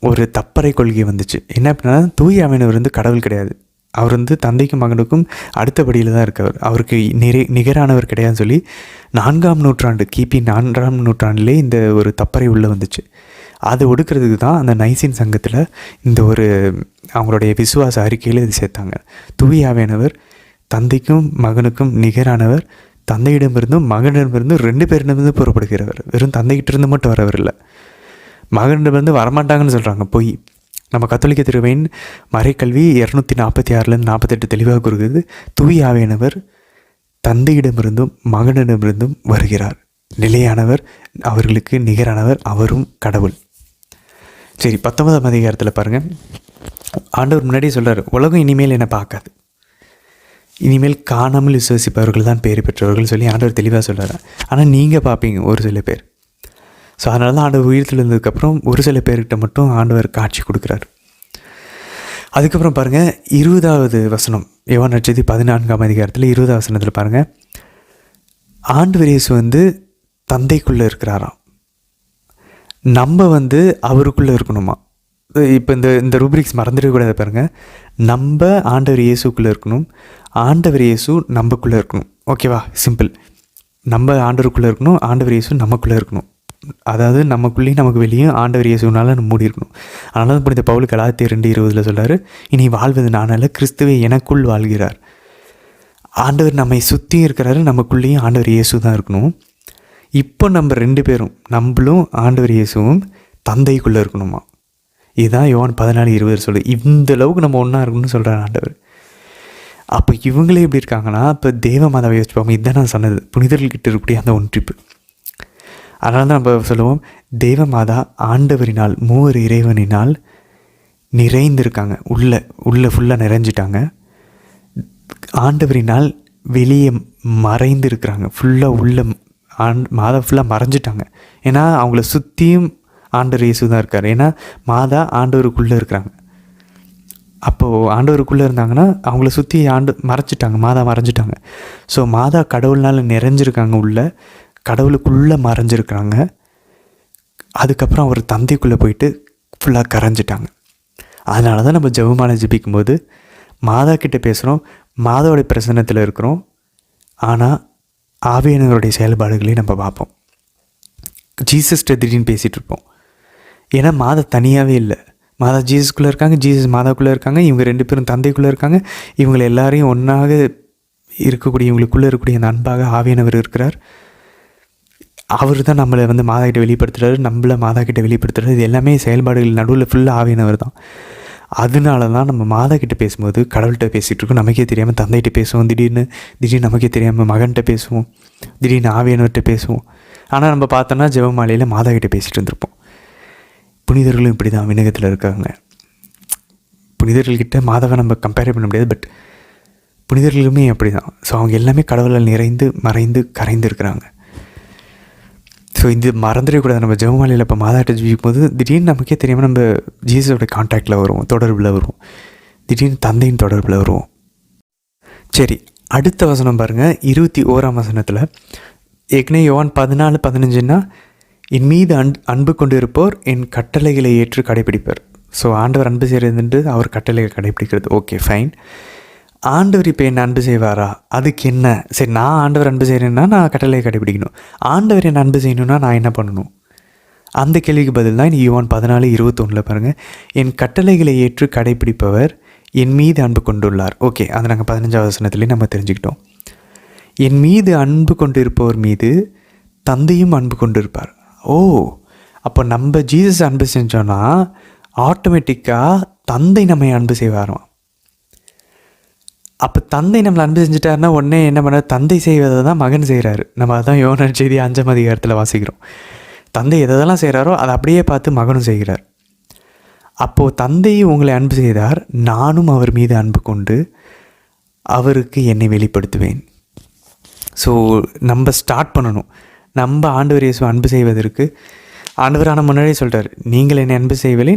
ஒரு தப்பறை கொள்கை வந்துச்சு. என்ன அப்படின்னா, தூய ஆவியானவர் வந்து கடவுள் கிடையாது, அவர் வந்து தந்தைக்கும் மகனுக்கும் அடுத்தபடியில் தான் இருக்கவர், அவருக்கு நிகரானவர் கிடையாதுன்னு சொல்லி 4ஆம் நூற்றாண்டு கிபி 4ஆம் நூற்றாண்டிலே இந்த ஒரு தப்பறை உள்ளே வந்துச்சு. அதை ஒடுக்கிறதுக்கு தான் அந்த நைசின் சங்கத்தில் இந்த ஒரு அவங்களுடைய விசுவாச அறிக்கையில் இது சேர்த்தாங்க. தூய ஆவியானவர் தந்தைக்கும் மகனுக்கும் நிகரானவர், தந்தையிடமிருந்தும் மகனிடமிருந்தும் 2 பேரிடமிருந்து புறப்படுகிறவர், வெறும் தந்தைகிட்டிருந்து மட்டும் வரவர் இல்லை. மகனிடமிருந்து வரமாட்டாங்கன்னு சொல்கிறாங்க, போய். நம்ம கத்தோலிக்க திருவையின் மறைக்கல்வி 246 48 தெளிவாக கூறுகிறது, தூய ஆவியானவர் தந்தையிடமிருந்தும் மகனிடமிருந்தும் வருகிறார், நிலையானவர், அவர்களுக்கு நிகரானவர், அவரும் கடவுள். சரி, 19ஆம் அதிகாரத்தில் பாருங்கள், ஆண்டவர் முன்னாடியே சொல்கிறார், உலகம் இனிமேல் என்னை பார்க்காது, இனிமேல் காணாமல் விசுவசிப்பவர்கள் தான் பேர் பெற்றவர்கள் சொல்லி ஆண்டவர் தெளிவாக சொல்கிறார். ஆனால் நீங்கள் பார்ப்பீங்க ஒரு சில பேர். ஸோ அதனால தான் ஆண்டவர் உயிர்த்தில் இருந்ததுக்கப்புறம் ஒரு சில பேர்கிட்ட மட்டும் ஆண்டவர் காட்சி கொடுக்குறார். அதுக்கப்புறம் பாருங்கள் 20வது வசனம், யோவான் நற்செய்தி 14ஆம் அதிகாரத்தில் 20வது வசனத்தில் பாருங்கள், ஆண்டவர் இயேசு வந்து தந்தைக்குள்ளே இருக்கிறாராம், நம்ம வந்து அவருக்குள்ளே இருக்கணுமா. இப்போ இந்த ரூப்ரிக்ஸ் மறந்துடக்கூடாது பாருங்கள், நம்ம ஆண்டவர் இயேசுக்குள்ளே இருக்கணும், ஆண்டவர் இயேசு நம்மக்குள்ளே இருக்கணும். ஓகேவா? சிம்பிள். நம்ம ஆண்டவருக்குள்ளே இருக்கணும், ஆண்டவர் இயேசு நமக்குள்ளே இருக்கணும். அதாவது நமக்குள்ளேயும் நமக்கு வெளியும் ஆண்டவர் இயேசுனால நம்ம மூடி இருக்கணும். அதனால தான் புனித பவுல் கலாத்தியர் 2:20 சொல்கிறார், இனி வாழ்வது நானல்ல, கிறிஸ்துவே எனக்குள் வாழ்கிறார். ஆண்டவர் நம்மை சுற்றி இருக்கிறாரு, நமக்குள்ளேயும் ஆண்டவர் இயேசு தான் இருக்கணும். இப்போ நம்ம 2 பேரும், நம்மளும் ஆண்டவர் இயேசுவும் தந்தைக்குள்ளே இருக்கணுமா. இதுதான் யோவான் 14:20 சொல்லுது. இந்த அளவுக்கு நம்ம ஒன்றா இருக்கணும்னு சொல்கிறார் ஆண்டவர். அப்போ இவங்களே எப்படி இருக்காங்கன்னா, இப்போ தேவ மாதாவை யோசிப்பாங்க. இதுதான் நான் சொன்னது, புனிதர்கள்கிட்ட இருக்கக்கூடிய அந்த ஒன்றிப்பு. அதனால தான் நம்ம சொல்லுவோம், தேவ மாதா ஆண்டவரினால், மூவர் இறைவனினால் நிறைந்திருக்காங்க, உள்ள ஃபுல்லாக நிறைஞ்சிட்டாங்க. ஆண்டவரினால் வெளியே மறைந்து இருக்கிறாங்க, ஃபுல்லாக உள்ள மாதா ஃபுல்லாக மறைஞ்சிட்டாங்க. ஏன்னா அவங்கள சுற்றியும் ஆண்டவர் இயேசு தான் இருக்கார். ஏன்னா மாதா ஆண்டவருக்குள்ளே இருக்கிறாங்க. அப்போது ஆண்டவருக்குள்ளே இருந்தாங்கன்னா அவங்கள சுற்றி மறைச்சிட்டாங்க, மாதா மறைஞ்சிட்டாங்க. ஸோ மாதா கடவுள்னால் நிறைஞ்சிருக்காங்க, உள்ள கடவுளுக்குள்ளே மறைஞ்சிருக்கிறாங்க. அதுக்கப்புறம் அவர் தந்தைக்குள்ளே போயிட்டு ஃபுல்லாக கரைஞ்சிட்டாங்க. அதனால தான் நம்ம ஜெபமாலை ஜெபிக்கும்போது மாதா கிட்டே பேசுகிறோம், மாதாவுடைய பிரசன்னத்தில் இருக்கிறோம், ஆனால் ஆவியானவருடைய செயல்பாடுகளையும் நம்ம பார்ப்போம். ஜீசஸ்கிட்ட திடீர்னு பேசிகிட்டு இருப்போம். ஏன்னா மாதா தனியாகவே இல்லை, மாதா ஜீசஸ்குள்ளே இருக்காங்க, ஜீசஸ் மாதாக்குள்ளே இருக்காங்க, இவங்க 2 பேரும் தந்தைக்குள்ளே இருக்காங்க. இவங்களை எல்லாரையும் ஒன்றாக இருக்கக்கூடிய, இவங்களுக்குள்ளே இருக்கக்கூடிய அந்த அன்பாக ஆவியானவர் இருக்கிறார். அவர் தான் நம்மளை வந்து மாதா கிட்ட வெளிப்படுத்துகிறாரு, நம்மளை மாதா கிட்ட வெளிப்படுத்துகிறாரு. இது எல்லாமே செயல்பாடுகள் நடுவில் ஃபுல்லாக ஆவியானவர் தான். அதனால தான் நம்ம மாதா கிட்ட பேசும்போது கடவுள்கிட்ட பேசிகிட்டு இருக்கோம், நமக்கே தெரியாமல் தந்தைகிட்ட பேசுவோம், திடீர்னு நமக்கே தெரியாமல் மகன்கிட்ட பேசுவோம், திடீர்னு ஆவியானவர்கிட்ட பேசுவோம். ஆனால் நம்ம பார்த்தோன்னா ஜெபமாலையில் மாதா கிட்ட பேசிகிட்டு இருந்திருப்போம். புனிதர்களும் இப்படி தான் விண்ணகத்தில் இருக்காங்க. புனிதர்கள்கிட்ட மாதாவை நம்ம கம்பேர் பண்ண முடியாது, பட் புனிதர்களுமே அப்படி தான். ஸோ அவங்க எல்லாமே கடவுளால் நிறைந்து மறைந்து கரைந்து இருக்கிறாங்க. ஸோ இது மறந்துடக்கூடாது. நம்ம ஜெபமாலையில் இப்போ மாதாட்ட ஜெபிக்கும் போது திடீர்னு நமக்கே தெரியாமல் நம்ம ஜீசஸோட கான்டாக்டில் வருவோம், தொடர்பில் வருவோம், திடீர்னு தந்தையின் தொடர்பில் வருவோம். சரி, அடுத்த வசனம் பாருங்கள், 21ஆம் வசனத்தில். ஏற்கனவே யோவான் 14:15 என் மீது அன்பு கொண்டு இருப்போர் என் கட்டளைகளை ஏற்று கடைப்பிடிப்பர். ஸோ ஆண்டவர் அன்பு செய்கிறதுன்ட்டு அவர் கட்டளைகளை கடைப்பிடிக்கிறது. Okay, fine. ஆண்டவர் இப்போ என்ன அன்பு செய்வாரா? அதுக்கு என்ன? சரி, நான் ஆண்டவர் அன்பு செய்கிறேன்னா நான் கட்டளையை கடைப்பிடிக்கணும். ஆண்டவர் என்ன அன்பு செய்யணும்னா நான் என்ன பண்ணணும்? அந்த கேள்விக்கு பதில் தான் யோவான் 14:21 பாருங்கள், என் கட்டளைகளை ஏற்று கடைப்பிடிப்பவர் என் மீது அன்பு கொண்டுள்ளார். ஓகே, அதை நாங்கள் 15ஆவது வசனத்துலேயே நம்ம தெரிஞ்சுக்கிட்டோம். என் மீது அன்பு கொண்டு இருப்பவர் மீது தந்தையும் அன்பு கொண்டு இருப்பார். ஓ, அப்போ நம்ம ஜீசஸ் அன்பு செஞ்சோன்னா ஆட்டோமேட்டிக்காக தந்தை நம்மை அன்பு செய்வாராம். அப்போ தந்தை நம்மளை அன்பு செஞ்சுட்டாருன்னா உடனே என்ன பண்ண, தந்தை செய்வதை தான் மகன் செய்கிறாரு. நம்ம அதான் யோவான் நற்செய்தி 5ஆம் அதிகாரத்தில் வாசிக்கிறோம். தந்தை எதெல்லாம் செய்கிறாரோ அதை அப்படியே பார்த்து மகனும் செய்கிறார். அப்போது தந்தை உங்களை அன்பு செய்தார், நானும் அவர் மீது அன்பு கொண்டு அவருக்கு என்னை வெளிப்படுத்துவேன். ஸோ நம்ம ஸ்டார்ட் பண்ணணும். நம்ம ஆண்டவர் இயேசு அன்பு செய்வதற்கு ஆண்டவரான முன்னாடியே சொல்கிறார், நீங்கள் என்னை அன்பு செய்யவில்லை,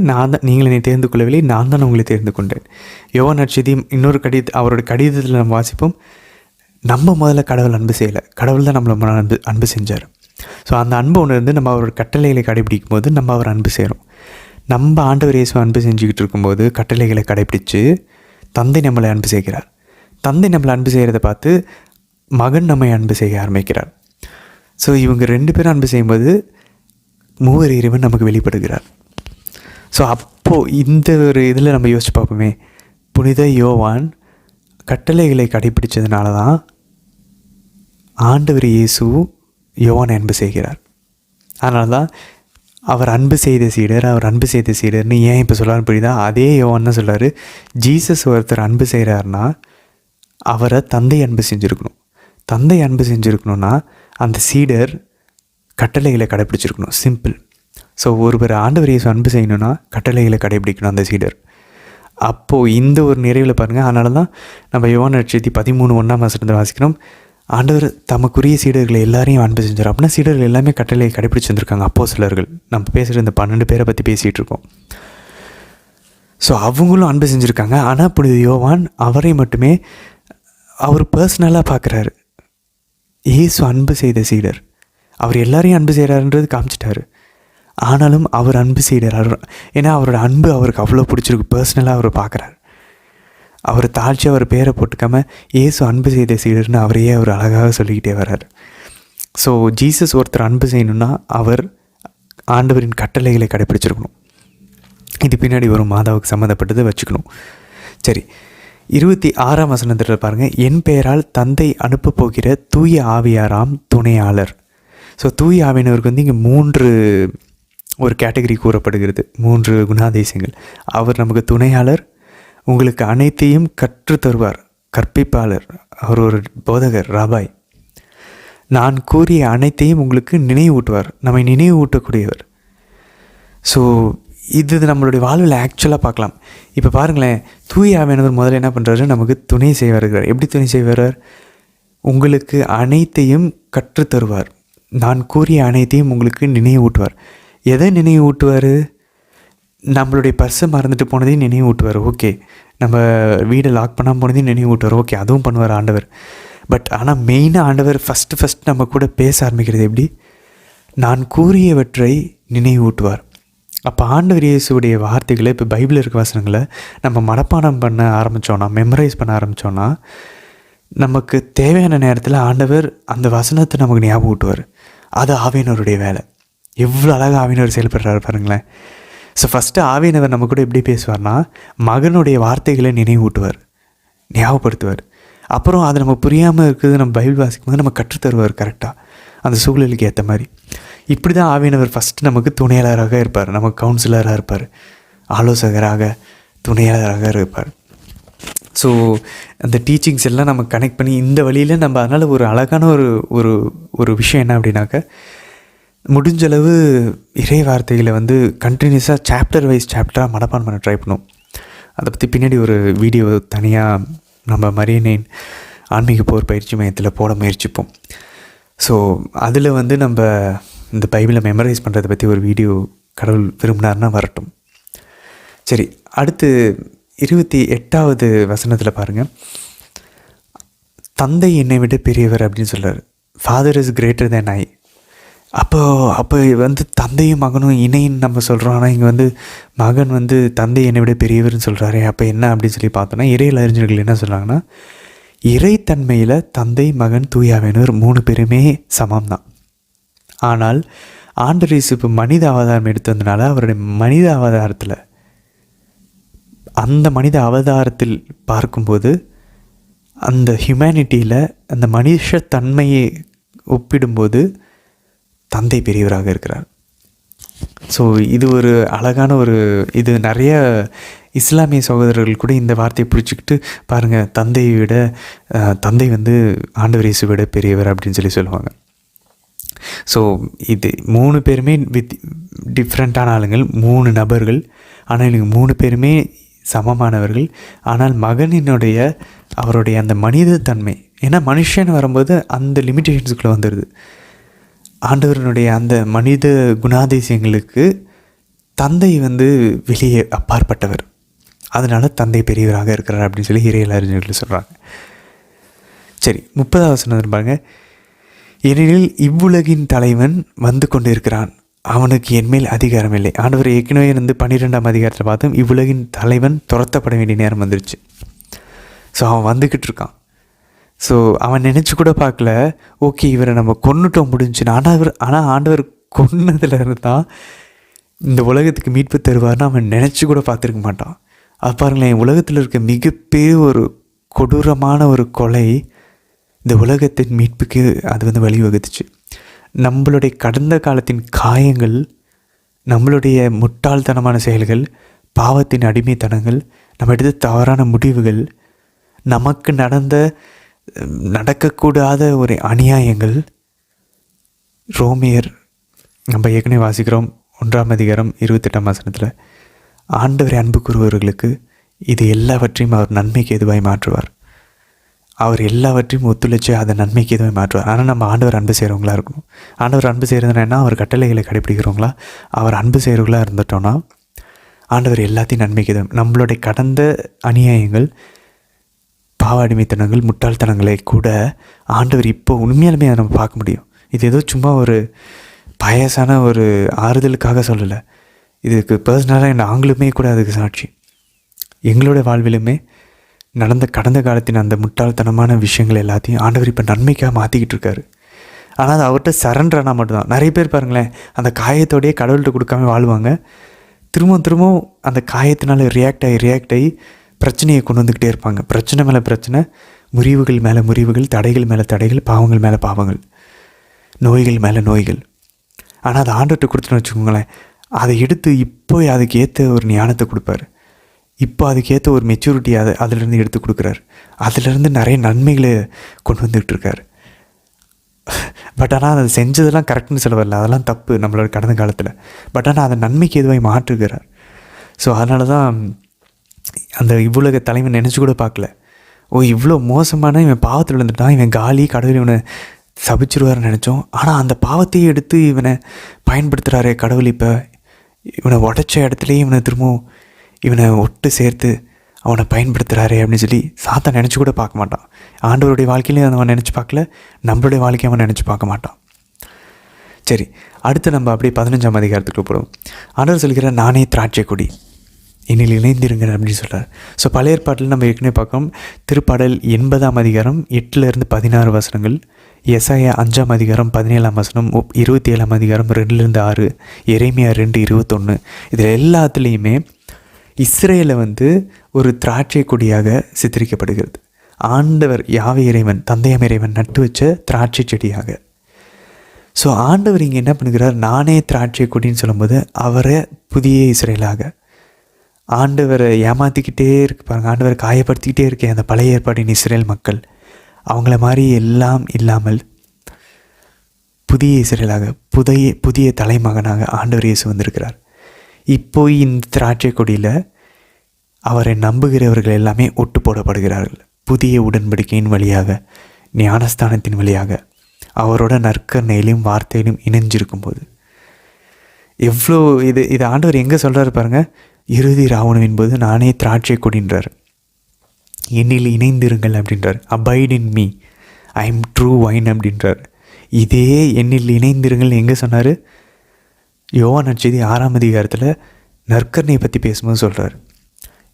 நீங்கள் என்னை தேர்ந்து கொள்ளவில்லை, நான் தான் உங்களை தேர்ந்து கொண்டேன். யோவான் நற்செய்தி இன்னொரு அவரோட கடிதத்தில் நம்ம வாசிப்போம், நம்ம முதல்ல கடவுள் அன்பு செய்யலை, கடவுள் தான் நம்மளை அன்பு செஞ்சார். ஸோ அந்த அன்பு ஒன்று இருந்து நம்ம அவரோட கட்டளைகளை கடைபிடிக்கும் போது நம்ம அவர் அன்பு செய்கிறோம். நம்ம ஆண்டவர் இயேசு அன்பு செஞ்சுக்கிட்டு இருக்கும்போது கட்டளைகளை கடைபிடித்து தந்தை நம்மளை அன்பு செய்கிறார். தந்தை நம்மளை அன்பு செய்கிறத பார்த்து மகன் நம்மை அன்பு செய்ய ஆரம்பிக்கிறார். ஸோ இவங்க 2 பேரும் அன்பு செய்யும்போது மூவர் இறைவன் நமக்கு வெளிப்படுகிறார். ஸோ அப்போது இந்த ஒரு இதில் நம்ம யோசிச்சு பார்ப்போமே, புனித யோவான் கட்டளைகளை கடைபிடிச்சதுனால தான் ஆண்டவர் இயேசு யோவானை அன்பு செய்கிறார். அதனால தான் அவர் அன்பு செய்த சீடர்னு ஏன் இப்போ சொல்லான்னு புரியுதா? அதே யோவான் தான் சொல்கிறார், ஜீசஸ் ஒருத்தர் அன்பு செய்கிறாருன்னா அவரை தந்தை அன்பு செஞ்சுருக்கணும். தந்தை அன்பு செஞ்சுருக்கணுன்னா அந்த சீடர் கட்டளைகளை கடைப்பிடிச்சிருக்கணும். சிம்பிள். ஸோ ஒருவர் ஆண்டவர் இயேசு அன்பு செய்யணுன்னா கட்டளைகளை கடைபிடிக்கணும் அந்த சீடர். அப்போது இந்த ஒரு நிறைவில் பாருங்கள். அதனால தான் நம்ம யோவான் நற்செய்தி 13:1 வாசிக்கிறோம், ஆண்டவர் தமக்குரிய சீடர்களை எல்லாரையும் அன்பு செஞ்சார். அப்படின்னா சீடர்கள் எல்லாமே கட்டளையை கடைப்பிடிச்சு வந்திருக்காங்க. அப்போஸ்தலர்கள், நம்ம பேசுகிற இந்த 12 பேரை பற்றி பேசிகிட்டு இருக்கோம். ஸோ அவங்களும் அன்பு செஞ்சுருக்காங்க. ஆனால் புனித யோவான் அவரை மட்டுமே அவர் பர்சனலாக பார்க்குறாரு. இயேசு அன்பு செய்த சீடர், அவர் எல்லாரையும் அன்பு செய்கிறாருன்றது காமிச்சிட்டாரு. ஆனாலும் அவர் அன்பு செய்கிறார். ஏன்னா அவரோட அன்பு அவருக்கு அவ்வளோ பிடிச்சிருக்கு. பர்சனலாக அவர் பார்க்குறாரு. அவர் தாழ்ச்சி அவர் பேரை போட்டுக்காம இயேசு அன்பு செய்த சீடர்னு அவரையே அவர் அழகாக சொல்லிக்கிட்டே வர்றார். ஸோ ஜீசஸ் ஒருத்தர் அன்பு செய்யணுன்னா அவர் ஆண்டவரின் கட்டளைகளை கடைப்பிடிச்சிருக்கணும். இது பின்னாடி ஒரு மாதாவுக்கு சம்மந்தப்பட்டதை வச்சுக்கணும். சரி, 26 பாருங்கள், என் பெயரால் தந்தை அனுப்ப போகிற தூய ஆவியாராம் துணையாளர். ஸோ தூய ஆவியானவருக்கு வந்து இங்கே 3 ஒரு கேட்டகரி கூறப்படுகிறது, 3 குணாதிசயங்கள். அவர் நமக்கு துணையாளர், உங்களுக்கு அனைத்தையும் கற்றுத் தருவார், கற்பிப்பாளர், அவர் ஒரு போதகர், ராபாய். நான் கூறிய அனைத்தையும் உங்களுக்கு நினைவூட்டுவார், நம்மை நினைவூட்டக்கூடியவர். ஸோ இது நம்மளுடைய வாழ்வில் ஆக்சுவலாக பார்க்கலாம். இப்போ பாருங்களேன், தூய ஆவியானவர் முதல்ல என்ன பண்ணுறாரு, நமக்கு துணை செய்ய வருகிறார். எப்படி துணை செய்ய வர்றார்? உங்களுக்கு அனைத்தையும் கற்றுத்தருவார், நான் கூறிய அனைத்தையும் உங்களுக்கு நினைவூட்டுவார். எதை நினைவூட்டுவார்? நம்மளுடைய பர்ஸை மறந்துட்டு போனதையும் நினைவூட்டுவார். ஓகே, நம்ம வீடை லாக் பண்ணாமல் போனதையும் நினைவூட்டுவார். ஓகே, அதுவும் பண்ணுவார் ஆண்டவர். பட் ஆனால் மெயினாக ஆண்டவர் ஃபஸ்ட்டு நம்ம கூட பேச ஆரம்பிக்கிறது எப்படி? நான் கூறியவற்றை நினைவூட்டுவார். அப்போ ஆண்டவர் இயேசுடைய வார்த்தைகளை, இப்போ பைபிளில் இருக்க வசனங்களை நம்ம மனப்பாடம் பண்ண ஆரம்பித்தோன்னா, மெமரைஸ் பண்ண ஆரம்பித்தோன்னா, நமக்கு தேவையான நேரத்தில் ஆண்டவர் அந்த வசனத்தை நமக்கு ஞாபகம் ஊட்டுவார். அது ஆவியானவருடைய வேலை. எவ்வளோ அழகாக ஆவியானவர் செயல்படுறாரு பாருங்களேன். ஸோ ஃபஸ்ட்டு ஆவியானவர் நம்ம கூட எப்படி பேசுவார்னா, மகனுடைய வார்த்தைகளை நினைவூட்டுவார், ஞாபகப்படுத்துவார். அப்புறம் அது நம்ம புரியாமல் இருக்குது, நம்ம பைபிள் வாசிக்கும் போது நம்ம கற்றுத்தருவார் கரெக்டாக அந்த சூழலுக்கு ஏற்ற மாதிரி. இப்படி தான் ஆவியானவர் ஃபஸ்ட்டு நமக்கு துணையாளராக இருப்பார், நமக்கு கவுன்சிலராக இருப்பார், ஆலோசகராக, துணையாளராக இருப்பார். ஸோ அந்த டீச்சிங்ஸ் எல்லாம் நம்ம கனெக்ட் பண்ணி இந்த வழியில் நம்ம, அதனால் ஒரு அழகான ஒரு ஒரு விஷயம் என்ன அப்படின்னாக்க, முடிஞ்சளவு இறை வார்த்தைகளை வந்து கண்டினியூஸாக சாப்டர் வைஸ் சாப்டராக மனப்பாடம் பண்ண ட்ரை பண்ணும். அதை பற்றி பின்னாடி ஒரு வீடியோ தனியாக நம்ம மரியனேன் ஆன்மீக போர் பயிற்சி மையத்தில் போட முயற்சிப்போம். ஸோ அதில் வந்து நம்ம இந்த பைபிளை மெமரைஸ் பண்ணுறதை பற்றி ஒரு வீடியோ கடவுள் விரும்பினார்னா வரட்டும். சரி, அடுத்து 28 பாருங்கள், தந்தை என்னை விட பெரியவர் அப்படின்னு சொல்கிறார். ஃபாதர் இஸ் கிரேட்டர் தேன் ஐ. அப்போ வந்து தந்தையும் மகனும் இணைன்னு நம்ம சொல்கிறோம். ஆனால் இங்கே வந்து மகன் வந்து தந்தை என்னை விட பெரியவர்னு சொல்கிறாரு. அப்போ என்ன அப்படின்னு சொல்லி பார்த்தோன்னா, இறையியல் அறிஞர்கள் என்ன சொல்கிறாங்கன்னா, இறைத்தன்மையில் தந்தை, மகன், தூய ஆவியானவர் 3 பேருமே சமம் தான். ஆனால் ஆண்டவர் இயேசு இப்போ மனித அவதாரம் எடுத்து வந்தனால அவருடைய மனித அவதாரத்தில், அந்த மனித அவதாரத்தில் பார்க்கும்போது அந்த ஹியூமனிட்டியில் அந்த மனுஷத்தன்மையை ஒப்பிடும்போது தந்தை பெரியவராக இருக்கிறார். ஸோ இது ஒரு அழகான இது நிறைய இஸ்லாமிய சகோதரர்கள் கூட இந்த வார்த்தையை பிடிச்சிக்கிட்டு பாருங்கள், தந்தை வந்து ஆண்டவர் இயேசுவை விட பெரியவர் அப்படின்னு சொல்லுவாங்க. ஸோ இது 3 பேருமே டிஃப்ரெண்ட்டான ஆளுங்கள், 3 நபர்கள். ஆனால் இவங்க 3 பேருமே சமமானவர்கள். ஆனால் மகனினுடைய அவருடைய அந்த மனிதத்தன்மை, ஏன்னா மனுஷன் வரும்போது அந்த லிமிட்டேஷன்ஸுக்குள்ளே வந்துடுது. ஆண்டவரனுடைய அந்த மனித குணாதிசயங்களுக்கு தந்தை வந்து வெளியே அப்பாற்பட்டவர். அதனால் தந்தை பெரியவராக இருக்கிறார் அப்படின்னு சொல்லி இறையியல் அறிஞர்கள் சொல்கிறாங்க. சரி, 30 பாருங்க, ஏனெனில் இவ்வுலகின் தலைவன் வந்து கொண்டிருக்கிறான், அவனுக்கு என்மேல் அதிகாரம் இல்லை. ஆண்டவர் ஏற்கனவே 12ஆம் அதிகாரத்தில் பார்த்தோம், இவ்வுலகின் தலைவன் துரத்தப்பட வேண்டிய நேரம் வந்துருச்சு. ஸோ அவன் வந்துக்கிட்டு இருக்கான். ஸோ அவன் நினச்சி கூட பார்க்கல, ஓகே இவரை நம்ம கொன்னுட்டோம் முடிஞ்சுன்னு. ஆனால் ஆண்டவர் கொன்னதில் இருந்தால் இந்த உலகத்துக்கு மீட்பு தருவார்னு அவன் நினச்சி கூட பார்த்துருக்க மாட்டான். அது பாருங்களேன், உலகத்தில் இருக்க மிகப்பெரிய ஒரு கொடூரமான ஒரு கொலை இந்த உலகத்தின் மீட்புக்கு அது வழிவகுத்துச்சு. நம்மளுடைய கடந்த காலத்தின் காயங்கள், நம்மளுடைய முட்டாள்தனமான செயல்கள், பாவத்தின் அடிமைத்தனங்கள், நம்ம எடுத்த தவறான முடிவுகள், நமக்கு நடக்கக்கூடாத ஒரு அநியாயங்கள், ரோமியர் நம்ம ஏற்கனவே வாசிக்கிறோம் 1ஆம் அதிகாரம் 28ஆம் வசனத்தில், ஆண்டவரை அன்பு கூறுபவர்களுக்கு இது எல்லாவற்றையும் அவர் நன்மைக்கு எதுவாய் மாற்றுவார். அவர் எல்லாவற்றையும் ஒத்துழைச்சி அதை நன்மைக்கு எதுவும் மாற்றுவார். ஆனால் நம்ம ஆண்டவர் அன்பு செய்கிறவங்களா இருக்கணும். ஆண்டவர் அன்பு செய்கிறதுனா அவர் கட்டளைகளை கடைப்பிடிக்கிறவங்களா, அவர் அன்பு செய்கிறவங்களா இருந்துட்டோன்னா ஆண்டவர் எல்லாத்தையும் நன்மைக்கு எதுவும். நம்மளுடைய கடந்த அநியாயங்கள், பாவ அடிமைத்தனங்கள், முட்டாள்தனங்களை கூட ஆண்டவர் இப்போ உண்மையாலுமே அதை நம்ம பார்க்க முடியும். இது ஏதோ சும்மா ஒரு பயசான ஒரு ஆறுதலுக்காக சொல்லலை. இதுக்கு பர்சனலாக நாங்களுமே கூட அதுக்கு சாட்சி. எங்களோட வாழ்விலுமே நடந்த கடந்த காலத்தின் அந்த முட்டாள்தனமான விஷயங்கள் எல்லாத்தையும் ஆண்டவர் இப்போ நன்மைக்காக மாற்றிக்கிட்டு இருக்காரு. ஆனால் அது அவர்கிட்ட சரண்டரானா மட்டும்தான். நிறைய பேர் பாருங்களேன், அந்த காயத்தோடையே கடவுள்கிட்ட கொடுக்காம வாழ்வாங்க. திரும்பவும் அந்த காயத்தினால ரியாக்ட் ஆகி பிரச்சனையை கொண்டு வந்துக்கிட்டே இருப்பாங்க. பிரச்சனை மேலே பிரச்சனை, முறிவுகள் மேலே முறிவுகள், தடைகள் மேலே தடைகள், பாவங்கள் மேலே பாவங்கள், நோய்கள் மேலே நோய்கள். ஆனால் அதை ஆண்டவர்கிட்ட கொடுத்துன்னு வச்சுக்கோங்களேன், அதை எடுத்து இப்போ அதுக்கு ஏற்ற ஒரு ஞானத்தை கொடுப்பாரு. இப்போ அதுக்கேற்ற ஒரு மெச்சூரிட்டி அதிலேருந்து எடுத்து கொடுக்குறாரு. அதிலேருந்து நிறைய நன்மைகளை கொண்டு வந்துகிட்டு இருக்காரு. பட் ஆனால் அதை செஞ்சதெல்லாம் கரெக்டுன்னு சொல்ல வரல, அதெல்லாம் தப்பு நம்மளோட கடந்த காலத்தில். பட் ஆனால் அதை நன்மைக்கு எதுவாக மாற்றுகிறார். ஸோ அதனால தான் அந்த இவ்வுலக தலைவன் நினச்சி கூட பார்க்கல, இவ்வளோ மோசமான இவன் பாவத்தில் விழுந்துட்டான், இவன் காலி, கடவுள் இவனை சபிச்சிருவார்னு நினச்சோம். ஆனால் அந்த பாவத்தையே எடுத்து இவனை பயன்படுத்துகிறாரே கடவுள், இப்போ இவனை உடைச்ச இடத்துலையே இவனை ஒட்டு சேர்த்து அவனை பயன்படுத்துகிறாரே அப்படின்னு சொல்லி சாத்தான் நினச்சி கூட பார்க்க மாட்டான். ஆண்டவருடைய வாழ்க்கையிலையும் அவன் நினச்சி பார்க்கல, நம்மளுடைய வாழ்க்கையை அவன் நினச்சி பார்க்க மாட்டான். சரி, அடுத்து நம்ம அப்படியே 15ஆம் அதிகாரத்துக்கு போடுவோம். ஆண்டவர் சொல்கிற, நானே திராட்சை கொடி, என்னில் இணைந்திருங்க அப்படின்னு சொல்கிறார். ஸோ பழைய ஏற்பாட்டில் நம்ம ஏற்கனவே பார்க்கோம். திருப்பாடல் 80ஆம் அதிகாரம் 8லேருந்து 16 வசனங்கள், எசாயா 5ஆம் அதிகாரம் 17ஆம் வசனம், 27ஆம் அதிகாரம் 2லேருந்து 6, எரேமியா 2:21. இதில் எல்லாத்துலேயுமே இஸ்ரேலை ஒரு திராட்சை கொடியாக சித்தரிக்கப்படுகிறது. ஆண்டவர் யாவே இறைவன், தந்தையம் இறைவன் நட்டு வச்ச திராட்சை செடியாக. ஸோ ஆண்டவர் இங்கே என்ன பண்ணுகிறார், நானே திராட்சை கொடின்னு சொல்லும்போது அவரை புதிய இஸ்ரேலாக, ஆண்டவரை ஏமாற்றிக்கிட்டே இருக்கு பாருங்கள், ஆண்டவரை காயப்படுத்திக்கிட்டே இருக்கேன் அந்த பழைய ஏற்பாடின் இஸ்ரேல் மக்கள், அவங்கள மாதிரி எல்லாம் இல்லாமல் புதிய இஸ்ரேலாக, புதிய தலைமகனாக ஆண்டவர் இயேசு வந்திருக்கிறார். இப்போ இந்த திராட்சை கொடியில் அவரை நம்புகிறவர்கள் எல்லாமே ஒட்டு போடப்படுகிறார்கள். புதிய உடன்படிக்கையின் வழியாக, ஞானஸ்தானத்தின் வழியாக, அவரோட நற்கருணையிலும் வார்த்தையிலும் இணைஞ்சிருக்கும் போது எவ்வளோ இது ஆண்டவர் எங்கே சொல்கிறாரு பாருங்கள். இறுதி ராவணம் போது நானே திராட்சை கொடின்றார், என்னில் இணைந்திருங்கள் அப்படின்றார். Abide in me, I am true wine அப்படின்றார். இதே என்னில் இணைந்திருங்கள் எங்கே சொன்னார்? யோவான் நற்செய்தி 6ஆம் அதிகாரத்தில் நற்கருணையை பற்றி பேசும்போது சொல்கிறார்,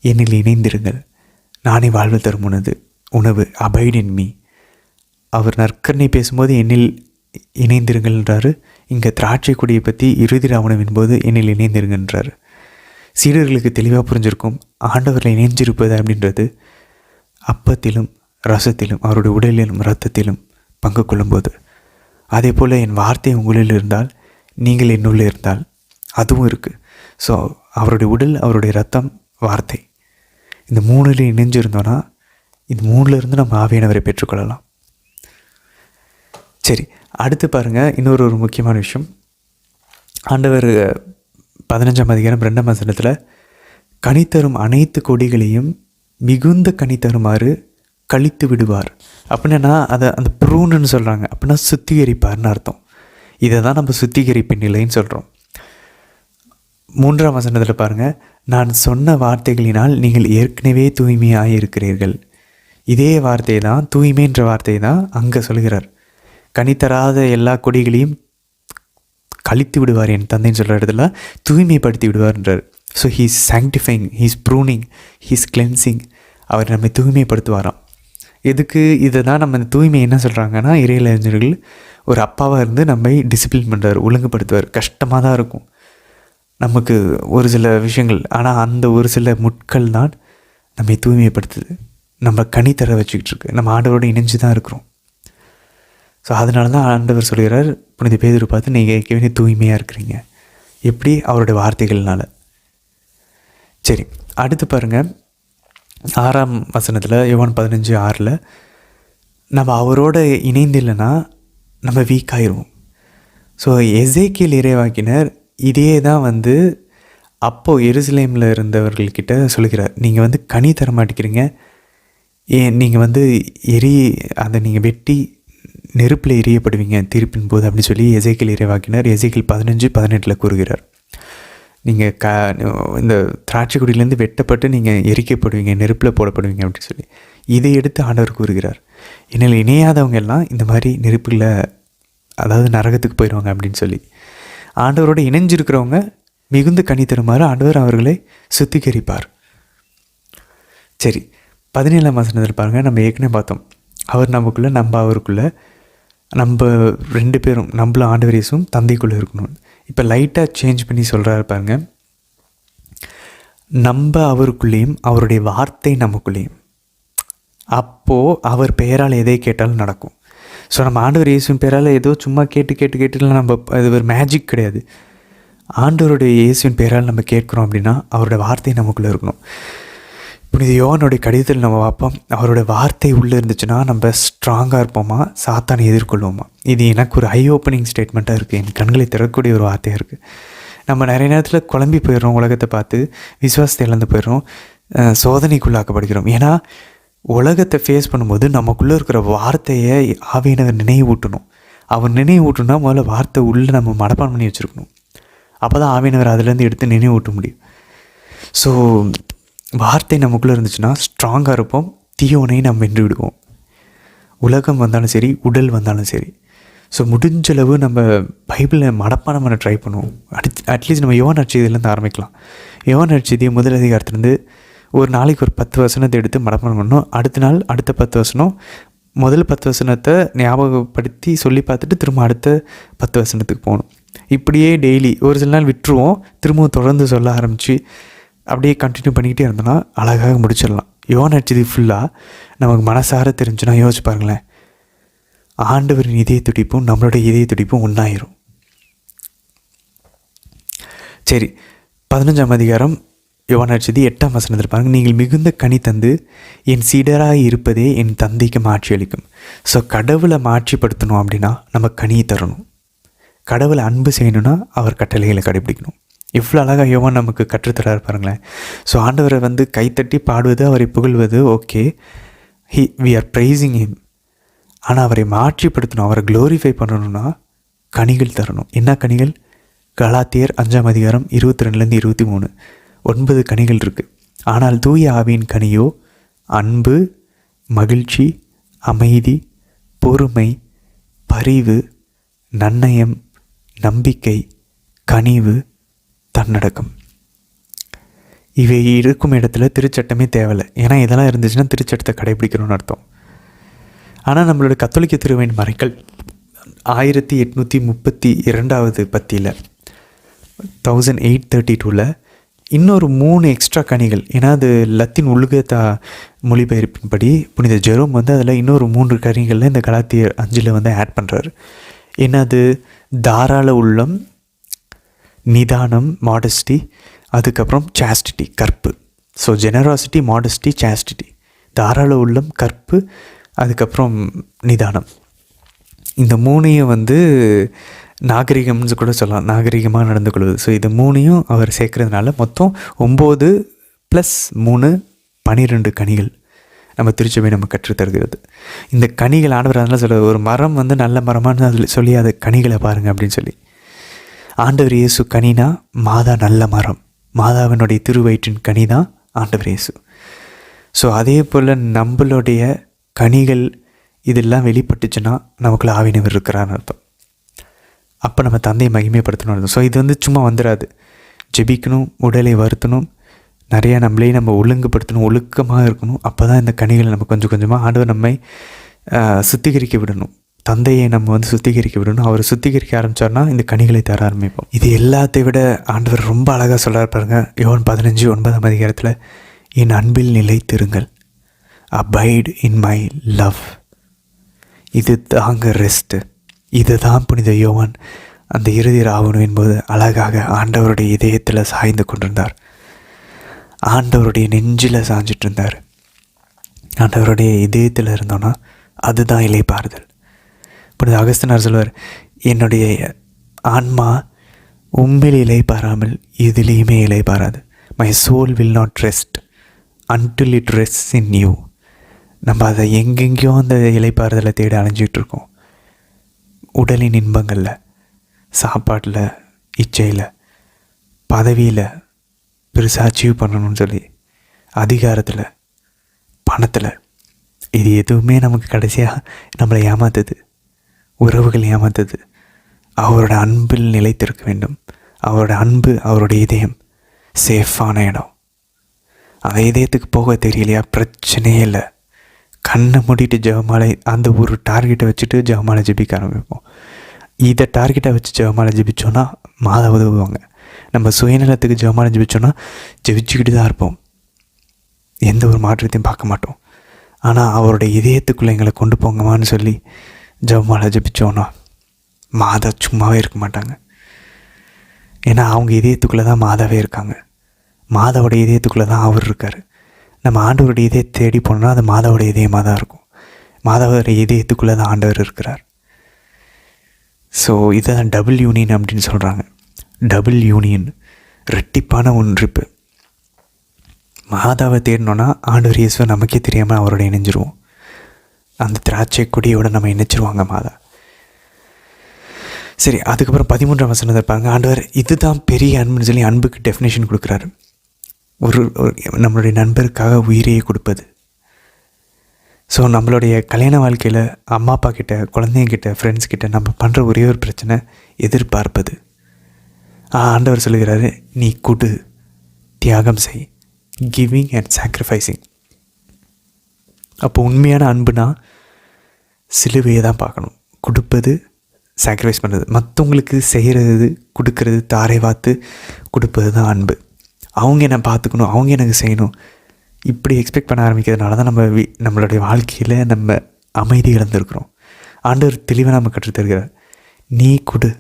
என்னில் இணைந்திருங்கள், நானே வாழ்வு தரும் உணவு, அபைட் இன் மீ. அவர் நற்கருணை பேசும்போது என்னில் இணைந்திருங்கள்ன்றாரு. இங்கே திராட்சை கொடியை பற்றி இறுதி ராவணம் என்போது என்னில் இணைந்திருங்கன்றார். சீடர்களுக்கு தெளிவாக புரிஞ்சிருக்கும், ஆண்டவரில் இணைஞ்சிருப்பது அப்படின்றது அப்பத்திலும் ரசத்திலும் அவருடைய உடலிலும் இரத்தத்திலும் பங்கு கொள்ளும்போது. அதே போல் என் வார்த்தை உங்களில் இருந்தால், நீங்கள் என்னுள்ளே இருந்தால் அதுவும் இருக்குது. ஸோ அவருடைய உடல், அவருடைய இரத்தம், வார்த்தை, இந்த 3ல் இணைஞ்சிருந்தோன்னா இந்த 3லேருந்து நம்ம ஆவியானவரை பெற்றுக்கொள்ளலாம். சரி, அடுத்து பாருங்கள், இன்னொரு முக்கியமான விஷயம். ஆண்டவர் 15ஆம் அதிகாரம் 2ஆம் வசனத்தில் கனித்தரும் அனைத்து கொடிகளையும் மிகுந்த கனி தருமாறு கழித்து விடுவார் அப்படின்னா அதை அந்த ப்ரூன்னு சொல்கிறாங்க. அப்படின்னா சுத்திகரிப்பார்னு அர்த்தம். இதை தான் நம்ம சுத்திகரிப்பின் நிலைன்னு சொல்கிறோம். 3ஆம் வசனத்தில் பாருங்கள், நான் சொன்ன வார்த்தைகளினால் நீங்கள் ஏற்கனவே தூய்மையாக இருக்கிறீர்கள். இதே வார்த்தை தான், தூய்மைன்ற வார்த்தை தான் அங்கே சொல்கிறார். கனி தராத எல்லா கொடிகளையும் கழித்து விடுவார் என் தந்தைன்னு சொல்கிற இடத்துல தூய்மைப்படுத்தி விடுவார்ன்றார். So he's sanctifying, he's pruning, he's cleansing. அவர் நம்மை தூய்மைப்படுத்துவாராம். எதுக்கு இதை தான் நம்ம இந்த தூய்மை என்ன சொல்கிறாங்கன்னா, இறையிலறிஞர்கள் ஒரு அப்பாவாக இருந்து நம்மை டிசிப்ளின் பண்ணுறார், ஒழுங்குபடுத்துவார். கஷ்டமாக தான் இருக்கும் நமக்கு ஒரு சில விஷயங்கள், ஆனால் அந்த ஒரு சில முட்கள் தான் நம்மை தூய்மைப்படுத்துது, நம்ம கனி தர வச்சுக்கிட்டு இருக்கு. நம்ம ஆண்டவரோடு இணைஞ்சு தான் இருக்கிறோம். ஸோ அதனால தான் ஆண்டவர் சொல்கிறார், புனித பேதுரு பார்த்து, நீங்கள் ஏற்கனவே தூய்மையாக இருக்கிறீங்க. எப்படி? அவருடைய வார்த்தைகள்னால. சரி, அடுத்து பாருங்கள் 6ஆம் வசனத்தில், யோவான் 15:6, நம்ம அவரோட இணைந்து இல்லைன்னா நம்ம வீக் ஆயிடுவோம். ஸோ எசேக்கியேல் இறைவாக்கினர் இதே தான் அப்போது எருசலேமில் இருந்தவர்கள்கிட்ட சொல்கிறார், நீங்கள் கனி தர மாட்டேங்கிறீங்க, நீங்கள் அதை நீங்கள் வெட்டி நெருப்பில் எரியப்படுவீங்க தீர்ப்பின் போது அப்படின்னு சொல்லி எசேக்கியேல் இறைவாக்கினர் எசேக்கியேல் 15:18 கூறுகிறார். நீங்கள் இந்த திராட்சை கொடியிலேருந்து வெட்டப்பட்டு நீங்கள் எரிக்கப்படுவீங்க, நெருப்பில் போடப்படுவீங்க அப்படின்னு சொல்லி இதை எடுத்து ஆண்டவர் கூறுகிறார். என்னால் இணையாதவங்க எல்லாம் இந்த மாதிரி நெருப்பில், அதாவது நரகத்துக்கு போயிடுவாங்க அப்படின்னு சொல்லி. ஆண்டவரோடு இணைஞ்சிருக்கிறவங்க மிகுந்த கனி தருமாறு ஆண்டவர் அவர்களை சுத்திகரிப்பார். சரி, 17ஆம் வசனத்தில் பாருங்கள், நம்ம ஏற்கனவே பார்த்தோம், அவர் நமக்குள்ளே, நம்ம அவருக்குள்ளே, நம்ம 2 பேரும், நம்மளும் ஆண்டவர் இயேசுவும் தந்தைக்குள்ளே இருக்கணும். இப்போ லைட்டாக சேஞ்ச் பண்ணி சொல்கிறாரு பாருங்க, நம்ம அவருக்குள்ளேயும் அவருடைய வார்த்தை நமக்குள்ளேயும். அப்போது அவர் பெயரால் எதை கேட்டாலும் நடக்கும். ஸோ நம்ம ஆண்டவர் இயேசுவின் பெயரால் ஏதோ சும்மா கேட்டுலாம் நம்ம, அது ஒரு மேஜிக் கிடையாது. ஆண்டவருடைய இயேசுவின் பெயரால் நம்ம கேட்குறோம் அப்படின்னா அவருடைய வார்த்தை நமக்குள்ளே இருக்கணும். புனித யோவானுடைய கடிதத்தில் நம்ம பார்ப்போம், அவருடைய வார்த்தை உள்ளே இருந்துச்சுன்னா நம்ம ஸ்ட்ராங்காக இருப்போமா, சாத்தானை எதிர்கொள்வோமா. இது எனக்கு ஒரு ஐ ஓப்பனிங் ஸ்டேட்மெண்ட்டாக இருக்குது, என் கண்களை திறக்கக்கூடிய ஒரு வார்த்தையாக இருக்குது. நம்ம நிறைய நேரத்தில் குழம்பி போயிடுறோம், உலகத்தை பார்த்து விசுவாசத்தை இழந்து போயிடுறோம், சோதனைக்குள்ளாக்கப்படுகிறோம். ஏன்னா உலகத்தை ஃபேஸ் பண்ணும்போது நமக்குள்ளே இருக்கிற வார்த்தையை ஆவியானவர் நினைவூட்டணும். அவர் நினைவூட்டணும்னா முதல்ல வார்த்தை உள்ளே நம்ம மனப்பாடம் பண்ணி வச்சுருக்கணும். அப்போ தான் ஆவியானவர் அதுலேருந்து எடுத்து நினைவூட்ட முடியும். ஸோ வார்த்தை நமக்குள்ளே இருந்துச்சுன்னா ஸ்ட்ராங்காக இருப்போம், தீயோனை நம்ம வென்று விடுவோம். உலகம் வந்தாலும் சரி, உடல் வந்தாலும் சரி. ஸோ முடிஞ்சளவு நம்ம பைபிளை மனப்பாடம் பண்ண ட்ரை பண்ணுவோம். அட்லீஸ்ட் நம்ம யோவான் நற்செய்தியிலேருந்து ஆரம்பிக்கலாம். யோவான் நற்செய்தியை முதல் அதிகாரத்துலேருந்து ஒரு நாளைக்கு ஒரு 10 வசனத்தை எடுத்து மனப்பாடம் பண்ணணும். அடுத்த நாள் அடுத்த 10 வசனம், முதல் 10 வசனத்தை ஞாபகப்படுத்தி சொல்லி பார்த்துட்டு திரும்ப அடுத்த 10 வசனத்துக்கு போகணும். இப்படியே டெய்லி, ஒரு சில நாள் விட்டுருவோம், திரும்பவும் தொடர்ந்து சொல்ல ஆரம்பித்து அப்படியே கண்டினியூ பண்ணிக்கிட்டே இருந்தோன்னா அழகாக முடிச்சிடலாம். யோவான் நற்செய்தி ஃபுல்லாக நமக்கு மனசார தெரிஞ்சுன்னா யோசிச்சு பாருங்களேன், ஆண்டவரின் இதய துடிப்பும் நம்மளுடைய இதய துடிப்பும் ஒன்றாயிரும். சரி, 15ஆம் அதிகாரம் யோவான் நற்செய்தி 8ஆம் வசனத்தில் பாருங்கள், நீங்கள் மிகுந்த கனி தந்து என் சீடராக இருப்பதே என் தந்தைக்கு மாட்சி அளிக்கும். ஸோ கடவுளை மாட்சிப்படுத்தணும் அப்படின்னா நம்ம கனியை தரணும். கடவுளை அன்பு செய்யணும்னா அவர் கட்டளைகளை கடைபிடிக்கணும். இவ்வளோ அழகாக யோவான் நமக்கு கற்றுத்தராரு பாருங்களேன். ஸோ ஆண்டவரை கைத்தட்டி பாடுவது, அவரை புகழ்வது okay, we are praising him. ஆனால் அவரை மாற்றிப்படுத்தணும், அவரை க்ளோரிஃபை பண்ணணும்னா கனிகள் தரணும். என்ன கனிகள்? கலாத்தியர் 5ஆம் அதிகாரம் 22லேருந்து 23 9 கனிகள் இருக்குது. ஆனால் தூய ஆவியின் கனியோ அன்பு, மகிழ்ச்சி, அமைதி, பொறுமை, பரிவு, நன்னயம், நம்பிக்கை, கனிவு, தன்னடக்கம். இவை இருக்கும் இடத்துல திருச்சட்டமே தேவையில்லை. ஏன்னா இதெல்லாம் இருந்துச்சுன்னா திருச்சட்டத்தை கடைபிடிக்கணும்னு அர்த்தம். ஆனால் நம்மளோட கத்தோலிக்க திருவையின் மறைக்கல் 1832 பத்தியில் 1832 இன்னொரு 3 எக்ஸ்ட்ரா கனிகள், ஏன்னா அது லத்தீன் உலகத்தா மொழிபெயர்ப்பின்படி புனித ஜெரோம் அதில் இன்னொரு 3 கனிகளில் இந்த கலாத்தியர் 5 ஆட் பண்ணுறாரு. ஏன்னா அது தாராள உள்ளம், நிதானம், மாடஸ்டி, அதுக்கப்புறம் சாஸ்டிட்டி, கற்பு. ஸோ ஜெனராசிட்டி, மாடஸ்டி, சாஸ்டிட்டி, தாராள உள்ளம், கற்பு, அதுக்கப்புறம் நிதானம். இந்த 3ஐயும் நாகரிகம்னு கூட சொல்லலாம், நாகரிகமாக நடந்து கொள்வது. ஸோ இது 3ஐயும் அவர் சேர்க்கறதுனால மொத்தம் 9 + 3 12 கனிகள் நம்ம திருச்சபை நம்ம கற்றுத்தருகிறது. இந்த கனிகள் ஆண்டவர் அதனால் சொல்ல, ஒரு மரம் நல்ல மரமானு அதில் சொல்லி அதை கனிகளை பாருங்கள் அப்படின்னு சொல்லி. ஆண்டவர் இயேசு கனினா மாதா நல்ல மரம், மாதாவினுடைய திருவயிற்றின் கனி தான் ஆண்டவர் இயேசு. ஸோ அதே போல் நம்மளுடைய கனிகள் இதெல்லாம் வெளிப்பட்டுச்சுன்னா நமக்குள்ள ஆவினவர் இருக்கிறான்னு அர்த்தம். அப்போ நம்ம தந்தையை மகிமைப்படுத்தணும் அர்த்தம். ஸோ இது வந்து சும்மா வந்துடாது. ஜெபிக்கணும், உடலை வருத்தணும், நிறையா நம்மளையும் நம்ம ஒழுங்குபடுத்தணும், ஒழுக்கமாக இருக்கணும். அப்போ தான் இந்த கனிகளை நம்ம கொஞ்சம் கொஞ்சமாக ஆண்டவர் நம்மை சுத்திகரிக்க விடணும். தந்தையை நம்ம வந்து சுத்திகரிக்க விடணும். அவர் சுத்திகரிக்க ஆரம்பித்தார்னா இந்த கனிகளை தர ஆரம்பிப்போம். இது எல்லாத்தை விட ஆண்டவர் ரொம்ப அழகாக சொல்ல பாருங்க. யோவான் 15:9 என் அன்பில் நிலைத்திருங்கள், அபைட் இன் மை லவ். இது தாங்க ரெஸ்ட்டு. இதை தான் புனித யோவான் அந்த இறுதி ராவணும் என்பது அழகாக ஆண்டவருடைய இதயத்தில் சாய்ந்து கொண்டிருந்தார். ஆண்டவருடைய நெஞ்சில் சாஞ்சிட்டு இருந்தார். ஆண்டவருடைய இதயத்தில் இருந்தோன்னா அதுதான் இலைப்பாறுதல். புனித அகஸ்தினார் சொல்வார், என்னுடைய ஆன்மா உண்மையில் இலைப்பாராமல் எதிலையுமே இலைப்பாராது. My soul will not rest until it rests in you. நம்ம அதை எங்கெங்கேயோ அந்த இலைப்பாறுதலை தேடி அலைஞ்சிட்டு இருக்கோம். உடலின் இன்பங்களில், சாப்பாட்டில், இச்சையில், பதவியில் பெருசாக அச்சீவ் பண்ணணும்னு சொல்லி, அதிகாரத்தில், பணத்தில். இது எதுவுமே நமக்கு கடைசியாக நம்மளை ஏமாத்துது, உறவுகள் ஏமாத்துது. அவரோட அன்பில் நிலைத்திருக்க வேண்டும். அவரோட அன்பு, அவருடைய இதயம் சேஃபான இடம். அந்த இதயத்துக்கு போக தெரியலையா, பிரச்சனையே இல்லை. கண்ணை மூடிட்டு ஜெபமாலை, அந்த ஒரு டார்கெட்டை வச்சுட்டு ஜெபமாலை ஜெபிக்க ஆரம்பிப்போம். இதை டார்கெட்டை வச்சு ஜெபமாலை ஜெபிச்சோன்னா மாதா உதவுவாங்க. நம்ம சுயநலத்துக்கு ஜெபமாலை ஜெபிச்சோன்னா ஜெபிச்சுக்கிட்டு தான் இருப்போம், எந்த ஒரு மாற்றத்தையும் பார்க்க மாட்டோம். ஆனால் அவருடைய இதயத்துக்குள்ளே எங்களை கொண்டு போங்கம்மான்னு சொல்லி ஜெபமாலை ஜெபிச்சோன்னா மாதா சும்மாவே இருக்க மாட்டாங்க. ஏன்னா அவங்க இதயத்துக்குள்ளே தான் மாதாவே இருக்காங்க. மாதாவோட இதயத்துக்குள்ளே தான் அவர் இருக்கார். நம்ம ஆண்டவருடைய இதயத்தை தேடி போனோம்னா அது மாதாவோட இதயமாக தான் இருக்கும். மாதாவோட இதயத்துக்குள்ளே தான் ஆண்டவர் இருக்கிறார். ஸோ இதை தான் டபுள் யூனியன் அப்படின்னு சொல்கிறாங்க. டபுள் யூனியன், ரெட்டிப்பான ஒன்றிப்பு. மாதாவை தேடினோன்னா ஆண்டவர் இயேசுவை நமக்கே தெரியாமல் அவரோட இணைஞ்சிருவோம். அந்த திராட்சை கொடியோட நம்ம இணைச்சிருவாங்க மாதா. சரி, அதுக்கப்புறம் 13ஆம் வசனத்தை இருப்பாங்க. ஆண்டவர் இதுதான் பெரிய அன்புன்னு சொல்லி அன்புக்கு டெஃபினேஷன் கொடுக்குறாரு. ஒரு நம்மளுடைய நண்பருக்காக உயிரையே கொடுப்பது. ஸோ நம்மளுடைய கல்யாண வாழ்க்கையில் அம்மா அப்பா கிட்ட, குழந்தைங்கிட்ட, ஃப்ரெண்ட்ஸ்கிட்ட நம்ம பண்ணுற ஒரே ஒரு பிரச்சனை எதிர்பார்ப்பது. ஆண்டவர் சொல்லுகிறாரு, நீ கொடு, தியாகம் செய், கிவிங் அண்ட் சாக்ரிஃபைசிங். அப்போ உண்மையான அன்புனா சிலுவையை தான் பார்க்கணும். கொடுப்பது, சாக்ரிஃபைஸ் பண்ணுறது, மற்றவங்களுக்கு செய்கிறது, கொடுக்கறது, தாரை வாத்து கொடுப்பது தான் அன்பு. அவங்க என்னை பார்த்துக்கணும், அவங்க எனக்கு செய்யணும், இப்படி எக்ஸ்பெக்ட் பண்ண ஆரம்பிக்கிறதுனால தான் நம்மளுடைய வாழ்க்கையில் நம்ம அமைதி இழந்திருக்கிறோம். ஆண்டவர் தெளிவாக நம்ம கற்றுத்தருகிறார், நீ கொடு,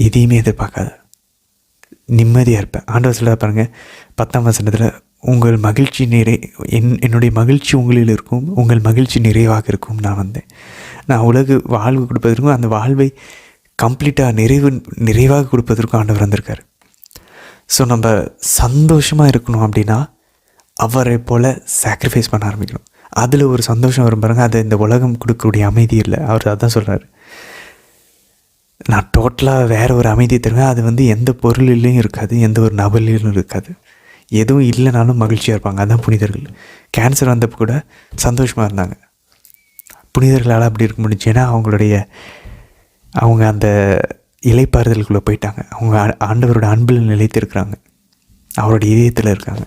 எதையுமே எதிர்பார்க்காத, நிம்மதியாக இருப்பேன். ஆண்டவர் சொல்ல பாருங்க 10ஆம் வசனத்தில், உங்கள் மகிழ்ச்சி என்னுடைய மகிழ்ச்சி உங்களில் இருக்கும், உங்கள் மகிழ்ச்சி நிறைவாக இருக்கும். நான் வந்தேன், நான் உலகு வாழ்வு கொடுப்பதற்கும் அந்த வாழ்வை கம்ப்ளீட்டாக நிறைவாக கொடுப்பதற்கும் ஆண்டவர் வந்திருக்கார். ஸோ நம்ம சந்தோஷமாக இருக்கணும் அப்படின்னா அவரை போல் சாக்ரிஃபைஸ் பண்ண ஆரம்பிக்கணும். அதில் ஒரு சந்தோஷம் வரும் பாருங்கள், அது இந்த உலகம் கொடுக்கக்கூடிய அமைதி இல்லை. அவர் அதான் சொல்கிறார், நான் டோட்டலாக வேறு ஒரு அமைதியை தருவேன். அது வந்து எந்த பொருளிலையும் இருக்காது, எந்த ஒரு நபரிலும் இருக்காது. எதுவும் இல்லைனாலும் மகிழ்ச்சியாக இருப்பாங்க. அதுதான் புனிதர்கள். கேன்சர் வந்தப்போ கூட சந்தோஷமாக இருந்தாங்க. புனிதர்களால் அப்படி இருக்க முடிஞ்சு. ஏன்னா அவங்க அந்த இலைப்பாறுதலுக்குள்ளே போயிட்டாங்க. அவங்க ஆண்டவரோட அன்பில் நிலைத்திருக்கிறாங்க, அவரோட இதயத்தில் இருக்காங்க.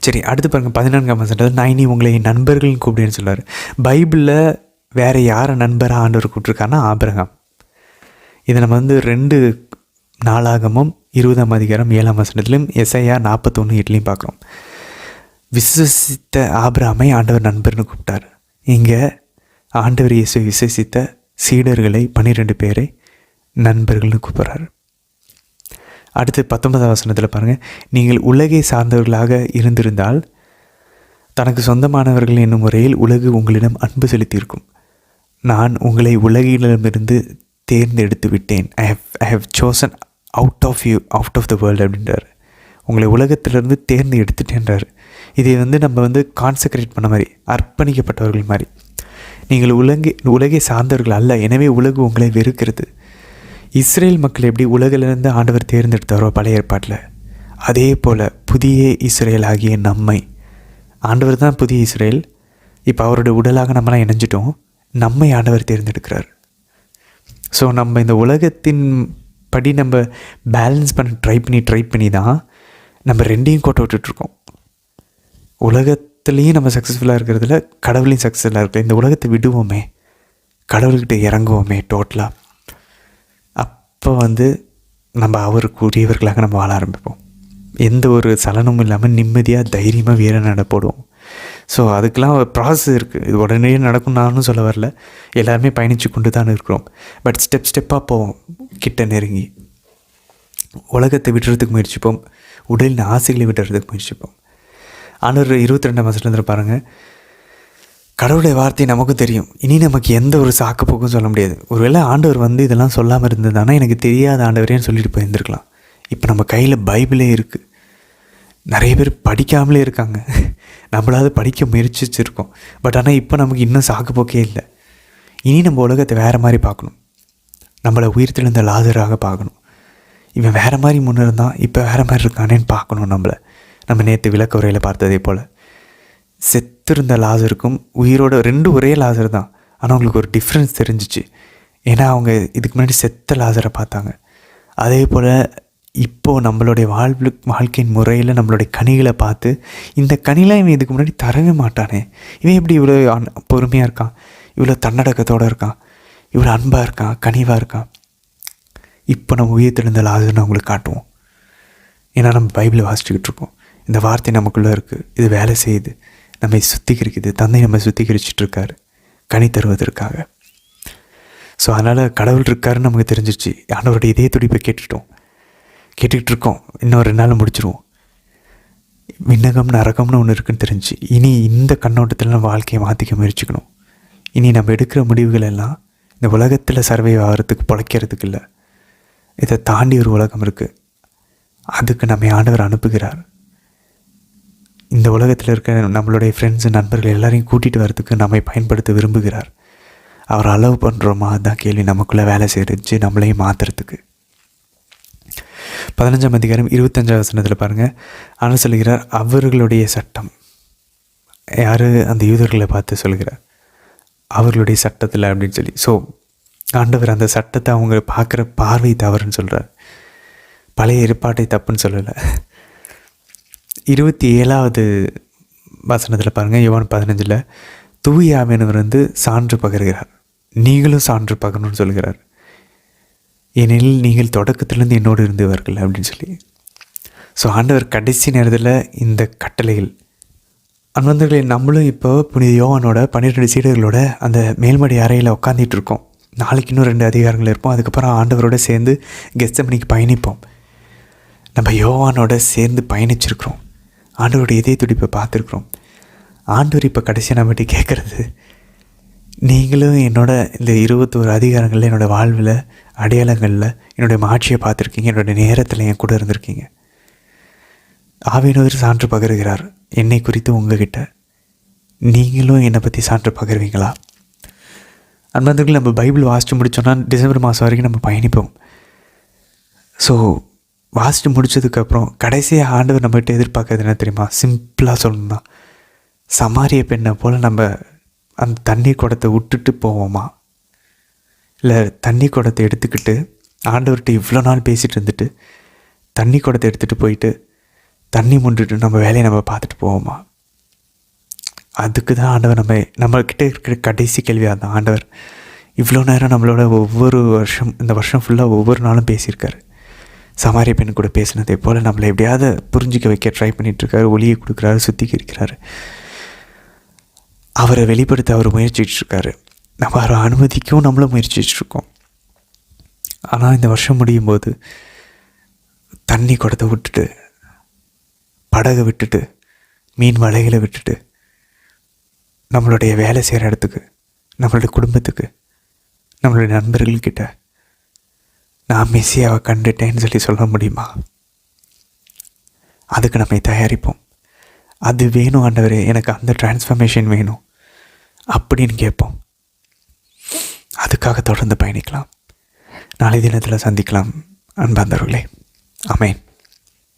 சரி, அடுத்து பாருங்கள் 14ஆம் வசனத்தில், நான் இனி உங்களை நண்பர்கள்னு கூப்பிடுன்னு சொல்கிறார். பைபிளில் வேறு யாரை நண்பராக ஆண்டவர் கூப்பிட்ருக்காருன்னா ஆபிரகாம். இதை நம்ம வந்து 2 நாளாகமும் 20ஆம் அதிகாரம் 7ஆம் வசனத்திலும் எசையா 41:8 பார்க்குறோம். விசுவசித்த ஆபிரகாமை ஆண்டவர் நண்பர்னு கூப்பிட்டார். இங்கே ஆண்டவர் இயேசு விசுவசித்த சீடர்களை 12 பேரை நண்பர்கள்னு கூப்பிட்றாரு. அடுத்து 19ஆம் வசனத்தில் பாருங்கள், நீங்கள் உலகை சார்ந்தவர்களாக இருந்திருந்தால் தனக்கு சொந்தமானவர்கள் என்னும் முறையில் உலகு உங்களிடம் அன்பு செலுத்தியிருக்கும். நான் உங்களை உலகிலிருந்து தேர்ந்தெடுத்து விட்டேன். I have chosen out of the world அப்படின்றார். உங்களை உலகத்திலிருந்து தேர்ந்து எடுத்துட்டேன்றார். இதை வந்து நம்ம வந்து கான்சக்ரேட் பண்ண மாதிரி, அர்ப்பணிக்கப்பட்டவர்கள் மாதிரி. நீங்கள் உலகை சார்ந்தவர்கள் அல்ல, எனவே உலகு உங்களை வெறுக்கிறது. இஸ்ரேல் மக்கள் எப்படி உலகிலிருந்து ஆண்டவர் தேர்ந்தெடுத்தாரோ பழைய ஏற்பாட்டில், அதே போல் புதிய இஸ்ரேல் ஆகிய நம்மை, ஆண்டவர் தான் புதிய இஸ்ரேல், இப்போ அவருடைய உடலாக நம்மளாம் இணைஞ்சிட்டோம். நம்மை ஆண்டவர் தேர்ந்தெடுக்கிறார். ஸோ நம்ம இந்த உலகத்தின் படி நம்ம பேலன்ஸ் பண்ண ட்ரை பண்ணி தான் நம்ம ரெண்டையும் கோட்டை விட்டுட்ருக்கோம். உலகத்துலேயும் நம்ம சக்ஸஸ்ஃபுல்லாக இருக்கிறதுல கடவுளையும் சக்ஸஸ்ஃபுல்லாக இருக்கிற இந்த உலகத்தை விடுவோமே, கடவுள்கிட்ட இறங்குவோமே டோட்டலாக. அப்போ நம்ம அவருக்கு உரியவர்களாக நம்ம வாழ ஆரம்பிப்போம். எந்த ஒரு சலனமும் இல்லாமல் நிம்மதியாக தைரியமாக வீர நடப்போடுவோம். ஸோ அதுக்கெலாம் ஒரு ப்ராசஸ் இருக்குது. இது உடனே நடக்கும் நானும் சொல்ல வரல. எல்லாருமே பயணித்து கொண்டு தான் இருக்கிறோம். பட் ஸ்டெப்பாக போவோம். கிட்ட நெருங்கி உலகத்தை விடுறதுக்கு முயற்சிப்போம். உடலின் ஆசைகளை விடுறதுக்கு முயற்சிப்போம். ஆண்டவர் 22ஆம் வசனத்தில் பாருங்கள், கடவுளுடைய வார்த்தை நமக்கும் தெரியும், இனி நமக்கு எந்த ஒரு சாக்கு போக்கும் சொல்ல முடியாது. ஒருவேளை ஆண்டவர் இதெல்லாம் சொல்லாமல் இருந்ததுன்னா எனக்கு தெரியாத ஆண்டவரேன்னு சொல்லிட்டு போயிருந்துருக்கலாம். இப்போ நம்ம கையில் பைபிளே இருக்குது. நிறைய பேர் படிக்காமலே இருக்காங்க. நம்மளாவது படிக்க முயற்சிச்சிருக்கோம். பட் ஆனால் இப்போ நமக்கு இன்னும் சாக்கு போக்கே இல்லை. இனி நம்ம உலகத்தை வேறு மாதிரி பார்க்கணும். நம்மளை உயிர்த்தெழுந்த லாசராக பார்க்கணும். இவன் வேறு மாதிரி முன்னே இருந்தான், இப்போ வேறு மாதிரி இருக்கானேன்னு பார்க்கணும். நம்ம நேற்று விளக்க உரையில் பார்த்ததே போல் செத்திருந்த லாசருக்கும் உயிரோட 2 ஒரே லாசர் தான். ஆனால் அவங்களுக்கு ஒரு டிஃப்ரென்ஸ் தெரிஞ்சிச்சு. ஏன்னா அவங்க இதுக்கு முன்னாடி செத்த லாசரை பார்த்தாங்க. அதே போல் இப்போது நம்மளுடைய வாழ்க்கையின் முறையில் நம்மளுடைய கனிகளை பார்த்து, இந்த கனிலாம் இவன் இதுக்கு முன்னாடி தரவே மாட்டானே, இவன் எப்படி இவ்வளோ பொறுமையாக இருக்கான், இவ்வளோ தன்னடக்கத்தோடு இருக்கான், இவ்வளோ அன்பாக இருக்கான், கனிவாக இருக்கான். இப்போ நம்ம உயிர்த்தெழுந்த லாசர்னு அவங்களுக்கு காட்டுவோம். ஏன்னா நம்ம பைபிளை வாசிச்சுக்கிட்டு இருக்கோம். இந்த வார்த்தை நமக்குள்ளே இருக்குது. இது வேலை செய்யுது, நம்மை சுத்திகரிக்குது. தந்தை நம்ம சுத்திகரிச்சிட்ருக்காரு கனி தருவதற்காக. ஸோ அதனால் கடவுள் இருக்காருன்னு நமக்கு தெரிஞ்சிருச்சு. ஆண்டவருடைய இதே துடிப்பை கேட்டுக்கிட்டு இருக்கோம். இன்னும் 2 நாள் முடிச்சிருவோம். விண்ணகம் நரகம்னு ஒன்று இருக்குன்னு தெரிஞ்சு இனி இந்த கண்ணோட்டத்தில் நம்ம வாழ்க்கையை மாற்றிக்க முயற்சிக்கணும். இனி நம்ம எடுக்கிற முடிவுகள் எல்லாம் இந்த உலகத்தில் சர்வை ஆகிறதுக்கு பிழைக்கிறதுக்கு இல்லை. இதை தாண்டி ஒரு உலகம் இருக்குது. அதுக்கு நம்ம ஆண்டவர் அனுப்புகிறார். இந்த உலகத்தில் இருக்க நம்மளுடைய ஃப்ரெண்ட்ஸு நண்பர்கள் எல்லாரையும் கூட்டிகிட்டு வரதுக்கு நம்மை பயன்படுத்த விரும்புகிறார். அவர் அலோவ் பண்ணுறோமா, அதுதான் கேள்வி. நமக்குள்ளே வேலை செய்கிறச்சு நம்மளையும் மாற்றுறதுக்கு. 15ஆம் அதிகாரம் 25ஆம் வசனத்தில் பாருங்கள், ஆண்டவர் சொல்கிறார், அவர்களுடைய சட்டம். யார்? அந்த யூதர்களை பார்த்து சொல்கிறார், அவர்களுடைய சட்டத்தில் அப்படின்னு சொல்லி. ஸோ ஆண்டவர் அந்த சட்டத்தை அவங்க பார்க்குற பார்வை தவறுன்னு சொல்கிறார். பழைய ஏற்பாட்டை தப்புன்னு சொல்லலை. 27ஆவது வசனத்தில் பாருங்கள், யோவான் 15, தூய ஆவியானவர் சான்று பகர்கிறார், நீங்களும் சான்று பகரணும்னு சொல்கிறார். ஏனெனில் நீங்கள் தொடக்கத்திலேருந்து என்னோடு இருந்தவர்கள் அப்படின்னு சொல்லி. ஸோ ஆண்டவர் கடைசி நேரத்தில் இந்த கட்டளைகள் அன்பர்களே, நம்மளும் இப்போ புனித யோவானோட 12 சீடர்களோட அந்த மேல்மடி அறையில் உட்காந்துட்டு இருக்கோம். நாளைக்கு இன்னும் 2 அதிகாரங்கள் இருப்போம். அதுக்கப்புறம் ஆண்டவரோட சேர்ந்து கெத்செமனிக்கு பயணிப்போம். நம்ம யோவானோட சேர்ந்து பயணிச்சிருக்கிறோம். ஆண்டவரோட இதே துடிப்பை பார்த்துருக்குறோம். ஆண்டவர் இப்போ கடைசியாக நம்மகிட்ட கேட்குறது, நீங்களும் என்னோட இந்த 21 அதிகாரங்களில் என்னோடய வாழ்வில் அடையாளங்களில் என்னுடைய மாட்சியை பார்த்துருக்கீங்க, என்னுடைய நேரத்தில் என் கூட இருந்திருக்கீங்க. ஆவியானவர் சான்று பகருகிறார் என்னை குறித்து உங்ககிட்ட. நீங்களும் என்னை பற்றி சான்று பகருவீங்களா? அன்பர்கள், நம்ம பைபிள் வாசித்து முடித்தோன்னா டிசம்பர் மாதம் வரைக்கும் நம்ம பயணிப்போம். ஸோ வாசித்து முடித்ததுக்கப்புறம் கடைசியாக ஆண்டவர் நம்மகிட்ட எதிர்பார்க்கறது என்ன தெரியுமா? சிம்பிளாக சொல்லணும்னா, சமாரிய பெண்ணை போல் நம்ம அந்த தண்ணி குடத்தை விட்டுட்டு போவோமா, இல்லை தண்ணி குடத்தை எடுத்துக்கிட்டு ஆண்டவர்கிட்ட இவ்வளோ நாள் பேசிகிட்டு இருந்துட்டு தண்ணி குடத்தை எடுத்துகிட்டு போயிட்டு தண்ணி முண்டுட்டு நம்ம வேலையை நம்ம பார்த்துட்டு போவோமா? அதுக்கு தான் ஆண்டவர் நம்மக்கிட்ட இருக்கிற கடைசி கேள்வியாக தான். ஆண்டவர் இவ்வளோ நேரம் நம்மளோட ஒவ்வொரு வருஷம், இந்த வருஷம் ஃபுல்லாக ஒவ்வொரு நாளும் பேசியிருக்காரு. சமாரிய பெண் கூட பேசினதை போல் நம்மளை எப்படியாவது புரிஞ்சிக்க வைக்க ட்ரை பண்ணிகிட்ருக்காரு. ஒளியை கொடுக்குறாரு, சுத்திகரிக்கிறாரு. அவரை வெளிப்படுத்த அவர் முயற்சிகிட்ருக்காரு. நம்ம அவரை அனுமதிக்கவும் நம்மளும் முயற்சிகிட்ருக்கோம். ஆனால் இந்த வருஷம் முடியும் போது தண்ணி குடத்தை விட்டுட்டு, படகை விட்டுட்டு, மீன் வலைகளை விட்டுட்டு நம்மளுடைய வேலை செய்கிற இடத்துக்கு, நம்மளுடைய குடும்பத்துக்கு, நம்மளுடைய நண்பர்கள்கிட்ட நான் மெஸ்ஸியாவை கண்டுட்டேன்னு சொல்லி சொல்ல முடியுமா? அதுக்கு நம்மை தயாரிப்போம். அது வேணும் ஆண்டவரே, எனக்கு அந்த டிரான்ஸ்ஃபர்மேஷன் வேணும் அப்படின்னு கேட்போம். அதுக்காக தொடர்ந்து பயணிக்கலாம். நாளை தினத்தில் சந்திக்கலாம் அன்பார்ந்தவர்களே. ஆமென்.